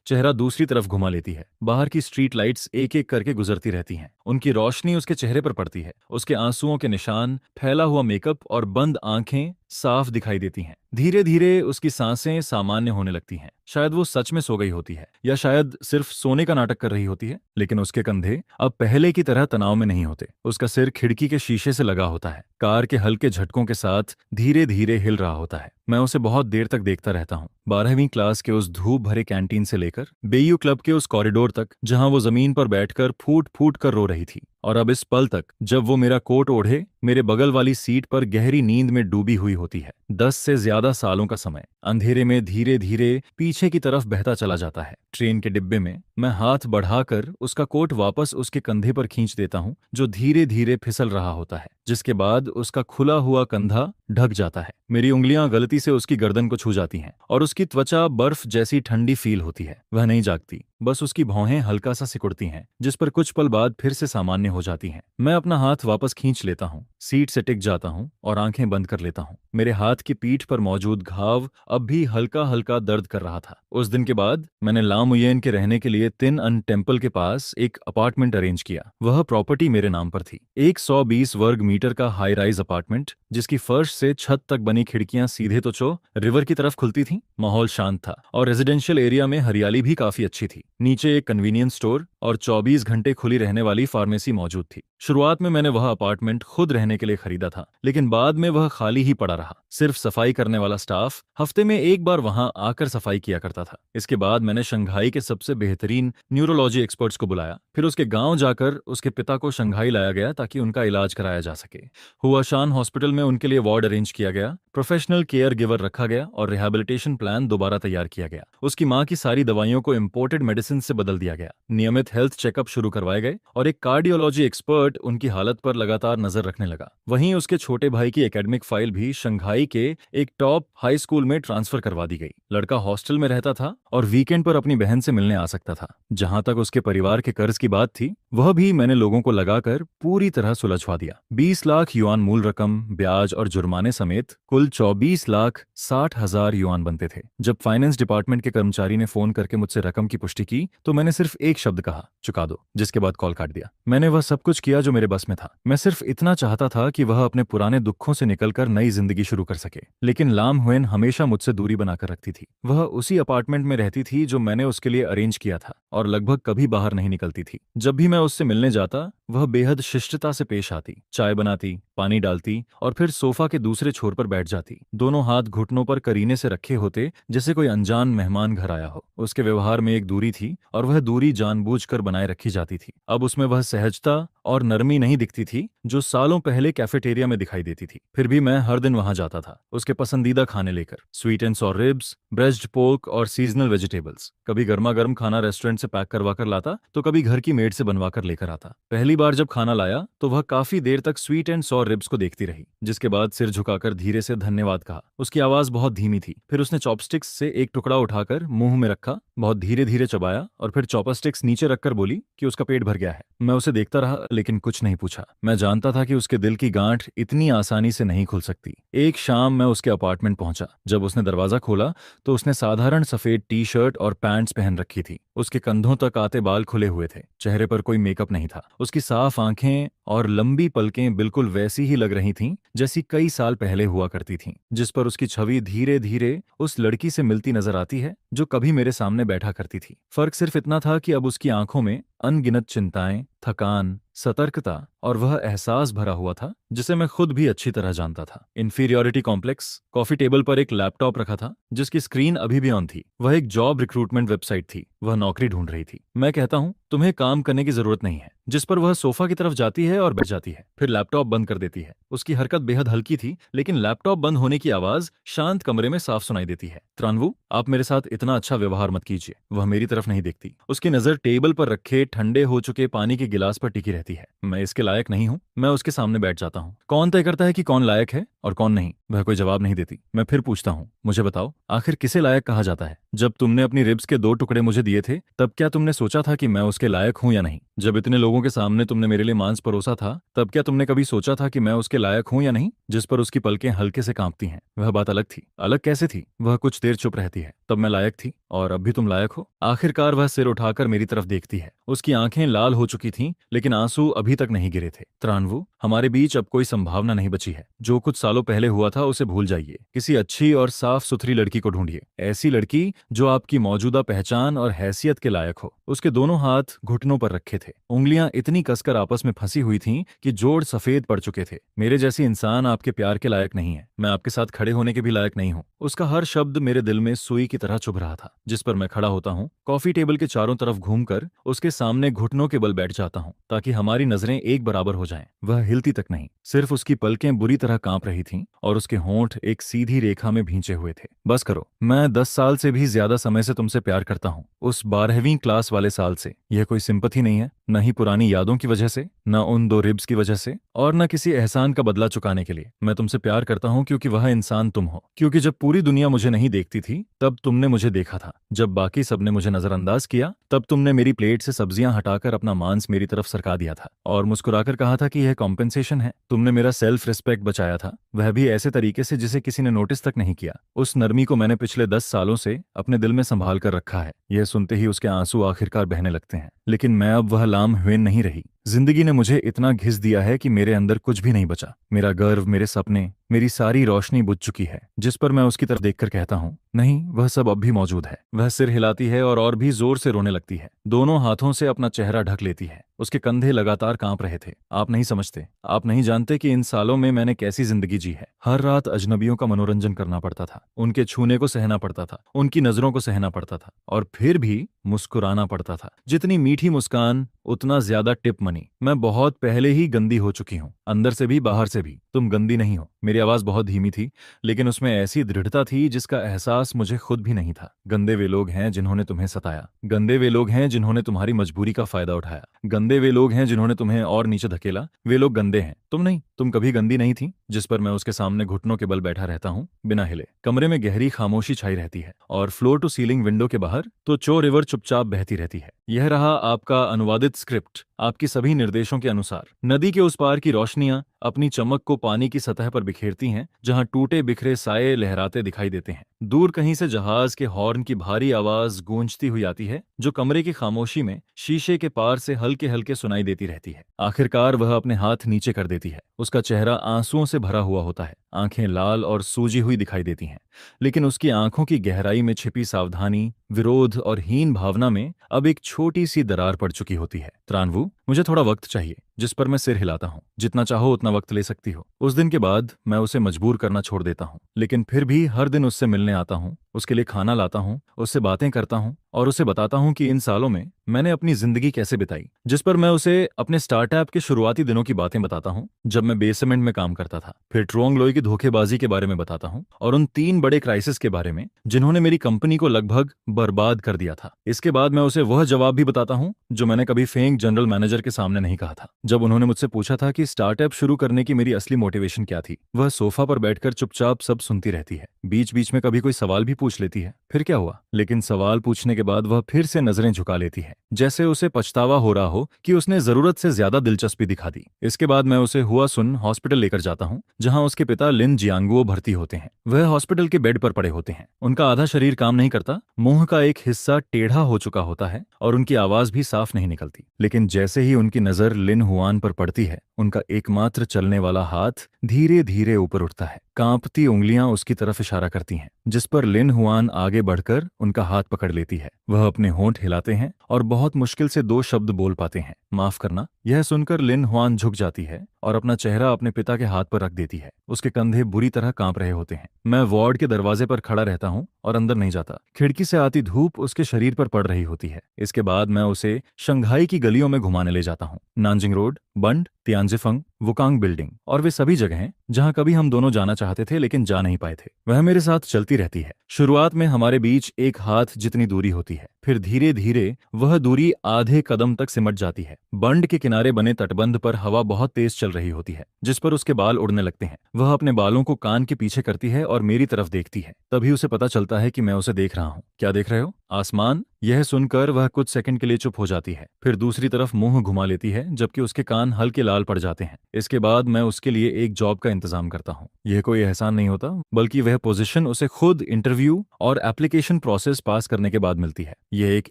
चेहरा दूसरी तरफ घुमा लेती है। बाहर की स्ट्रीट लाइट्स एक एक करके गुजरती रहती हैं। उनकी रोशनी उसके चेहरे पर पड़ती है। उसके आंसुओं के निशान, फैला हुआ मेकअप और बंद आंखें साफ दिखाई देती हैं। धीरे धीरे उसकी सांसें सामान्य होने लगती हैं। शायद वो सच में सो गई होती है, या शायद सिर्फ सोने का नाटक कर रही होती है। लेकिन उसके कंधे अब पहले की तरह तनाव में नहीं होते। उसका सिर खिड़की के शीशे से लगा होता है, कार के हल्के झटकों के साथ धीरे धीरे हिल रहा होता है। मैं उसे बहुत देर तक देखता रहता हूँ। 12वीं क्लास के उस धूप भरे कैंटीन से लेकर बेयू क्लब के उस कॉरिडोर तक, जहां वो जमीन पर बैठकर फूट फूट कर रो रही थी, और अब इस पल तक जब वो मेरा कोट ओढ़े मेरे बगल वाली सीट पर गहरी नींद में डूबी हुई होती है। 10 से ज्यादा सालों का समय अंधेरे में धीरे धीरे पीछे की तरफ बहता चला जाता है। ट्रेन के डिब्बे में मैं हाथ बढ़ाकर उसका कोट वापस उसके कंधे पर खींच देता हूँ, जो धीरे धीरे फिसल रहा होता है, जिसके बाद उसका खुला हुआ कंधा ढक जाता है। मेरी उंगलियां गलती से उसकी गर्दन को छू जाती हैं और उसकी त्वचा बर्फ जैसी ठंडी फील होती है। वह नहीं जागती, बस उसकी भौहें हल्का सा सिकुड़ती हैं, जिस पर कुछ पल बाद फिर से सामान्य हो जाती हैं। मैं अपना हाथ वापस खींच लेता हूँ, सीट से टिक जाता हूँ और आंखें बंद कर लेता हूँ। मेरे हाथ की पीठ पर मौजूद घाव अब भी हल्का हल्का दर्द कर रहा था। उस दिन के बाद मैंने लामुयेन के रहने के लिए तिन अन टेम्पल के पास एक अपार्टमेंट अरेंज किया। वह प्रॉपर्टी मेरे नाम पर थी, एक 120 वर्ग मीटर का हाई राइज अपार्टमेंट, जिसकी फर्श से छत तक बनी खिड़कियां सीधे तो रिवर की तरफ खुलती थीं। माहौल शांत था और रेजिडेंशियल एरिया में हरियाली भी काफी अच्छी थी। नीचे एक कन्वीनियंस स्टोर और 24 घंटे खुली रहने वाली फार्मेसी मौजूद थी। शुरुआत में मैंने वह अपार्टमेंट खुद रहने के लिए खरीदा था, लेकिन बाद में वह खाली ही पड़ा रहा। सिर्फ सफाई करने वाला स्टाफ हफ्ते में एक बार वहां आकर सफाई किया करता था। इसके बाद मैंने शंघाई के सबसे बेहतरीन न्यूरोलॉजी एक्सपर्ट्स को बुलाया। फिर उसके गांव जाकर उसके पिता को शंघाई लाया गया ताकि उनका इलाज कराया जा सके। हुआशान हॉस्पिटल में उनके लिए वार्ड अरेंज किया गया, प्रोफेशनल केयर गिवर रखा गया और रिहैबिलिटेशन प्लान दोबारा तैयार किया गया। उसकी मां की सारी दवाइयों को इम्पोर्टेड मेडिसिन से बदल दिया गया। नियमित हेल्थ चेकअप शुरू करवाए गए और एक कार्डियोलॉजी एक्सपर्ट उनकी हालत पर लगातार नजर रखने लगा। वहीं उसके छोटे भाई की एकेडमिक फाइल भी शंघाई के एक टॉप हाई स्कूल में ट्रांसफर करवा दी गई। लड़का हॉस्टल में रहता था और वीकेंड पर अपनी बहन से मिलने आ सकता था। जहां तक उसके परिवार के कर्ज की बात थी, वह भी मैंने लोगों को लगाकर पूरी तरह सुलझवा दिया। 20 लाख युआन मूल रकम, ब्याज और जुर्माने समेत कुल 24,60,000 युआन बनते थे। जब फाइनेंस डिपार्टमेंट के कर्मचारी ने फोन करके मुझसे रकम की पुष्टि की तो मैंने सिर्फ एक शब्द कहा, चुका दो, जिसके बाद कॉल काट दिया। मैंने वह सब कुछ किया जो मेरे बस में था। मैं सिर्फ इतना चाहता था कि वह अपने पुराने दुखों से निकलकर नई जिंदगी शुरू कर सके। लेकिन लाम हुएन हमेशा मुझसे दूरी बनाकर रखती थी। वह उसी अपार्टमेंट में रहती थी जो मैंने उसके लिए अरेंज किया था और लगभग कभी बाहर नहीं निकलती थी। जब भी मैं उससे मिलने जाता, वह बेहद शिष्टता से पेश आती, चाय बनाती, पानी डालती और फिर सोफा के दूसरे छोर पर बैठ जाती। दोनों हाथ घुटनों पर करीने से रखे होते, जैसे कोई अनजान मेहमान घर आया हो। उसके व्यवहार में एक दूरी थी और वह दूरी जानबूझकर बनाए रखी जाती थी। अब उसमें वह सहजता और नरमी नहीं दिखती थी जो सालों पहले कैफेटेरिया में दिखाई देती थी। फिर भी मैं हर दिन वहां जाता था, उसके पसंदीदा खाने लेकर, sweet and sour ribs, breast pork और सीजनल वेजिटेबल्स। कभी गर्मा गर्म खाना रेस्टोरेंट से पैक करवा कर लाता तो कभी घर की मेड से बनवा कर लेकर आता। पहली बार जब खाना लाया तो वह काफी देर तक स्वीट एंड सॉर रिब्स को देखती रही, जिसके बाद सिर झुकाकर धीरे से धन्यवाद कहा। उसकी आवाज बहुत धीमी थी। फिर उसने चॉपस्टिक्स से एक टुकड़ा उठाकर मुंह में रखा, बहुत धीरे धीरे चबाया और फिर चॉपस्टिक्स नीचे रखकर बोली कि उसका पेट भर गया है। मैं उसे देखता रहा लेकिन कुछ नहीं पूछा। मैं जानता था कि उसके दिल की गांठ इतनी आसानी से नहीं खुल सकती। एक शाम मैं उसके अपार्टमेंट पहुंचा। जब उसने दरवाजा खोला तो उसने साधारण सफेद टी शर्ट और पैंट्स पहन रखी थी। उसके कंधों तक आते बाल खुले हुए थे, चेहरे पर कोई मेकअप नहीं था। उसकी साफ आंखें और लंबी पलकें बिल्कुल वैसी ही लग रही थीं जैसी कई साल पहले हुआ करती थीं, जिस पर उसकी छवि धीरे धीरे उस लड़की से मिलती नजर आती है जो कभी मेरे सामने बैठा करती थी। फर्क सिर्फ इतना था कि अब उसकी आंखों में अनगिनत चिंताएं, थकान, सतर्कता और वह एहसास भरा हुआ था जिसे मैं खुद भी अच्छी तरह जानता था। इंफीरियॉरिटी कॉम्प्लेक्स। कॉफी टेबल पर एक लैपटॉप रखा था जिसकी स्क्रीन अभी भी ऑन थी। वह एक जॉब रिक्रूटमेंट वेबसाइट थी। वह नौकरी ढूंढ रही थी। मैं कहता हूं, तुम्हें काम करने की जरूरत नहीं है, जिस पर वह सोफा की तरफ जाती है और बैठ जाती है, फिर लैपटॉप बंद कर देती है। उसकी हरकत बेहद हल्की थी, लेकिन लैपटॉप बंद होने की आवाज शांत कमरे में साफ सुनाई देती है। त्रानवू, आप मेरे साथ इतना अच्छा व्यवहार मत कीजिए। वह मेरी तरफ नहीं देखती। उसकी नजर टेबल पर रखे ठंडे हो चुके पानी के गिलास पर टिकी रहती है। मैं इसके लायक नहीं हूं। मैं उसके सामने बैठ जाता हूं। कौन तय करता है कि कौन लायक है और कौन नहीं। वह कोई जवाब नहीं देती। मैं फिर पूछता हूँ, मुझे बताओ, आखिर किसे लायक कहा जाता है? जब तुमने अपनी रिब्स के 2 टुकड़े मुझे दिए थे, तब क्या तुमने सोचा था कि मैं उसके लायक हूँ या नहीं? जब इतने लोगों के सामने तुमने मेरे लिए मांस परोसा था, तब क्या तुमने कभी सोचा था कि मैं उसके लायक हूँ या नहीं? जिस पर उसकी पलकें हल्के से कांपती हैं। वह बात अलग थी। अलग कैसे थी? वह कुछ देर चुप रहती है। तब मैं लायक थी, और अब भी तुम लायक हो। आखिरकार वह सिर उठाकर मेरी तरफ देखती है। उसकी आंखें लाल हो चुकी थीं, लेकिन आंसू अभी तक नहीं गिरे थे। त्रानवु, हमारे बीच अब कोई संभावना नहीं बची है। जो कुछ सालों पहले हुआ था उसे भूल जाइए। किसी अच्छी और साफ सुथरी लड़की को ढूंढिए, ऐसी लड़की जो आपकी मौजूदा पहचान और हैसियत के लायक हो। उसके दोनों हाथ घुटनों पर रखे थे। उंगलियां इतनी कसकर आपस में फंसी हुई थीं कि जोड़ सफेद पड़ चुके थे। मेरे जैसी इंसान आपके प्यार के लायक नहीं है। मैं आपके साथ खड़े होने के भी लायक नहीं हूँ। उसका हर शब्द मेरे दिल में सुई की तरह चुभ रहा था। जिस पर मैं खड़ा होता हूँ, कॉफी टेबल के चारों तरफ घूमकर उसके सामने घुटनों के बल बैठ जाता हूँ, ताकि हमारी नजरें एक बराबर हो जाएं। वह हिलती तक नहीं, सिर्फ उसकी पलकें बुरी तरह कांप रही थीं और उसके होंठ एक सीधी रेखा में भींचे हुए थे। बस करो, मैं 10 साल से भी ज्यादा समय से तुमसे प्यार करता हूँ। उस 12वीं क्लास वाले साल से। यह कोई सिंपथी नहीं है, न ही पुरानी यादों की वजह से, न उन 2 रिब्स की वजह से, और न किसी एहसान का बदला चुकाने के लिए। मैं तुमसे प्यार करता हूँ क्योंकि वह इंसान तुम हो। क्योंकि जब पूरी दुनिया मुझे नहीं देखती थी, तब तुमने मुझे देखा था। जब बाकी सबने मुझे नजरअंदाज किया, तब तुमने मेरी प्लेट से सब्जियां हटाकर अपना मांस मेरी तरफ सरका दिया था और मुस्कुराकर कहा था कि यह कॉम्पेंसेशन है। तुमने मेरा सेल्फ रिस्पेक्ट बचाया था, वह भी ऐसे तरीके से जिसे किसी ने नोटिस तक नहीं किया। उस नरमी को मैंने पिछले 10 सालों से अपने दिल में संभाल कर रखा है। यह सुनते ही उसके आंसू आखिरकार बहने लगते हैं। लेकिन मैं अब वह लाम ह्वेन नहीं रही। जिंदगी ने मुझे इतना घिस दिया है कि मेरे अंदर कुछ भी नहीं बचा। मेरा गर्व, मेरे सपने, मेरी सारी रोशनी बुझ चुकी है। जिस पर मैं उसकी तरफ देखकर कहता हूँ, नहीं, वह सब अब भी मौजूद है। वह सिर हिलाती है और भी जोर से रोने लगती है। दोनों हाथों से अपना चेहरा ढक लेती है। उसके कंधे लगातार कांप रहे थे। आप नहीं समझते, आप नहीं जानते कि इन सालों में मैंने कैसी जिंदगी जी है। हर रात अजनबियों का मनोरंजन करना पड़ता था। उनके छूने को सहना पड़ता था, उनकी नजरों को सहना पड़ता था, और फिर भी मुस्कुराना पड़ता था। जितनी मीठी मुस्कान, उतना ज्यादा टिप मनी। मैं बहुत पहले ही गंदी हो चुकी हूँ, अंदर से भी बाहर से भी। तुम गंदी नहीं हो। मेरी आवाज बहुत धीमी थी, लेकिन उसमें ऐसी दृढ़ता थी जिसका एहसास मुझे खुद भी नहीं था। गंदे वे लोग हैं जिन्होंने तुम्हें सताया। गंदे वे लोग हैं जिन्होंने तुम्हारी मजबूरी का फायदा उठाया। गंदे वे लोग हैं जिन्होंने तुम्हें और नीचे धकेला। वे लोग गंदे हैं, तुम नहीं। तुम कभी गंदी नहीं थी। जिस पर मैं उसके सामने घुटनों के बल बैठा रहता हूँ, बिना हिले। कमरे में गहरी खामोशी छाई रहती है, और फ्लोर टू सीलिंग विंडो के बाहर तो चो रिवर चुपचाप बहती रहती है। यह रहा आपका अनुवादित स्क्रिप्ट, आपकी सभी निर्देशों के अनुसार। नदी के उस पार की रोशनियां अपनी चमक को पानी की सतह पर बिखेरती हैं, जहां टूटे बिखरे साये लहराते दिखाई देते हैं। दूर कहीं से जहाज के हॉर्न की भारी आवाज गूंजती हुई आती है, जो कमरे की खामोशी में शीशे के पार से हल्के हल्के सुनाई देती रहती है। आखिरकार वह अपने हाथ नीचे कर देती है। उसका चेहरा आंसुओं से भरा हुआ होता है। आंखें लाल और सूजी हुई दिखाई देती हैं, लेकिन उसकी आंखों की गहराई में छिपी सावधानी, विरोध और हीन भावना में अब एक छोटी सी दरार पड़ चुकी होती है। त्रानवु, मुझे थोड़ा वक्त चाहिए। जिस पर मैं सिर हिलाता हूँ। जितना चाहो उतना वक्त ले सकती हो। उस दिन के बाद मैं उसे मजबूर करना छोड़ देता हूँ, लेकिन फिर भी हर दिन उससे मिलने आता हूँ, उसके लिए खाना लाता हूँ, उससे बातें करता हूँ और उसे बताता हूँ कि इन सालों में मैंने अपनी जिंदगी कैसे बिताई। जिस पर मैं उसे अपने स्टार्टअप के शुरुआती दिनों की बातें बताता हूँ, जब मैं बेसमेंट में काम करता था। फिर ट्रोंग लोई की धोखेबाजी के बारे में बताता हूँ, और उन 3 बड़े क्राइसिस के बारे में जिन्होंने मेरी कंपनी को लगभग बर्बाद कर दिया था। इसके बाद मैं उसे वह जवाब भी बताता हूँ जो मैंने कभी फेंक जनरल मैनेजर के सामने नहीं कहा था। जब उन्होंने मुझसे पूछा था कि स्टार्टअप शुरू करने की मेरी असली मोटिवेशन क्या थी। वह सोफा पर बैठकर चुपचाप सब सुनती रहती है। बीच बीच में कभी कोई सवाल भी पूछ लेती है। फिर क्या हुआ? लेकिन सवाल पूछने के बाद वह फिर से नजरें झुका लेती है, जैसे उसे पछतावा हो रहा हो कि उसने जरूरत से ज्यादा दिलचस्पी दिखा दी। इसके बाद मैं उसे हुआ सुन हॉस्पिटल लेकर जाता हूँ, जहाँ उसके पिता लिन जियांगुओ भर्ती होते हैं। वह हॉस्पिटल के बेड पर पड़े होते हैं। उनका आधा शरीर काम नहीं करता, मुंह का एक हिस्सा टेढ़ा हो चुका होता है और उनकी आवाज भी साफ नहीं निकलती। लेकिन जैसे ही उनकी नजर लिन हुआन पर पड़ती है, उनका एकमात्र चलने वाला हाथ धीरे धीरे ऊपर उठता है। कांपती उंगलियां उसकी तरफ इशारा करती हैं, जिस पर लिन हुआन आगे बढ़कर उनका हाथ पकड़ लेती है। वह अपने होंठ हिलाते हैं और बहुत मुश्किल से 2 शब्द बोल पाते हैं, माफ करना। यह सुनकर लिन हुआन झुक जाती है और अपना चेहरा अपने पिता के हाथ पर रख देती है। उसके कंधे बुरी तरह कांप रहे होते हैं। मैं वार्ड के दरवाजे पर खड़ा रहता हूँ और अंदर नहीं जाता। खिड़की से आती धूप उसके शरीर पर पड़ रही होती है। इसके बाद मैं उसे शंघाई की गलियों में घुमाने ले जाता हूँ। नानजिंग रोड, बंड, तियानजिफंग, वुकांग बिल्डिंग और वे सभी जगहें जहां कभी हम दोनों जाना चाहते थे लेकिन जा नहीं पाए थे, वह मेरे साथ चलती रहती है। शुरुआत में हमारे बीच एक हाथ जितनी दूरी होती है, फिर धीरे धीरे वह दूरी आधे कदम तक सिमट जाती है। बंड के किनारे बने तटबंध पर हवा बहुत तेज चल रही होती है, जिस पर उसके बाल उड़ने लगते हैं। वह अपने बालों को कान के पीछे करती है और मेरी तरफ देखती है। तभी उसे पता चलता है कि मैं उसे देख रहा हूँ। क्या देख रहे हो? आसमान। यह सुनकर वह कुछ सेकंड के लिए चुप हो जाती है, फिर दूसरी तरफ मुंह घुमा लेती है, जबकि उसके कान हल्के लाल पड़ जाते हैं। इसके बाद मैं उसके लिए एक जॉब का इंतजाम करता हूँ। यह कोई एहसान नहीं होता, बल्कि वह पोजीशन उसे खुद इंटरव्यू और एप्लीकेशन प्रोसेस पास करने के बाद मिलती है। यह एक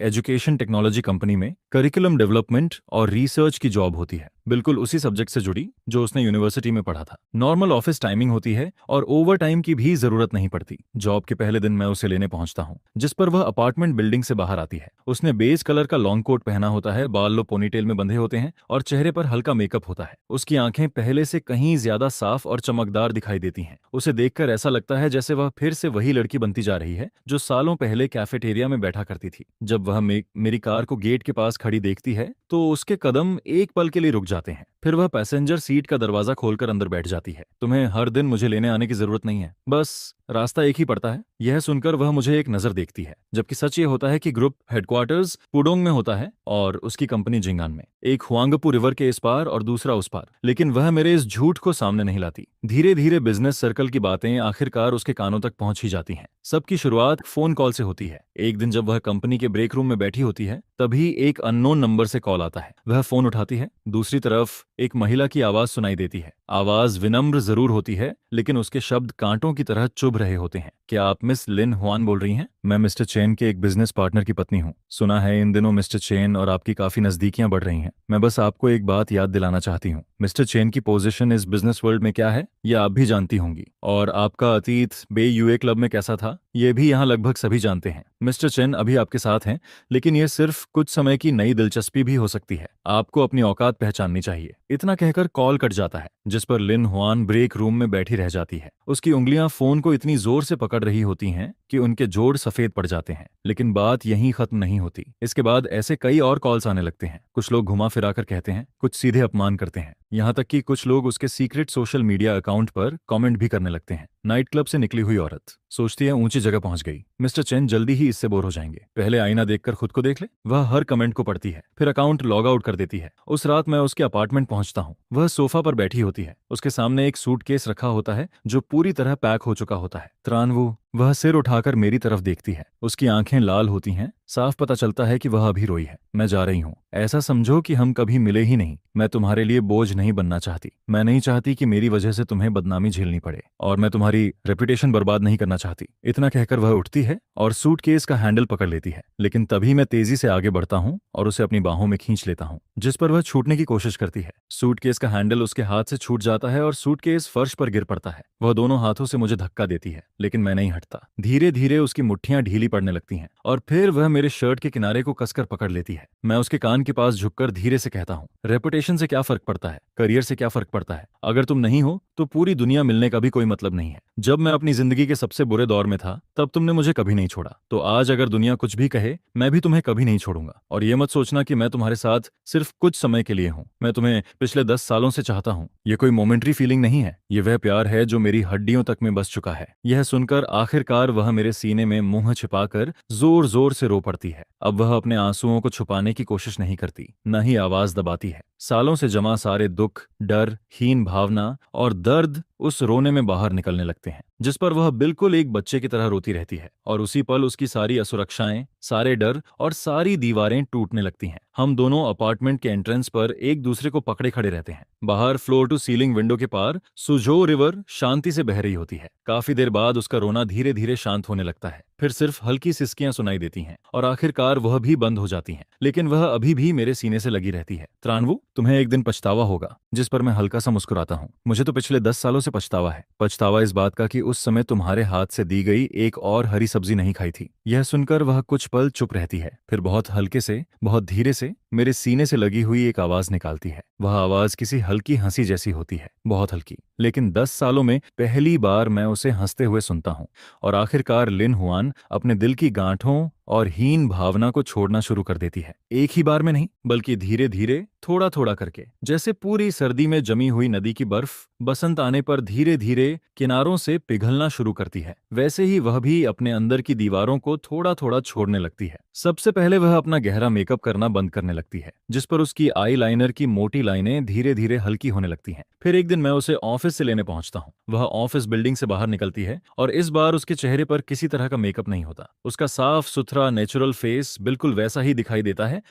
एजुकेशन टेक्नोलॉजी कंपनी में करिकुलम डेवलपमेंट और रिसर्च की जॉब होती है, बिल्कुल उसी सब्जेक्ट से जुड़ी जो उसने यूनिवर्सिटी में पढ़ा था। नॉर्मल ऑफिस टाइमिंग होती है और ओवर टाइम की भी जरूरत नहीं पड़ती। जॉब के पहले दिन मैं उसे लेने पहुंचता हूँ, जिस पर वह अपार्टमेंट बिल्डिंग से बाहर आती है। उसने बेज कलर का लॉन्ग कोट पहना होता है, बाल लो पोनीटेल में बंधे होते हैं और चेहरे पर हल्का मेकअप होता है। उसकी आंखें पहले से कहीं ज्यादा साफ और चमकदार दिखाई देती हैं। उसे देखकर ऐसा लगता है जैसे वह फिर से वही लड़की बनती जा रही है जो सालों पहले कैफेटेरिया में बैठा करती थी। जब वह मेरी कार को गेट के पास खड़ी देखती है तो उसके कदम एक पल के लिए रुक जाते हैं। फिर वह पैसेंजर सीट का दरवाजा खोलकर अंदर बैठ जाती है। तुम्हें हर दिन मुझे लेने आने की जरूरत नहीं है, बस रास्ता एक ही पड़ता है। यह सुनकर वह मुझे एक नजर देखती है, जबकि सच ये होता है कि ग्रुप हेडक्वार्टर्स पुडोंग में होता है और उसकी कंपनी जिंगान में, एक हुआंगपू रिवर के इस पार और दूसरा उस पार। लेकिन वह मेरे इस झूठ को सामने नहीं लाती। धीरे धीरे बिजनेस सर्कल की बातें आखिरकार उसके कानों तक पहुंच ही जाती हैं। सबकी शुरुआत फोन कॉल से होती है। एक दिन जब वह कंपनी के ब्रेक रूम में बैठी होती है, तभी एक अननोन नंबर से कॉल आता है। वह फोन उठाती है। दूसरी तरफ एक महिला की आवाज सुनाई देती है। आवाज विनम्र जरूर होती है, लेकिन उसके शब्द कांटों की तरह चुभ रहे होते हैं। क्या आप मिस लिन हुआन बोल रही हैं? मैं मिस्टर चेन के एक बिजनेस पार्टनर की पत्नी हूँ। सुना है इन दिनों मिस्टर चेन और आपकी काफी नजदीकियां बढ़ रही हैं। मैं बस आपको एक बात याद दिलाना चाहती हूँ। मिस्टर चेन की पोजीशन इस बिजनेस वर्ल्ड में क्या है, यह आप भी जानती होंगी, और आपका अतीत बे यूए क्लब में कैसा था, यह भी यहाँ लगभग सभी जानते हैं। मिस्टर चेन अभी आपके साथ हैं, लेकिन यह सिर्फ कुछ समय की नई दिलचस्पी भी हो सकती है। आपको अपनी औकात पहचाननी चाहिए। इतना कहकर कॉल कट जाता है, जिस पर लिन हुआन ब्रेक रूम में बैठी रह जाती है। उसकी उंगलियां फोन को इतनी जोर से पकड़ रही होती हैं कि उनके जोड़ सफेद पड़ जाते हैं। लेकिन बात यहीं खत्म नहीं होती। इसके बाद ऐसे कई और कॉल्स आने लगते हैं। कुछ लोग घुमा फिरा कर कहते हैं, कुछ सीधे अपमान करते हैं, यहाँ तक कि कुछ लोग उसके सीक्रेट सोशल मीडिया अकाउंट पर कमेंट भी करने लगते हैं। नाइट क्लब से निकली हुई औरत सोचती है ऊंची जगह पहुंच गई। मिस्टर चेन जल्दी ही इससे बोर हो जाएंगे। पहले आईना देखकर खुद को देख ले। वह हर कमेंट को पढ़ती है, फिर अकाउंट लॉग आउट कर देती है। उस रात मैं उसके अपार्टमेंट पहुंचता हूँ। वह सोफा पर बैठी होती है। उसके सामने एक सूटकेस रखा होता है जो पूरी तरह पैक हो चुका होता है। त्रानवू, वह सिर उठाकर मेरी तरफ देखती है। उसकी आंखें लाल होती हैं। साफ पता चलता है कि वह अभी रोई है। मैं जा रही हूँ। ऐसा समझो कि हम कभी मिले ही नहीं। मैं तुम्हारे लिए बोझ नहीं बनना चाहती। मैं नहीं चाहती कि मेरी वजह से तुम्हें बदनामी झेलनी पड़े, और मैं तुम्हारी रेपुटेशन बर्बाद नहीं करना चाहती। इतना कहकर वह उठती है और सूटकेस का हैंडल पकड़ लेती है। लेकिन तभी मैं तेजी से आगे बढ़ता हूँ और उसे अपनी बाहों में खींच लेता हूँ, जिस पर वह छूटने की कोशिश करती है। सूटकेस का हैंडल उसके हाथ से छूट जाता है और सूटकेस फर्श पर गिर पड़ता है। वह दोनों हाथों से मुझे धक्का देती है, लेकिन मैं नहीं हटता। धीरे धीरे उसकी मुट्ठियां ढीली पड़ने लगती हैं और फिर वह मेरे शर्ट के किनारे को कसकर पकड़ लेती है। मैं उसके कान के पास झुककर धीरे से कहता हूँ, रेपुटेशन से क्या फर्क पड़ता है, करियर से क्या फर्क पड़ता है। अगर तुम नहीं हो तो पूरी दुनिया मिलने का भी कोई मतलब नहीं है। जब मैं अपनी जिंदगी के सबसे बुरे दौर में था, तब तुमने मुझे कभी नहीं छोड़ा। तो आज अगर दुनिया कुछ भी कहे, मैं भी तुम्हें कभी नहीं छोड़ूंगा। और ये मत सोचना कि मैं तुम्हारे साथ सिर्फ कुछ समय के लिए हूँ। मैं तुम्हें पिछले 10 सालों से चाहता हूँ। ये कोई मोमेंट्री फीलिंग नहीं है। ये वह प्यार है जो मेरी हड्डियों तक में बस चुका है। यह सुनकर आखिरकार वह मेरे सीने में मुंह छिपाकर जोर जोर से रो पड़ती है। अब वह अपने आंसुओं को छुपाने की कोशिश नहीं करती, न ही आवाज दबाती है। सालों से जमा सारे दुख, डर, हीन भावना और दर्द उस रोने में बाहर निकलने लगते हैं, जिस पर वह बिल्कुल एक बच्चे की तरह रोती रहती है। और उसी पल उसकी सारी असुरक्षाएं, सारे डर और सारी दीवारें टूटने लगती हैं। हम दोनों अपार्टमेंट के एंट्रेंस पर एक दूसरे को पकड़े खड़े रहते हैं। बाहर फ्लोर टू सीलिंग विंडो के पार सुजो रिवर शांति से बह रही होती है। काफी देर बाद उसका रोना धीरे धीरे शांत होने लगता है। फिर सिर्फ हल्की सिसकियां सुनाई देती हैं और आखिरकार वह भी बंद हो जाती हैं। लेकिन वह अभी भी मेरे सीने से लगी रहती है। त्रानवू, तुम्हें एक दिन पछतावा होगा। जिस पर मैं हल्का सा मुस्कुराता हूँ। मुझे तो पिछले 10 सालों से पछतावा है। पछतावा इस बात का कि उस समय तुम्हारे हाथ से दी गई एक और हरी सब्जी नहीं खाई थी। यह सुनकर वह कुछ पल चुप रहती है, फिर बहुत हल्के से, बहुत धीरे से मेरे सीने से लगी हुई एक आवाज निकालती है। वह आवाज किसी हल्की हंसी जैसी होती है, बहुत हल्की, लेकिन 10 सालों में पहली बार मैं उसे हंसते हुए सुनता हूँ। और आखिरकार लिन हुआन अपने दिल की गांठों और हीन भावना को छोड़ना शुरू कर देती है। एक ही बार में नहीं, बल्कि धीरे धीरे, थोड़ा थोड़ा करके। जैसे पूरी सर्दी में जमी हुई नदी की बर्फ बसंत आने पर धीरे धीरे किनारों से पिघलना शुरू करती है, वैसे ही वह भी अपने अंदर की दीवारों को थोड़ा थोड़ा छोड़ने लगती है। सबसे पहले वह अपना गहरा मेकअप करना बंद करने लगती है, जिस पर उसकी आई लाइनर की मोटी लाइनें धीरे धीरे हल्की होने लगती हैं। फिर एक दिन मैं उसे ऑफिस से लेने पहुंचता हूँ। वह ऑफिस बिल्डिंग से बाहर निकलती है और इस बार उसके चेहरे पर किसी तरह का मेकअप नहीं होता। उसका साफ सुथरा नेचुरल फेस बिल्कुल वैसा ही दिखाई देता है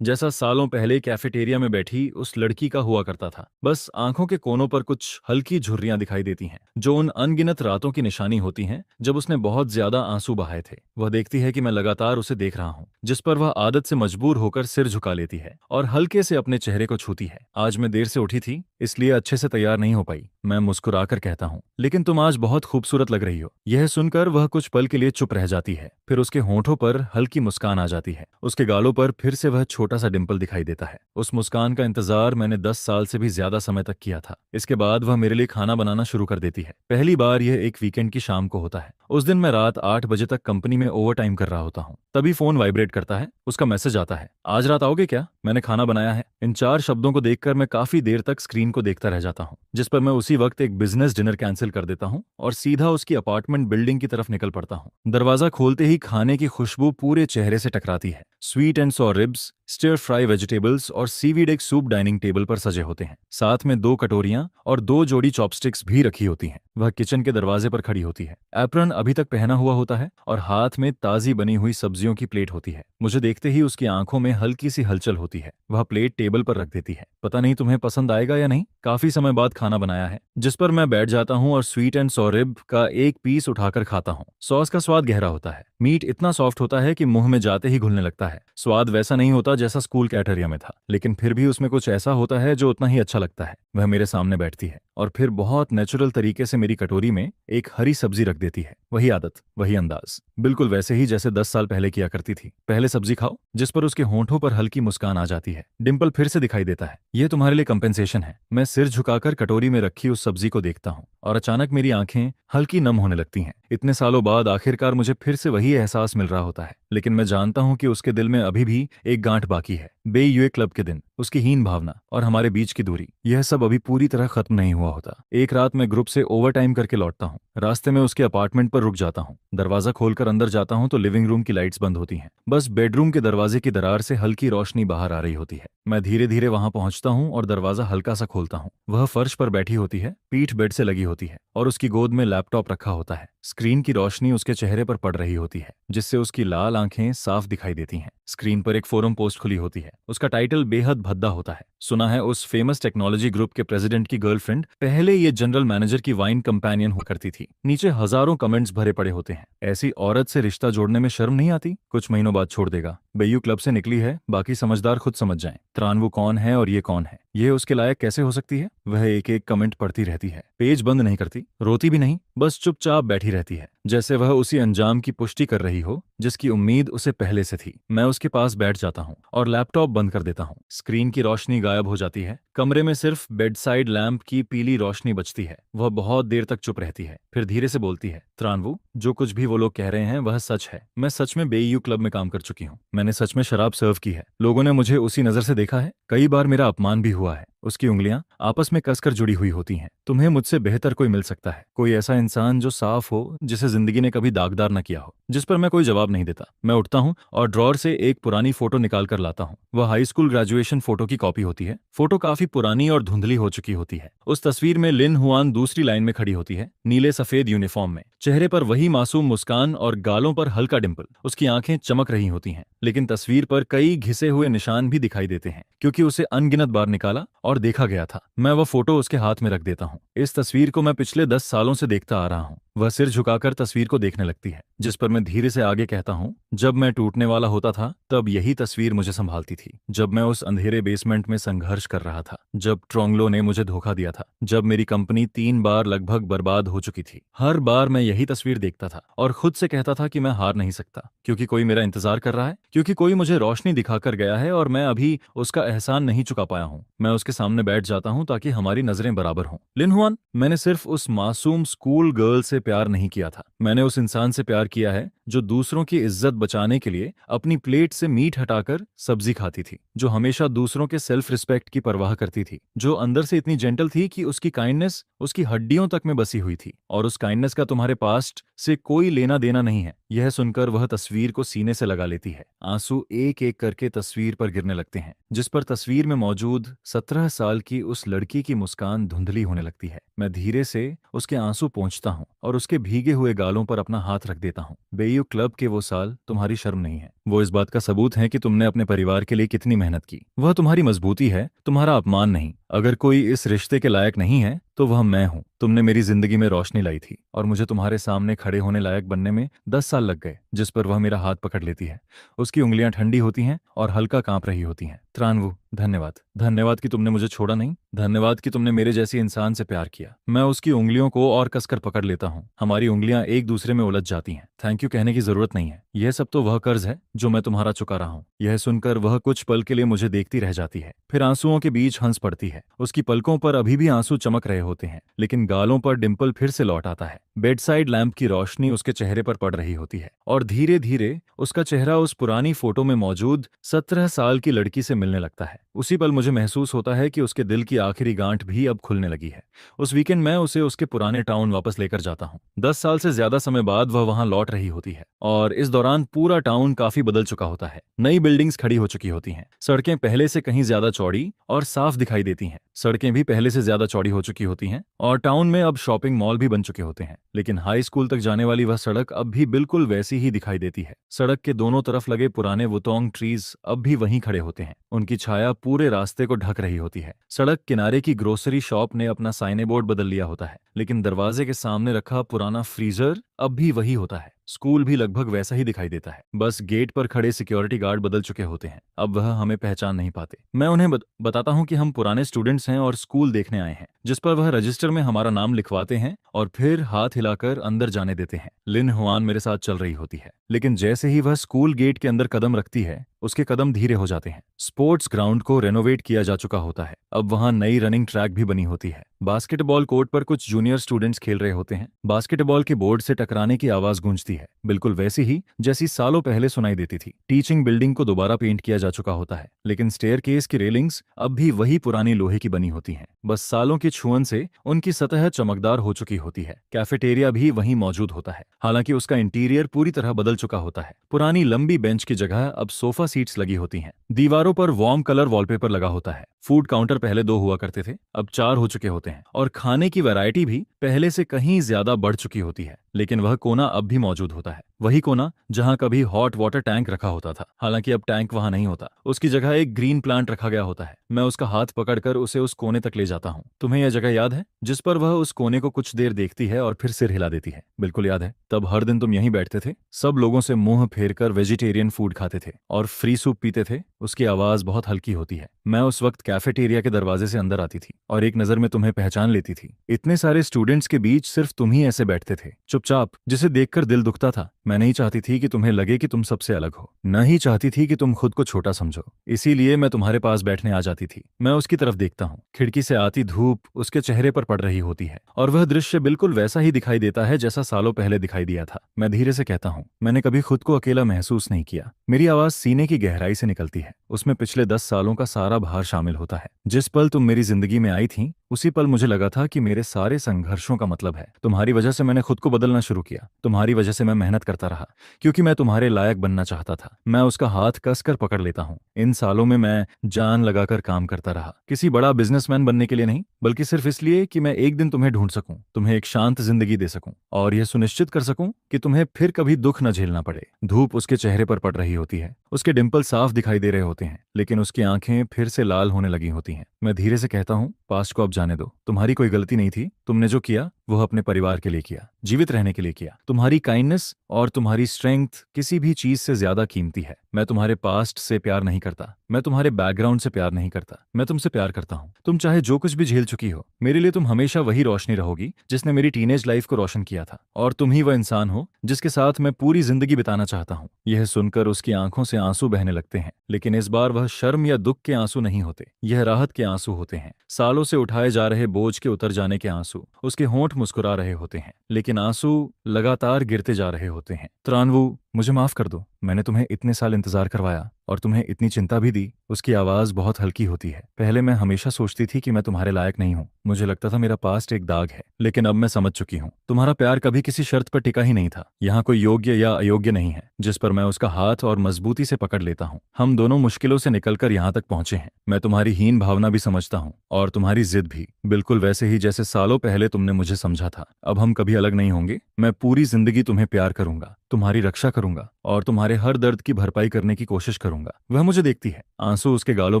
जैसा सालों पहले कैफेटेरिया में बैठी उस लड़की का हुआ करता था। बस आंखों के कोनों पर कुछ हल्की झुर्रियां दिखाई देती हैं, जो उन अनगिनत रातों की निशानी होती हैं जब उसने बहुत ज्यादा आंसू बहाए थे। वह देखती है कि मैं लगातार उसे देख रहा हूँ, जिस पर वह आदत से मजबूर होकर सिर झुका लेती है और हल्के से अपने चेहरे को छूती है। आज मैं देर से उठी थी, इसलिए अच्छे से तैयार नहीं हो पाई, मैं मुस्कुराकर कहता हूँ, लेकिन तुम आज बहुत खूबसूरत लग रही हो। यह सुनकर वह कुछ पल के लिए चुप रह जाती है, फिर उसके होंठों पर हल्की मुस्कान आ जाती है। उसके गालों पर फिर से वह छोटा सा डिंपल दिखाई देता है। उस मुस्कान का इंतजार मैंने 10 साल से भी ज्यादा समय तक किया था। इसके बाद वह मेरे लिए खाना बनाना शुरू कर देती है। पहली बार यह एक वीकेंड की शाम को होता है। उस दिन मैं रात 8 बजे तक कंपनी में ओवर टाइम कर रहा होता हूँ। तभी फोन वाइब्रेट करता है। उसका मैसेज आता है, आज रात आओगे क्या, मैंने खाना बनाया है। इन 4 शब्दों को देखकर मैं काफी देर तक स्क्रीन को देखता रह जाता हूँ, जिस पर मैं उसी वक्त एक बिजनेस डिनर कैंसिल कर देता हूँ और सीधा उसकी अपार्टमेंट बिल्डिंग की तरफ निकल पड़ता हूँ। दरवाजा खोलते ही खाने की खुशबू पूरे चेहरे से टकराती है। Sweet and sour ribs, stir fry vegetables और सीवीड एक सूप डाइनिंग टेबल पर सजे होते हैं। साथ में 2 कटोरियां और 2 जोड़ी चॉपस्टिक्स भी रखी होती हैं। वह किचन के दरवाजे पर खड़ी होती है। एप्रन अभी तक पहना हुआ होता है और हाथ में ताजी बनी हुई सब्जियों की प्लेट होती है। मुझे देखते ही उसकी आंखों में हल्की सी हलचल होती है। वह प्लेट टेबल पर रख देती है। पता नहीं तुम्हें पसंद आएगा या नहीं, काफी समय बाद खाना बनाया है। जिस पर मैं बैठ जाता हूँ और स्वीट एंड सॉर रिब का एक पीस उठाकर खाता हूँ। सॉस का स्वाद गहरा होता है। मीट इतना सॉफ्ट होता है कि मुंह में जाते ही घुलने लगता है। स्वाद वैसा नहीं होता जैसा स्कूल कैफेटेरिया में था, लेकिन फिर भी उसमें कुछ ऐसा होता है जो उतना ही अच्छा लगता है। वह मेरे सामने बैठती है और फिर बहुत नेचुरल तरीके से मेरी कटोरी में एक हरी सब्जी रख देती है। वही आदत, वही अंदाज, बिल्कुल वैसे ही जैसे 10 साल पहले किया करती थी। पहले सब्जी खाओ, जिस पर उसके होंठों पर हल्की मुस्कान आ जाती है। डिंपल फिर से दिखाई देता है। यह तुम्हारे लिए कंपेंसेशन है। मैं सिर झुकाकर कटोरी में रखी उस सब्जी को देखता हूँ और अचानक मेरी आंखें हल्की नम होने लगती हैं। इतने सालों बाद आखिरकार मुझे फिर से वही एहसास मिल रहा होता है, लेकिन मैं जानता हूं कि उसके दिल में अभी भी एक गांठ बाकी है। बे यूए क्लब के दिन, उसकी हीन भावना और हमारे बीच की दूरी, यह सब अभी पूरी तरह खत्म नहीं हुआ होता। एक रात मैं ग्रुप से ओवर टाइम करके लौटता हूँ। रास्ते में उसके अपार्टमेंट पर रुक जाता हूँ। दरवाजा खोलकर अंदर जाता हूँ तो लिविंग रूम की लाइट्स बंद होती हैं। बस बेडरूम के दरवाजे की दरार से हल्की रोशनी बाहर आ रही होती है। मैं धीरे धीरे वहां पहुंचता हूँ और दरवाजा हल्का सा खोलता हूँ। वह फर्श पर बैठी होती है, पीठ बेड से लगी होती है और उसकी गोद में लैपटॉप रखा होता है। स्क्रीन की रोशनी उसके चेहरे पर पड़ रही होती है, जिससे उसकी लाल आंखें साफ दिखाई देती हैं। स्क्रीन पर एक फोरम पोस्ट खुली होती है। उसका टाइटल बेहद भद्दा होता है। सुना है उस फेमस टेक्नोलॉजी ग्रुप के प्रेसिडेंट की गर्लफ्रेंड पहले ये जनरल मैनेजर की वाइन कंपेनियन हुआ करती थी। नीचे हजारों कमेंट्स भरे पड़े होते हैं। ऐसी औरत से रिश्ता जोड़ने में शर्म नहीं आती? कुछ महीनों बाद छोड़ देगा। बेयू क्लब से निकली है, बाकी समझदार खुद समझ जाएं। त्रानवू कौन है और ये कौन है, ये उसके लायक कैसे हो सकती है? वह एक एक कमेंट पढ़ती रहती है, पेज बंद नहीं करती, रोती भी नहीं, बस चुपचाप बैठी रहती है, जैसे वह उसी अंजाम की पुष्टि कर रही हो जिसकी उम्मीद उसे पहले से थी। मैं उसके पास बैठ जाता हूँ और लैपटॉप बंद कर देता हूँ। स्क्रीन की रोशनी गायब हो जाती है। कमरे में सिर्फ बेडसाइड लैंप की पीली रोशनी बचती है। वह बहुत देर तक चुप रहती है, फिर धीरे से बोलती है, त्रानवू, जो कुछ भी वो लोग कह रहे हैं वह सच है। मैं सच में बेयू क्लब में काम कर चुकी हूँ। मैंने सच में शराब सर्व की है। लोगों ने मुझे उसी नजर से देखा है। कई बार मेरा अपमान भी हुआ है। उसकी उंगलियां आपस में कसकर जुड़ी हुई होती हैं। तुम्हें मुझसे बेहतर कोई मिल सकता है, कोई ऐसा इंसान जो साफ हो, जिसे जिंदगी ने कभी दागदार न किया हो। जिस पर मैं कोई जवाब नहीं देता। मैं उठता हूँ और ड्रॉर से एक पुरानी फोटो निकाल कर लाता हूँ। वह हाई स्कूल ग्रेजुएशन फोटो की कॉपी होती है। फोटो काफी पुरानी और धुंधली हो चुकी होती है। उस तस्वीर में लिन हुआन दूसरी लाइन में खड़ी होती है, नीले सफेद यूनिफॉर्म में, चेहरे पर वही मासूम मुस्कान और गालों पर हल्का डिंपल। उसकी आंखें चमक रही होती हैं, लेकिन तस्वीर पर कई घिसे हुए निशान भी दिखाई देते हैं, क्योंकि उसे अनगिनत बार निकाला और देखा गया था। मैं वह फोटो उसके हाथ में रख देता हूँ। इस तस्वीर को मैं पिछले 10 सालों से देखता आ रहा हूँ। वह सिर झुकाकर तस्वीर को देखने लगती है, जिस पर मैं धीरे से आगे कहता हूँ, जब मैं टूटने वाला होता था तब यही तस्वीर मुझे संभालती थी। जब मैं उस अंधेरे बेसमेंट में संघर्ष कर रहा था, जब ट्रोंगलो ने मुझे धोखा दिया था, जब मेरी कंपनी 3 बार लगभग बर्बाद हो चुकी थी। हर बार मैं यही तस्वीर देखता था और खुद से कहता था कि मैं हार नहीं सकता, क्योंकि कोई मेरा इंतजार कर रहा है, क्योंकि कोई मुझे रोशनी दिखाकर गया है और मैं अभी उसका एहसान नहीं चुका पाया हूँ। मैं उसके सामने बैठ जाता हूँ ताकि हमारी नजरें बराबर हों। लिनहुआन, मैंने सिर्फ उस मासूम स्कूल गर्ल से प्यार नहीं किया था, मैंने उस इंसान से प्यार किया है जो दूसरों की इज्जत बचाने के लिए अपनी प्लेट से मीट हटाकर सब्जी खाती थी, जो हमेशा दूसरों के सेल्फ रिस्पेक्ट की परवाह करती थी, जो अंदर से इतनी जेंटल थी कि उसकी काइंडनेस उसकी हड्डियों तक में बसी हुई थी, और उस काइंडनेस का तुम्हारे पास्ट से कोई लेना देना नहीं है। यह सुनकर वह तस्वीर को सीने से लगा लेती है। आंसू एक एक करके तस्वीर पर गिरने लगते हैं, जिस पर तस्वीर में मौजूद 17 साल की उस लड़की की मुस्कान धुंधली होने लगती है। मैं धीरे से उसके आंसू पोंछता हूँ और उसके भीगे हुए गालों पर अपना हाथ रख देता हूँ। बेयू, क्लब के वो साल तुम्हारी शर्म नहीं है, वो इस बात का सबूत है कि तुमने अपने परिवार के लिए कितनी मेहनत की। वह तुम्हारी मजबूती है, तुम्हारा अपमान नहीं। अगर कोई इस रिश्ते के लायक नहीं है तो वह मैं हूँ। तुमने मेरी जिंदगी में रोशनी लाई थी और मुझे तुम्हारे सामने खड़े होने लायक बनने में 10 साल लग गए। जिस पर वह मेरा हाथ पकड़ लेती है, उसकी उंगलियां ठंडी होती हैं और हल्का कांप रही होती हैं। त्रानवु, धन्यवाद। धन्यवाद कि तुमने मुझे छोड़ा नहीं, धन्यवाद कि तुमने मेरे जैसे इंसान से प्यार किया। मैं उसकी उंगलियों को और कसकर पकड़ लेता हूँ। हमारी उंगलियां एक दूसरे में उलझ जाती हैं। थैंक यू कहने की जरूरत नहीं है, यह सब तो वह कर्ज है जो मैं तुम्हारा चुका रहा हूँ। यह सुनकर वह कुछ पल के लिए मुझे देखती रह जाती है, फिर आंसुओं के बीच हंस पड़ती है। उसकी पलकों पर अभी भी आंसू चमक रहे होते हैं, लेकिन गालों पर डिंपल फिर से लौट आता है। बेडसाइड लैंप की रोशनी उसके चेहरे पर पड़ रही होती है और धीरे धीरे उसका चेहरा उस पुरानी फोटो में मौजूद 17 साल की लड़की से मिलने लगता है। उसी पल मुझे महसूस होता है कि उसके दिल की आखिरी गांठ भी अब खुलने लगी है। उस वीकेंड मैं उसे उसके पुराने टाउन वापस लेकर जाता हूँ। 10 साल से ज्यादा समय बाद वह वहां लौट रही होती है और इस दौरान पूरा टाउन काफी बदल चुका होता है। नई बिल्डिंग्स खड़ी हो चुकी होती हैं, सड़कें पहले से कहीं ज्यादा चौड़ी और साफ दिखाई देती हैं। सड़कें भी पहले से ज्यादा चौड़ी हो चुकी होती हैं और टाउन में अब शॉपिंग मॉल भी बन चुके होते हैं, लेकिन हाई स्कूल तक जाने वाली वह सड़क अब भी बिल्कुल वैसी ही दिखाई देती है। सड़क के दोनों तरफ लगे पुराने वुतोंग ट्रीज अब भी वहीं खड़े होते हैं, उनकी छाया पूरे रास्ते को ढक रही होती है। सड़क किनारे की ग्रोसरी शॉप ने अपना साइने बोर्ड बदल लिया होता है, लेकिन दरवाजे के सामने रखा पुराना फ्रीजर अब भी वही होता है। स्कूल भी लगभग वैसा ही दिखाई देता है, बस गेट पर खड़े सिक्योरिटी गार्ड बदल चुके होते हैं। अब वह हमें पहचान नहीं पाते। मैं उन्हें बताता हूँ कि हम पुराने स्टूडेंट्स हैं और स्कूल देखने आए हैं, जिस पर वह रजिस्टर में हमारा नाम लिखवाते हैं और फिर हाथ हिलाकर अंदर जाने देते हैं। लिन हुआन मेरे साथ चल रही होती है, लेकिन जैसे ही वह स्कूल गेट के अंदर कदम रखती है, उसके कदम धीरे हो जाते हैं। स्पोर्ट्स ग्राउंड को रेनोवेट किया जा चुका होता है, अब वहां नई रनिंग ट्रैक भी बनी होती है। बास्केटबॉल कोर्ट पर कुछ जूनियर स्टूडेंट्स खेल रहे होते हैं। बास्केटबॉल के बोर्ड से टकराने की आवाज गूंजती है, बिल्कुल वैसी ही जैसी सालों पहले सुनाई देती थी। टीचिंग बिल्डिंग को दोबारा पेंट किया जा चुका होता है, लेकिन स्टेयरकेस की रेलिंग्स अब भी वही पुरानी लोहे की बनी होती हैं। बस सालों की छुअन से उनकी सतह चमकदार हो चुकी होती है। कैफेटेरिया भी वहीं मौजूद होता है, हालांकि उसका इंटीरियर पूरी तरह बदल चुका होता है। पुरानी लंबी बेंच की जगह अब सोफा सीट्स लगी होती हैं। दीवारों पर वार्म कलर वॉलपेपर लगा होता है। फूड काउंटर पहले 2 हुआ करते थे, अब 4 हो चुके होते हैं और खाने की वैरायटी भी पहले से कहीं ज्यादा बढ़ चुकी होती है। लेकिन वह कोना अब भी मौजूद होता है, वही कोना जहां कभी हॉट वाटर टैंक रखा होता था। हालांकि अब टैंक वहां नहीं होता, उसकी जगह एक ग्रीन प्लांट रखा गया होता है। मैं उसका हाथ पकड़कर उसे उस कोने तक ले जाता हूँ। तुम्हें यह जगह याद है जिस पर वह उस कोने को कुछ देर देखती है और फिर सिर हिला देती है? बिल्कुल याद है। तब हर दिन तुम यहीं बैठते थे, सब लोगों से मुंह फेर कर वेजिटेरियन फूड खाते थे और फ्री सूप पीते थे। उसकी आवाज बहुत हल्की होती है। मैं उस वक्त कैफेटेरिया के दरवाजे से अंदर आती थी और एक नजर में तुम्हें पहचान लेती थी। इतने सारे स्टूडेंट्स के बीच सिर्फ तुम ही ऐसे बैठते थे, चुपचाप, जिसे देखकर दिल दुखता था। मैं नहीं चाहती थी कि तुम्हें लगे कि तुम सबसे अलग हो, न ही चाहती थी कि तुम खुद को छोटा समझो। इसीलिए मैं तुम्हारे पास बैठने आ जाती थी। मैं उसकी तरफ देखता हूँ, खिड़की से आती धूप उसके चेहरे पर पड़ रही होती है और वह दृश्य बिल्कुल वैसा ही दिखाई देता है जैसा सालों पहले दिखाई दिया था। मैं धीरे से कहता हूँ, मैंने कभी खुद को अकेला महसूस नहीं किया। मेरी आवाज सीने की गहराई से निकलती है, उसमें पिछले 10 सालों का सारा भार शामिल होता है। जिस पल तुम मेरी जिंदगी में आई थी, उसी पल मुझे लगा था कि मेरे सारे संघर्षों का मतलब है तुम्हारी वजह से मैंने खुद को बदलना शुरू किया, तुम्हारी वजह से मैं मेहनत करता रहा, क्योंकि मैं तुम्हारे लायक बनना चाहता था। मैं उसका हाथ कसकर पकड़ लेता हूँ। इन सालों में मैं जान लगाकर काम करता रहा, किसी बड़ा बिजनेसमैन बनने के लिए नहीं, बल्कि सिर्फ इसलिए कि मैं एक दिन तुम्हें ढूंढ सकूं, तुम्हें एक शांत जिंदगी दे सकूं और यह सुनिश्चित कर सकूं कि तुम्हें फिर कभी दुख न झेलना पड़े। धूप उसके चेहरे पर पड़ रही होती है, उसके डिंपल साफ दिखाई दे रहे होते हैं, लेकिन उसकी आंखें फिर से लाल होने लगी होती हैं। मैं धीरे से कहता हूँ, पास्ट को अब जाने दो, तुम्हारी कोई गलती नहीं थी, तुमने जो किया वह अपने परिवार के लिए किया, जीवित रहने के लिए किया। तुम्हारी काइंडनेस और तुम्हारी स्ट्रेंथ किसी भी चीज से ज्यादा कीमती है। मैं तुम्हारे पास्ट से प्यार नहीं करता, मैं तुम्हारे बैकग्राउंड से प्यार नहीं करता, मैं तुमसे प्यार करता हूँ। तुम चाहे जो कुछ भी झेल चुकी हो, मेरे लिए तुम हमेशा वही रोशनी रहोगी जिसने मेरी टीनेज लाइफ को रोशन किया था। और तुम ही वह इंसान हो जिसके साथ मैं पूरी जिंदगी बिताना चाहता हूँ। यह सुनकर उसकी आंखों से आंसू बहने लगते हैं, लेकिन इस बार वह शर्म या दुख के आंसू नहीं होते, यह राहत के आंसू होते हैं। सालों से उठाए जा रहे बोझ के उतर जाने के आंसू। उसके होंठ मुस्कुरा रहे होते हैं, लेकिन आंसू लगातार गिरते जा रहे होते हैं। त्रानवु, मुझे माफ कर दो, मैंने तुम्हें इतने साल इंतजार करवाया और तुम्हें इतनी चिंता भी दी। उसकी आवाज बहुत हल्की होती है। पहले मैं हमेशा सोचती थी कि मैं तुम्हारे लायक नहीं हूँ, मुझे लगता था मेरा पास्ट एक दाग है, लेकिन अब मैं समझ चुकी हूँ, तुम्हारा प्यार कभी किसी शर्त पर टिका ही नहीं था। यहाँ कोई योग्य या अयोग्य नहीं है जिस पर मैं उसका हाथ और मजबूती से पकड़ लेता हूँ। हम दोनों मुश्किलों से निकलकर यहाँ तक पहुंचे हैं। मैं तुम्हारी हीन भावना भी समझता हूँ और तुम्हारी जिद भी, बिल्कुल वैसे ही जैसे सालों पहले तुमने मुझे समझा था। अब हम कभी अलग नहीं होंगे। मैं पूरी जिंदगी तुम्हें प्यार करूंगा, तुम्हारी रक्षा करूंगा और तुम्हारे हर दर्द की भरपाई करने की कोशिश करूंगा। वह मुझे देखती है, आंसू उसके गालों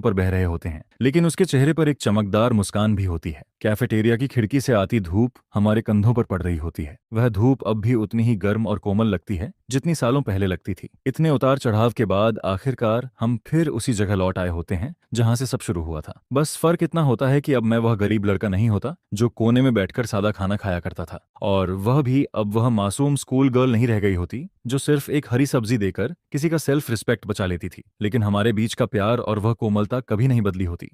पर बह रहे होते हैं, लेकिन उसके चेहरे पर एक चमकदार मुस्कान भी होती है। कैफेटेरिया की खिड़की से आती धूप हमारे कंधों पर पड़ रही होती है। वह धूप अब भी उतनी ही गर्म और कोमल लगती है जितनी सालों पहले लगती थी। इतने उतार चढ़ाव के बाद आखिरकार हम फिर उसी जगह लौट आए होते हैं जहां से सब शुरू हुआ था। बस फर्क इतना होता है कि अब मैं वह गरीब लड़का नहीं होता जो कोने में बैठकर सादा खाना खाया करता था, और वह भी अब वह मासूम स्कूल गर्ल नहीं रह गई होती जो सिर्फ एक हरी सब्जी देकर किसी का सेल्फ रिस्पेक्ट बचा लेती थी। लेकिन हमारे बीच का प्यार और वह कोमलता कभी नहीं बदली होती।